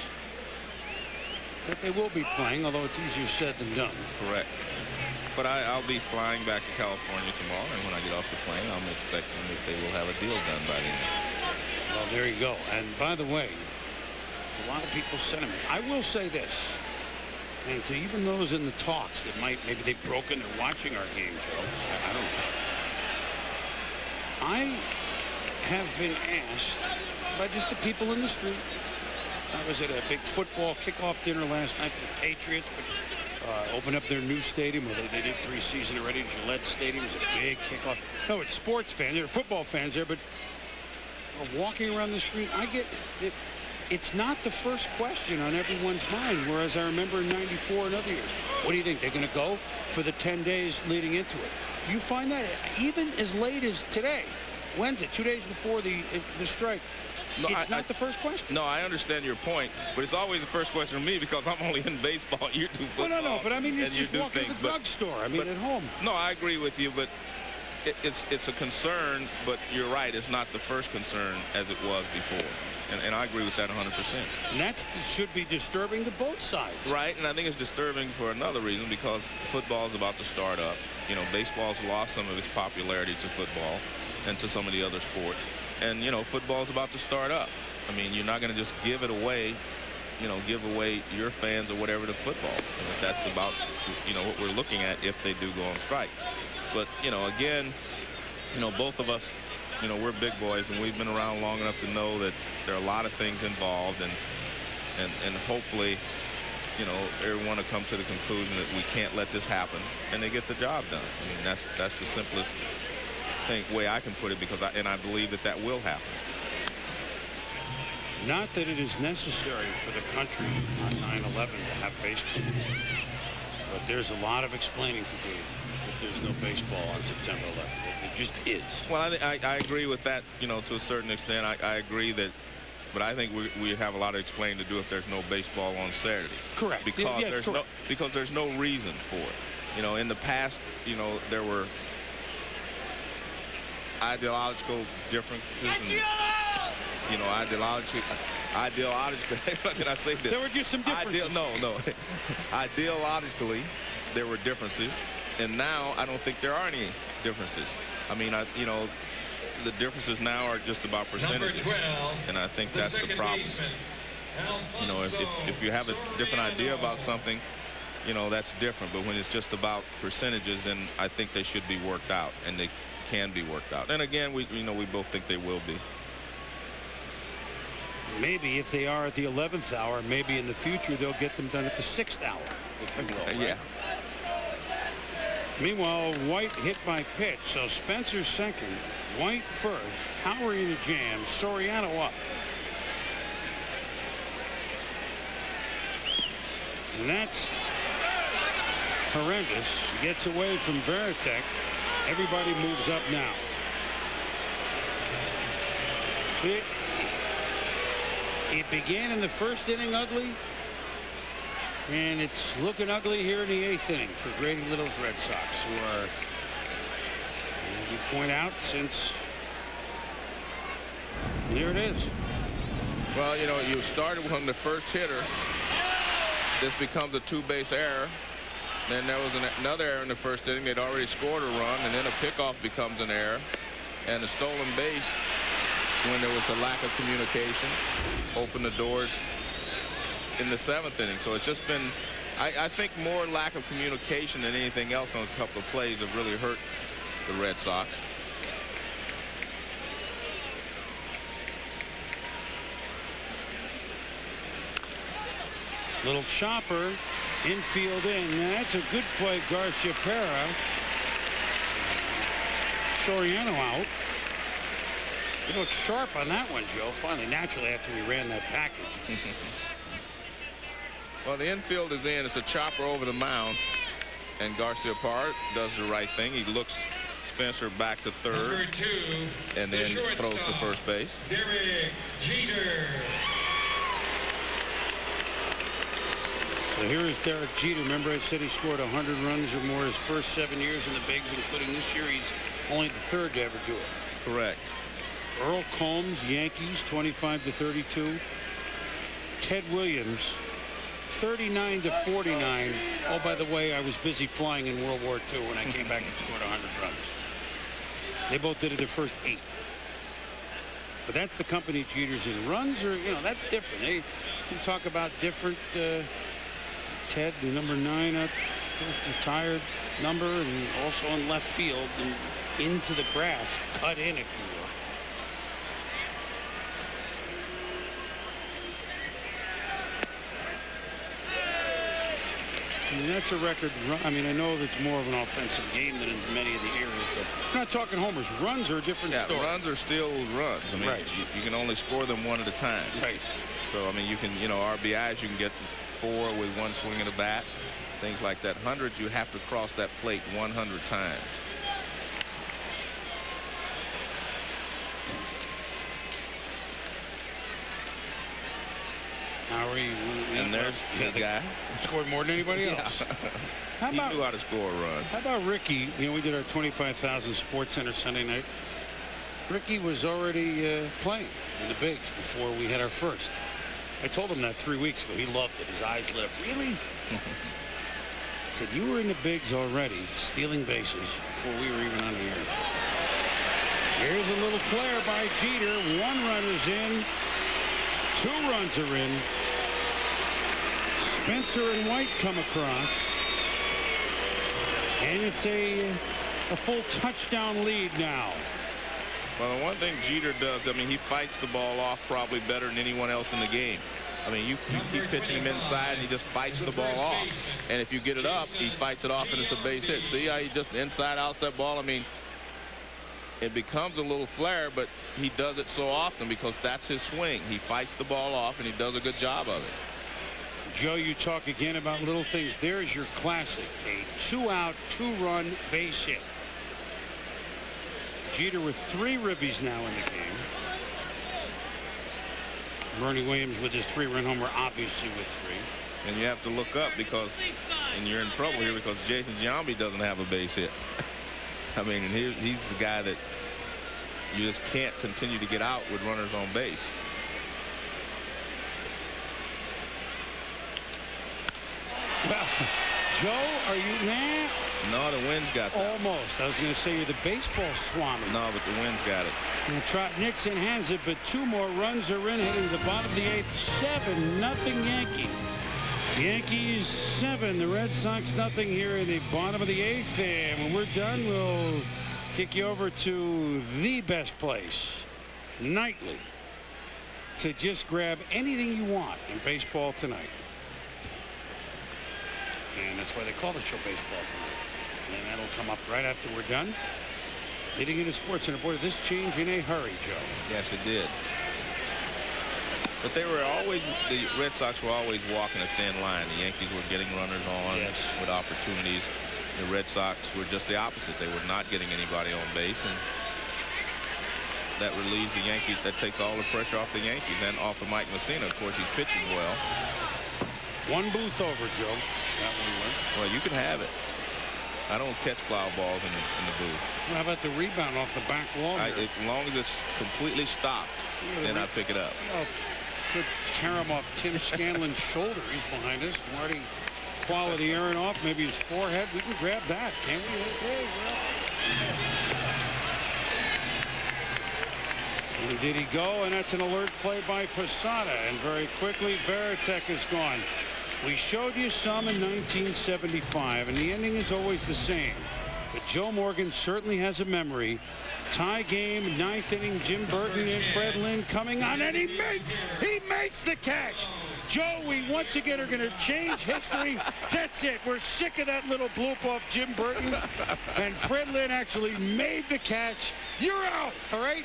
That they will be playing, although it's easier said than done. Correct. But I'll be flying back to California tomorrow, and when I get off the plane, I'm expecting that they will have a deal done by then. Well, there you go. And by the way, it's a lot of people's sentiment. I will say this, and to even those in the talks that maybe they've broken, they're watching our game, Joe. I don't know. I have been asked by just the people in the street. I was at a big football kickoff dinner last night for the Patriots, but opened up their new stadium. Well, they did preseason already. Gillette Stadium is a big kickoff. No, it's sports fans. There are football fans there, but walking around the street, I get it. It's not the first question on everyone's mind, whereas I remember in '94 and other years. What do you think? They're going to go for the 10 days leading into it? Do you find that even as late as today, Wednesday, 2 days before the strike, it's not the first question. No, I understand your point, but it's always the first question to me because I'm only in baseball. You do football. Well, no, but I mean, it's just do walking to the drugstore. I mean, at home. No, I agree with you, but it's a concern, but you're right. It's not the first concern as it was before. And I agree with that 100%. And that should be disturbing to both sides. Right, and I think it's disturbing for another reason because football is about to start up. You know, baseball's lost some of its popularity to football and to some of the other sports. And, you know, football's about to start up. I mean, you're not going to just give it away, you know, give away your fans or whatever to football. And if that's about, you know, what we're looking at if they do go on strike. But, you know, again, you know, both of us, you know, we're big boys and we've been around long enough to know that there are a lot of things involved, and hopefully, you know, everyone will come to the conclusion that we can't let this happen and they get the job done. I mean, that's the simplest way I can put it, because I believe that will happen. Not that it is necessary for the country on 9/11 to have baseball, but there's a lot of explaining to do if there's no baseball on September 11th. It just is. Well, I agree with that, you know, to a certain extent. I agree that, but I think we have a lot of explaining to do if there's no baseball on Saturday. Correct. Because yes, there's no reason for it. You know, in the past, you know, there were ideological differences. And, you know, ideologically, how can I say this? There were just some differences. Ideologically, there were differences, and now I don't think there are any differences. I mean, you know, the differences now are just about percentages, 12, and I think that's the problem. You know, if you have a different idea about something, you know, that's different. But when it's just about percentages, then I think they should be worked out, and they can be worked out. And again, we both think they will be. Maybe if they are at the 11th hour, maybe in the future they'll get them done at the 6th hour, if you will. Right? Yeah. Meanwhile, White hit by pitch, so Spencer second, White first, Howard in the jam, Soriano up. And that's horrendous. He gets away from Veritek. Everybody moves up now. It began in the first inning ugly, and it's looking ugly here in the 8th inning for Grady Little's Red Sox, who are, you point out, since there it is. Well, you know, you started from the first hitter. This becomes a two-base error. Then there was another error in the first inning. They'd already scored a run, and then a pickoff becomes an error, and a stolen base, when there was a lack of communication, opened the doors in the 7th inning. So it's just been, I think, more lack of communication than anything else on a couple of plays have really hurt the Red Sox. Little chopper, infield in. That's a good play, Garcia Pera. Soriano out. You look sharp on that one, Joe. Finally, naturally, after we ran that package. Well, the infield is in. It's a chopper over the mound, and Garcia Pera does the right thing. He looks Spencer back to third, and then throws to first base. Derek Jeter. So here is Derek Jeter. Remember, I said he scored 100 runs or more his first 7 years in the bigs, including this year. He's only the third to ever do it. Correct. Earl Combs, Yankees, 25-32. Ted Williams, 39-49. Oh, by the way, I was busy flying in World War II when I came back and scored 100 runs. They both did it their first 8. But that's the company Jeter's in. Runs are, you know, that's different. They can talk about different. Ted, the number 9 up, retired number, and also in left field and into the grass, cut in, if you will. I mean, that's a record run. I mean, I know that's more of an offensive game than in many of the eras, but we're not talking homers. Runs are a different story. Runs are still runs. I mean, right. you can only score them one at a time. Right. So, I mean, you can, you know, RBIs, you can get 4 with one swing of the bat, things like that. Hundreds, you have to cross that plate 100 times. Lowry. And there's the guy. Scored more than anybody else. He knew how to score a run. How about Ricky? You know, we did our 25,000 Sports Center Sunday night. Ricky was already playing in the bigs before we had our first. I told him that 3 weeks ago. He loved it. His eyes lit up. Really? I said, you were in the bigs already, stealing bases before we were even on the air. Here's a little flare by Jeter. 1 runner's in. 2 runs are in. Spencer and White come across. And it's a full touchdown lead now. Well, the one thing Jeter does, I mean, he fights the ball off probably better than anyone else in the game. I mean, you keep pitching him inside, and he just fights the ball off. And if you get it up, he fights it off, and it's a base hit. See how he just inside out that ball? I mean, it becomes a little flare, but he does it so often because that's his swing. He fights the ball off, and he does a good job of it. Joe, you talk again about little things. There's your classic, a 2-out, 2-run base hit. Jeter with 3 ribbies now in the game. Bernie Williams with his 3-run homer, obviously with 3. And you have to look up because, and you're in trouble here because Jason Giambi doesn't have a base hit. I mean, he's the guy that you just can't continue to get out with runners on base. Well, Joe, are you nah? No, the wind's got that. Almost. I was going to say you're the baseball swami. No, but the wind's got it. And Trot Nixon has it, but 2 more runs are in, heading to the bottom of the 8th. 7-0 Yankees. Yankees 7, the Red Sox nothing here in the bottom of the 8th. And when we're done, we'll kick you over to the best place nightly to just grab anything you want in baseball tonight. And that's why they call the show Baseball Tonight. And that'll come up right after we're done. Leading into Sports Center. Boy, did this change in a hurry, Joe. Yes, it did. But they were always, the Red Sox were always walking a thin line. The Yankees were getting runners on with opportunities. The Red Sox were just the opposite. They were not getting anybody on base, and that relieves the Yankees. That takes all the pressure off the Yankees and off of Mike Mussina. Of course, he's pitching well. 1 booth over, Joe. That one was. Well, you can have it. I don't catch foul balls in the booth. Well, how about the rebound off the back wall? As long as it's completely stopped, then I pick it up. Oh, could tear him off Tim Scanlon's shoulder. He's behind us. Marty Quality airing off. Maybe his forehead. We can grab that, can't we? Okay, well. And did he go? And that's an alert play by Posada. And very quickly, Veritek is gone. We showed you some in 1975, and the ending is always the same. But Joe Morgan certainly has a memory. Tie game, 9th inning, Jim Burton and Fred Lynn coming on, and he makes the catch. Joe, we once again are going to change history. That's it. We're sick of that little bloop off Jim Burton. And Fred Lynn actually made the catch. You're out, all right?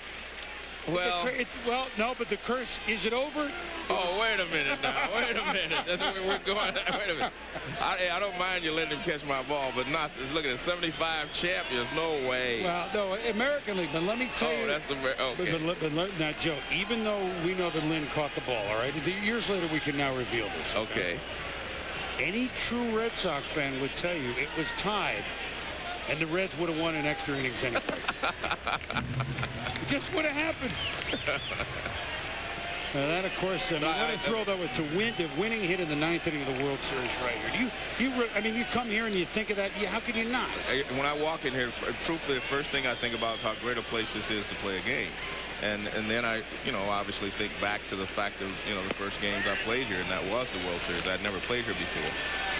Well, well, no, but the curse, is it over? Oh, wait a minute now. Wait a minute. That's where we're going. Wait a minute. I don't mind you letting him catch my ball, but not, look at it, 75 champions. No way. Well, no, American League, but let me tell you. Oh, that's okay. But now, Joe, even though we know that Lynn caught the ball, all right, years later we can now reveal this. Okay. Any true Red Sox fan would tell you it was tied, and the Reds would have won in extra innings anyway. It just would have happened. Now that, of course, I mean, what a thrill that was to win the winning hit in the 9th inning of the World Series right here. I mean, you come here and you think of that. How could you not? When I walk in here, truthfully, the first thing I think about is how great a place this is to play a game. And then I, obviously think back to the fact of, the first games I played here, and that was the World Series. I'd never played here before.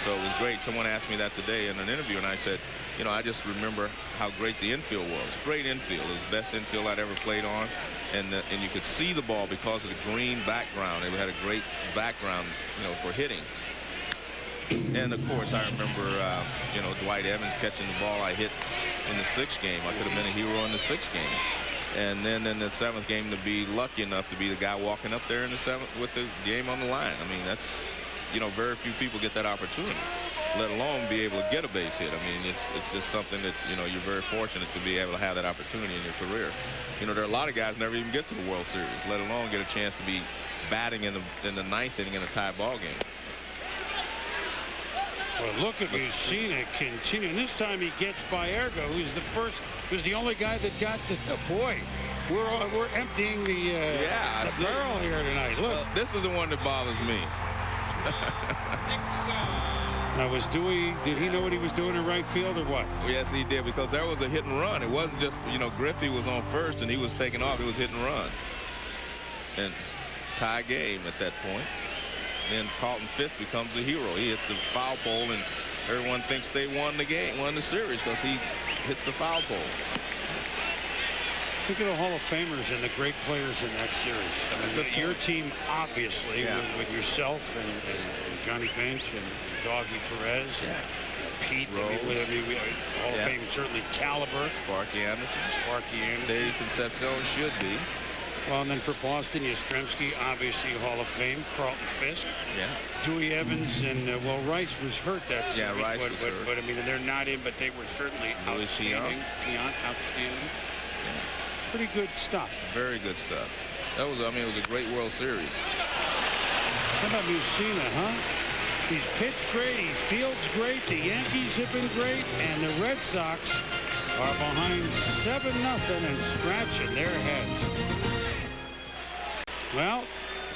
So it was great. Someone asked me that today in an interview, and I said, I just remember how great the infield was. Great infield. It was the best infield I'd ever played on. And you could see the ball because of the green background. It had a great background, for hitting. And, of course, I remember, Dwight Evans catching the ball I hit in the 6th game. I could have been a hero in the 6th game. And then in the 7th game to be lucky enough to be the guy walking up there in the 7th with the game on the line. I mean, that's, very few people get that opportunity. let alone be able to get a base hit. I mean, it's just something that, you know, you're very fortunate to be able to have that opportunity in your career. You know, there are a lot of guys never even get to the World Series, let alone get a chance to be batting in the ninth inning in a tie ball game. Well, look at Mussina continuing. This time he gets Baerga, who's the only guy that got the. Boy, we're emptying the barrel here tonight. Look, well, this is the one that bothers me. Now, was Dewey, did he know what he was doing in right field or what? Yes, he did, because there was a hit and run. It wasn't just, you know, Griffey was on first and he was taking off. It was hit and run. And tie game at that point. Then Carlton Fisk becomes a hero. He hits the foul pole, and everyone thinks they won the game, won the series, because he hits the foul pole. Think of the Hall of Famers and the great players in that series. I mean, your team, obviously, with yourself and Johnny Bench and Doggy Perez and Pete. Rose. I mean, Hall of Fame, certainly caliber. Sparky Anderson. Dave Concepcion should be. Well, and then for Boston, Yastrzemski, obviously Hall of Fame. Carlton Fisk. Yeah. Dewey Evans and, well, Rice was hurt that series. Yeah, Rice was hurt. But, I mean, they're not in, but they were certainly outstanding. Outstanding. Yeah. Pretty good stuff. Very good stuff. That was, I mean, it was a great World Series. How about Mussina, huh? He's pitched great. He fields great. The Yankees have been great. And the Red Sox are behind 7-0 and scratching their heads. Well,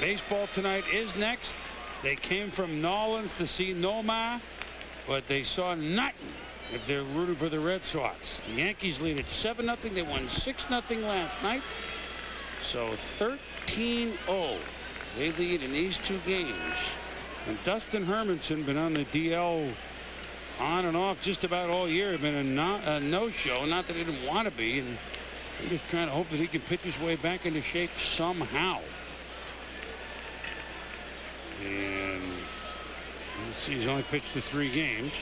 baseball tonight is next. They came from Nolans to see Noma, but they saw nothing if they're rooting for the Red Sox. The Yankees lead at 7-0. They won 6-0 last night. So 13-0. They lead in these two games. And Dustin Hermanson been on the DL on and off just about all year. Been a no-show. Not that he didn't want to be. And they're just trying to hope that he can pitch his way back into shape somehow. And let's see, he's only pitched to 3 games.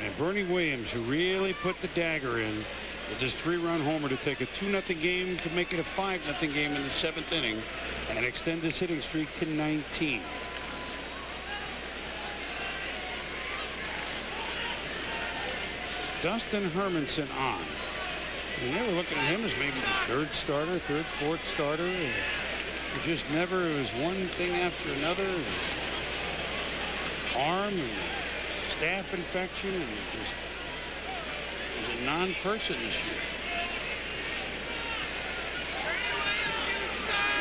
And Bernie Williams, who really put the dagger in with this 3-run homer to take a 2-0 game to make it a 5-0 game in the 7th inning and extend his hitting streak to 19. Dustin Hermanson on. And they were looking at him as maybe the 3rd starter, 3rd, 4th starter. It just never, it was one thing after another. Arm and staph infection, and just was a non-person this year.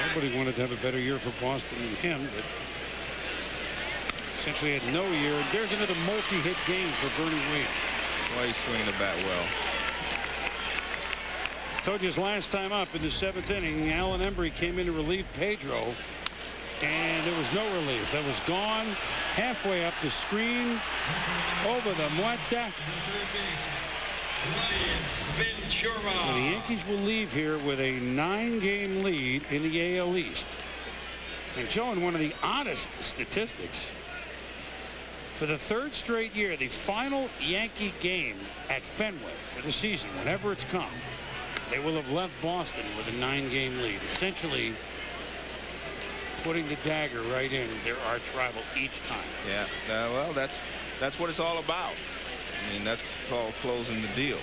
Nobody wanted to have a better year for Boston than him, but essentially had no year. And there's another multi-hit game for Bernie Williams. Well, he's swinging the bat well. Told you his last time up in the 7th inning, Alan Embry came in to relieve Pedro, and there was no relief. That was gone halfway up the screen over the Muerta. And the Yankees will leave here with a 9-game lead in the AL East. And showing one of the oddest statistics. For the 3rd straight year, the final Yankee game at Fenway for the season, whenever it's come, they will have left Boston with a 9-game lead, essentially putting the dagger right in their arch rival each time. Yeah, well, that's what it's all about. I mean, that's called closing the deal.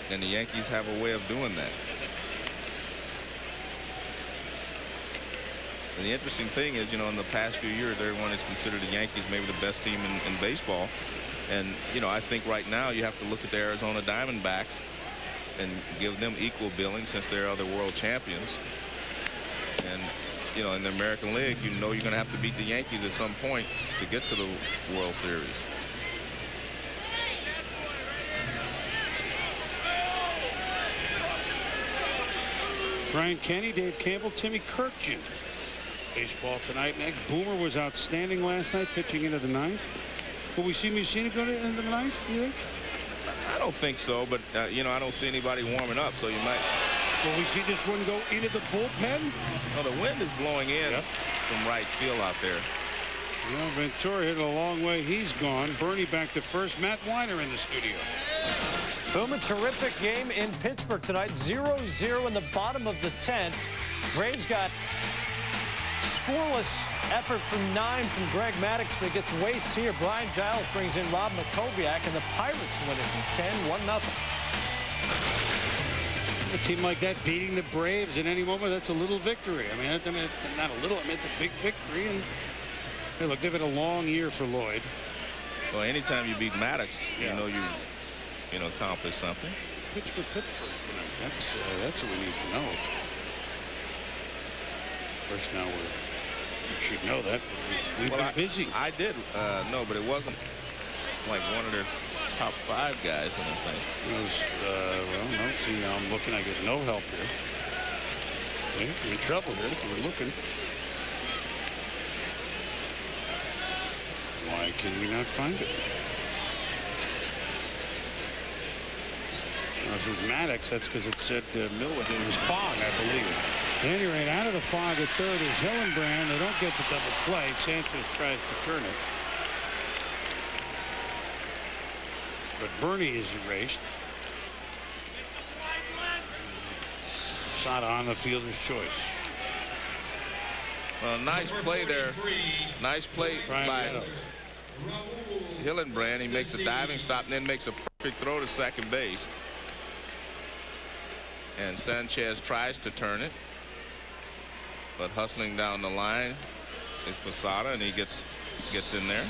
And the Yankees have a way of doing that. And the interesting thing is, you know, in the past few years, everyone has considered the Yankees maybe the best team in baseball. And, you know, I think right now you have to look at the Arizona Diamondbacks and give them equal billing since they're other world champions. And, you know, in the American League, you know you're going to have to beat the Yankees at some point to get to the World Series. Brian Kenny, Dave Campbell, Timmy Kirkjian. Baseball tonight next. Boomer was outstanding last night, pitching into the 9th. Will we see Mussina go into the 9th, do you think? I don't think so, but, you know, I don't see anybody warming up, so you might. Will we see this one go into the bullpen? Well, the wind is blowing in from right field out there. Well, Ventura hit a long way. He's gone. Bernie back to first. Matt Weiner in the studio. Boom, a terrific game in Pittsburgh tonight. 0-0 in the bottom of the 10th. Braves got scoreless effort from 9 from Greg Maddux, but it gets wastes here. Brian Giles brings in Rob Makoviak, and the Pirates win it from 10, 1-0. A team like that beating the Braves at any moment, that's a little victory. I mean, not a little, it's a big victory. And hey, look, they've had a long year for Lloyd. Well, anytime you beat Maddux, you know you've accomplished something. Pitch for Pittsburgh tonight. That's what we need to know. Of course, now we should know that. We've been busy. I did know, but it wasn't like one of their top 5 guys, I don't think. It was, well, no, see, now I'm looking. I get no help here. Okay, we're in trouble here. We're looking. Why can we not find it? As with Maddux, that's because it said Millwood. It was fog, I believe. At any rate, out of the fog at third is Hillenbrand. They don't get the double play. Sanchez tries to turn it. But Bernie is erased. Sada on the fielder's choice. Well, nice play there. Nice play by Hillenbrand. He makes a diving stop and then makes a perfect throw to second base. And Sanchez tries to turn it. But hustling down the line is Posada, and he gets in there.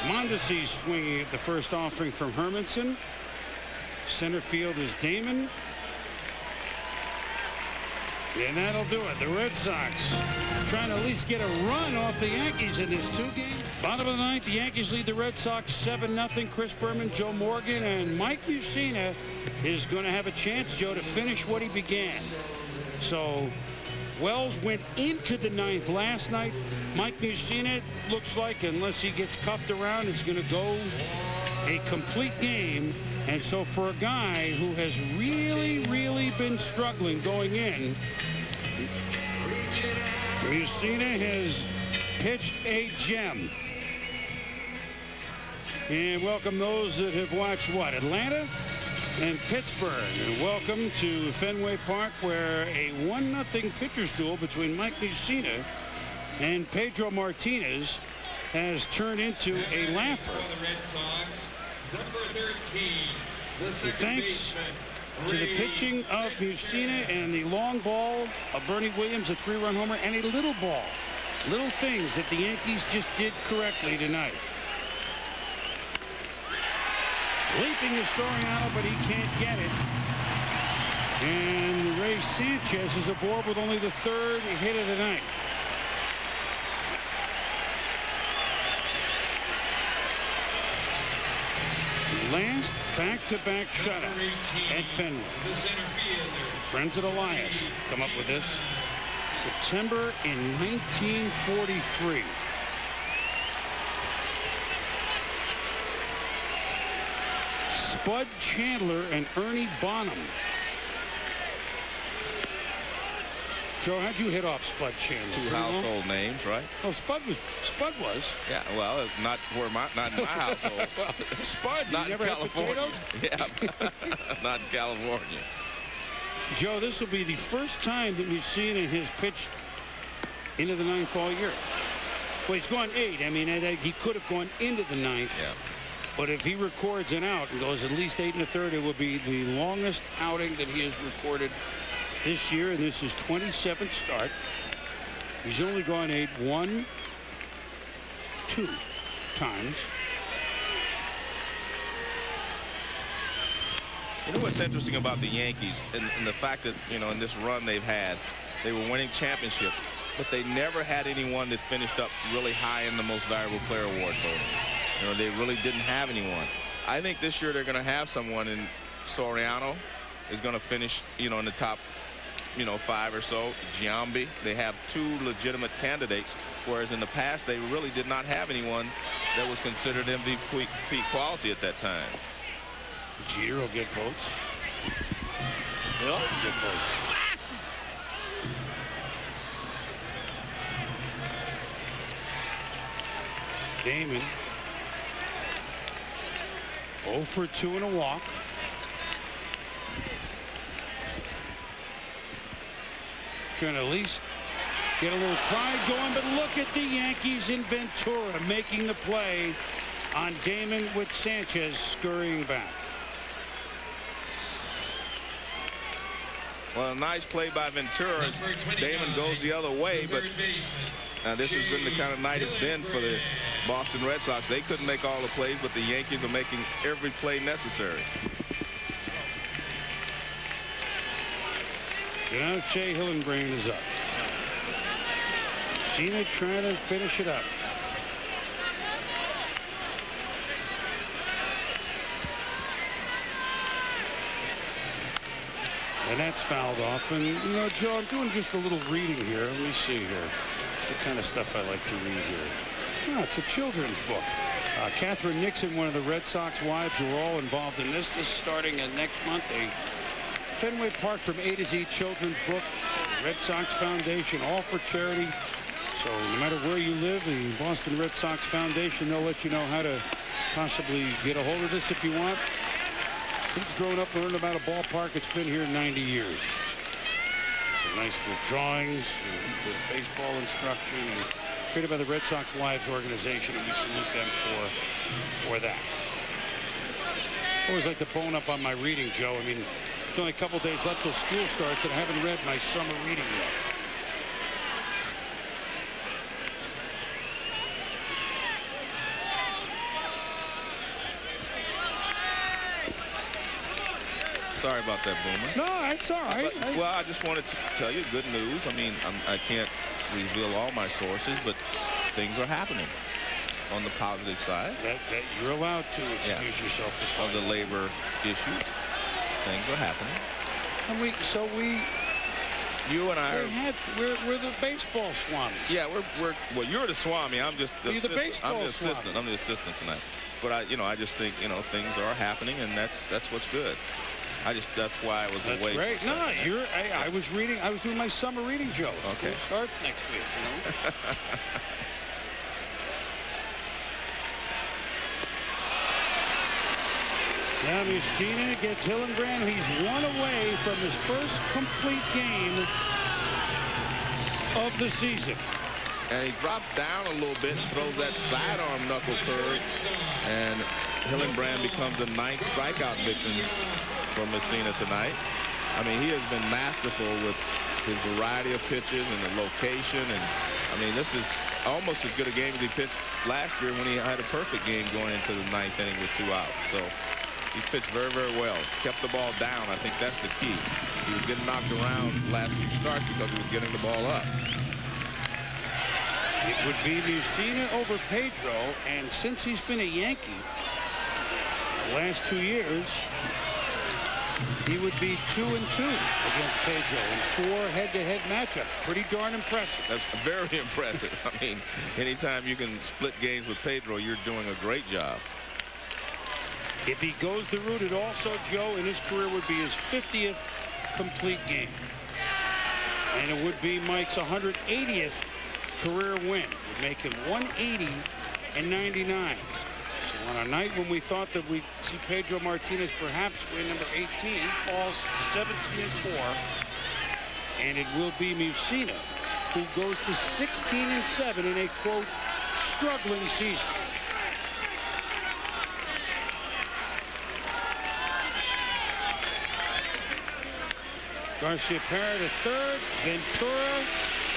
Mondesi's swinging at the first offering from Hermanson. Center field is Damon. And that'll do it. The Red Sox trying to at least get a run off the Yankees in this 2 games. Bottom of the 9th, the Yankees lead the Red Sox 7-0. Chris Berman, Joe Morgan, and Mike Mussina is going to have a chance, Joe, to finish what he began. So Wells went into the 9th last night. Mike Mussina looks like, unless he gets cuffed around, it's going to go a complete game. And so for a guy who has really been struggling going in, Mussina has pitched a gem. And welcome those that have watched Atlanta and Pittsburgh. And welcome to Fenway Park, where a 1-0 pitchers duel between Mike Mussina and Pedro Martinez has turned into a laugher. Thanks to the pitching of Mussina and the long ball of Bernie Williams, a 3-run homer, and a little ball. Little things that the Yankees just did correctly tonight. Leaping is Soriano, but he can't get it. And Ray Sanchez is aboard with only the 3rd hit of the night. Last back-to-back shutouts at Fenway. Friends at Elias come up with this. September in 1943. Spud Chandler and Ernie Bonham. Joe, how'd you hit off Spud Chandler? 2 household names, right? Well, Spud was. Yeah, well, not in my household. Well, Spud, not you never in had California. potatoes? Yeah, not in California. Joe, this will be the first time that Mussina has pitched into the 9th all year. Well, he's gone 8. I mean, he could have gone into the 9th. Yeah. But if he records an out and goes at least 8 1/3, it will be the longest outing that he has recorded this year, and this is 27th start. He's only gone 8 2 times. You know what's interesting about the Yankees and the fact that, in this run they've had, they were winning championships, but they never had anyone that finished up really high in the most valuable player award voting. They really didn't have anyone. I think this year they're going to have someone, in Soriano is going to finish, in the top, 5 or so. Giambi, they have 2 legitimate candidates, whereas in the past they really did not have anyone that was considered MVP quality at that time. Jeter will get votes. They'll all get votes. Damon. 0 for 2 and a walk. Trying to at least get a little pride going, but look at the Yankees in Ventura making the play on Damon with Sanchez scurrying back. Well, a nice play by Ventura as Damon goes the other way, but this has been the kind of night it's been for the Boston Red Sox. They couldn't make all the plays, but the Yankees are making every play necessary. So now Shea Hillenbrand is up. Mussina trying to finish it up. And that's fouled off. And, you know, Joe, I'm doing just a little reading here. Let me see here. It's the kind of stuff I like to read here. Oh, it's a children's book. Catherine Nixon, one of the Red Sox wives, who are all involved in this. This is starting next month. Fenway Park from A to Z children's book. Red Sox Foundation, all for charity. So no matter where you live, the Boston Red Sox Foundation, they'll let you know how to possibly get a hold of this if you want. Kids growing up learning about a ballpark. It's been here 90 years. Some nice little drawings, bit of baseball instruction, and created by the Red Sox Wives organization, and we salute them for that. I always like to bone up on my reading, Joe. I mean, there's only a couple days left till school starts, and I haven't read my summer reading yet. Sorry about that, Boomer. No, it's all right. Well, I just wanted to tell you good news. I mean, I can't reveal all my sources, but things are happening on the positive side. That you're allowed to excuse yourself to fight. Of the labor issues. Things are happening. And you and I we're the baseball swami. Yeah, well, you're the swami. I'm just the assistant. The baseball I'm the assistant. swami. I'm the assistant tonight. But I just think, things are happening, and that's what's good. That's why I was away. That's great. No, I was reading. I was doing my summer reading, Joe. Okay. School starts next week, you know. Now Mussina gets Hillenbrand. He's one away from his first complete game of the season. And he drops down a little bit and throws that sidearm knuckle curve. And Hillenbrand becomes a 9th strikeout victim for Mussina tonight. I mean, he has been masterful with his variety of pitches and the location. And I mean, this is almost as good a game as he pitched last year when he had a perfect game going into the 9th inning with 2 outs. So he pitched very, very well. Kept the ball down. I think that's the key. He was getting knocked around the last few starts because he was getting the ball up. It would be Mussina over Pedro, and since he's been a Yankee the last 2 years, he would be 2-2 against Pedro in 4 head-to-head matchups. Pretty darn impressive. That's very impressive. I mean, anytime you can split games with Pedro, you're doing a great job. If he goes the route, it also, Joe, in his career would be his 50th complete game. And it would be Mike's 180th career win. Would make him 180 and 99. So on a night when we thought that we'd see Pedro Martinez perhaps win number 18, he falls to 17-4. And it will be Mussina who goes to 16-7 in a, quote, struggling season. Garcia Parra to third, Ventura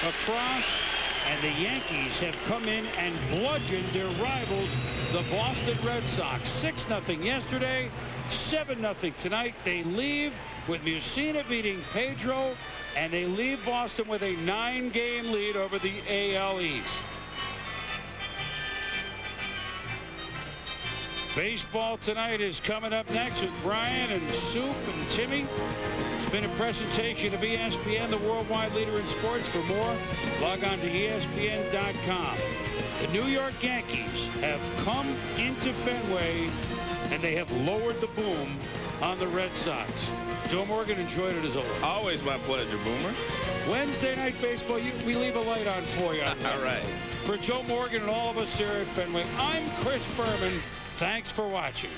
across, and the Yankees have come in and bludgeoned their rivals, the Boston Red Sox. 6-0 yesterday, 7-0 tonight. They leave with Mussina beating Pedro, and they leave Boston with a 9-game lead over the AL East. Baseball tonight is coming up next with Brian and Soup and Timmy. It's been a presentation of ESPN, the worldwide leader in sports. For more, log on to ESPN.com. The New York Yankees have come into Fenway, and they have lowered the boom on the Red Sox. Joe Morgan enjoyed it as always. Always my pleasure, Boomer. Wednesday night baseball, we leave a light on for you. All right. For Joe Morgan and all of us here at Fenway, I'm Chris Berman. Thanks for watching.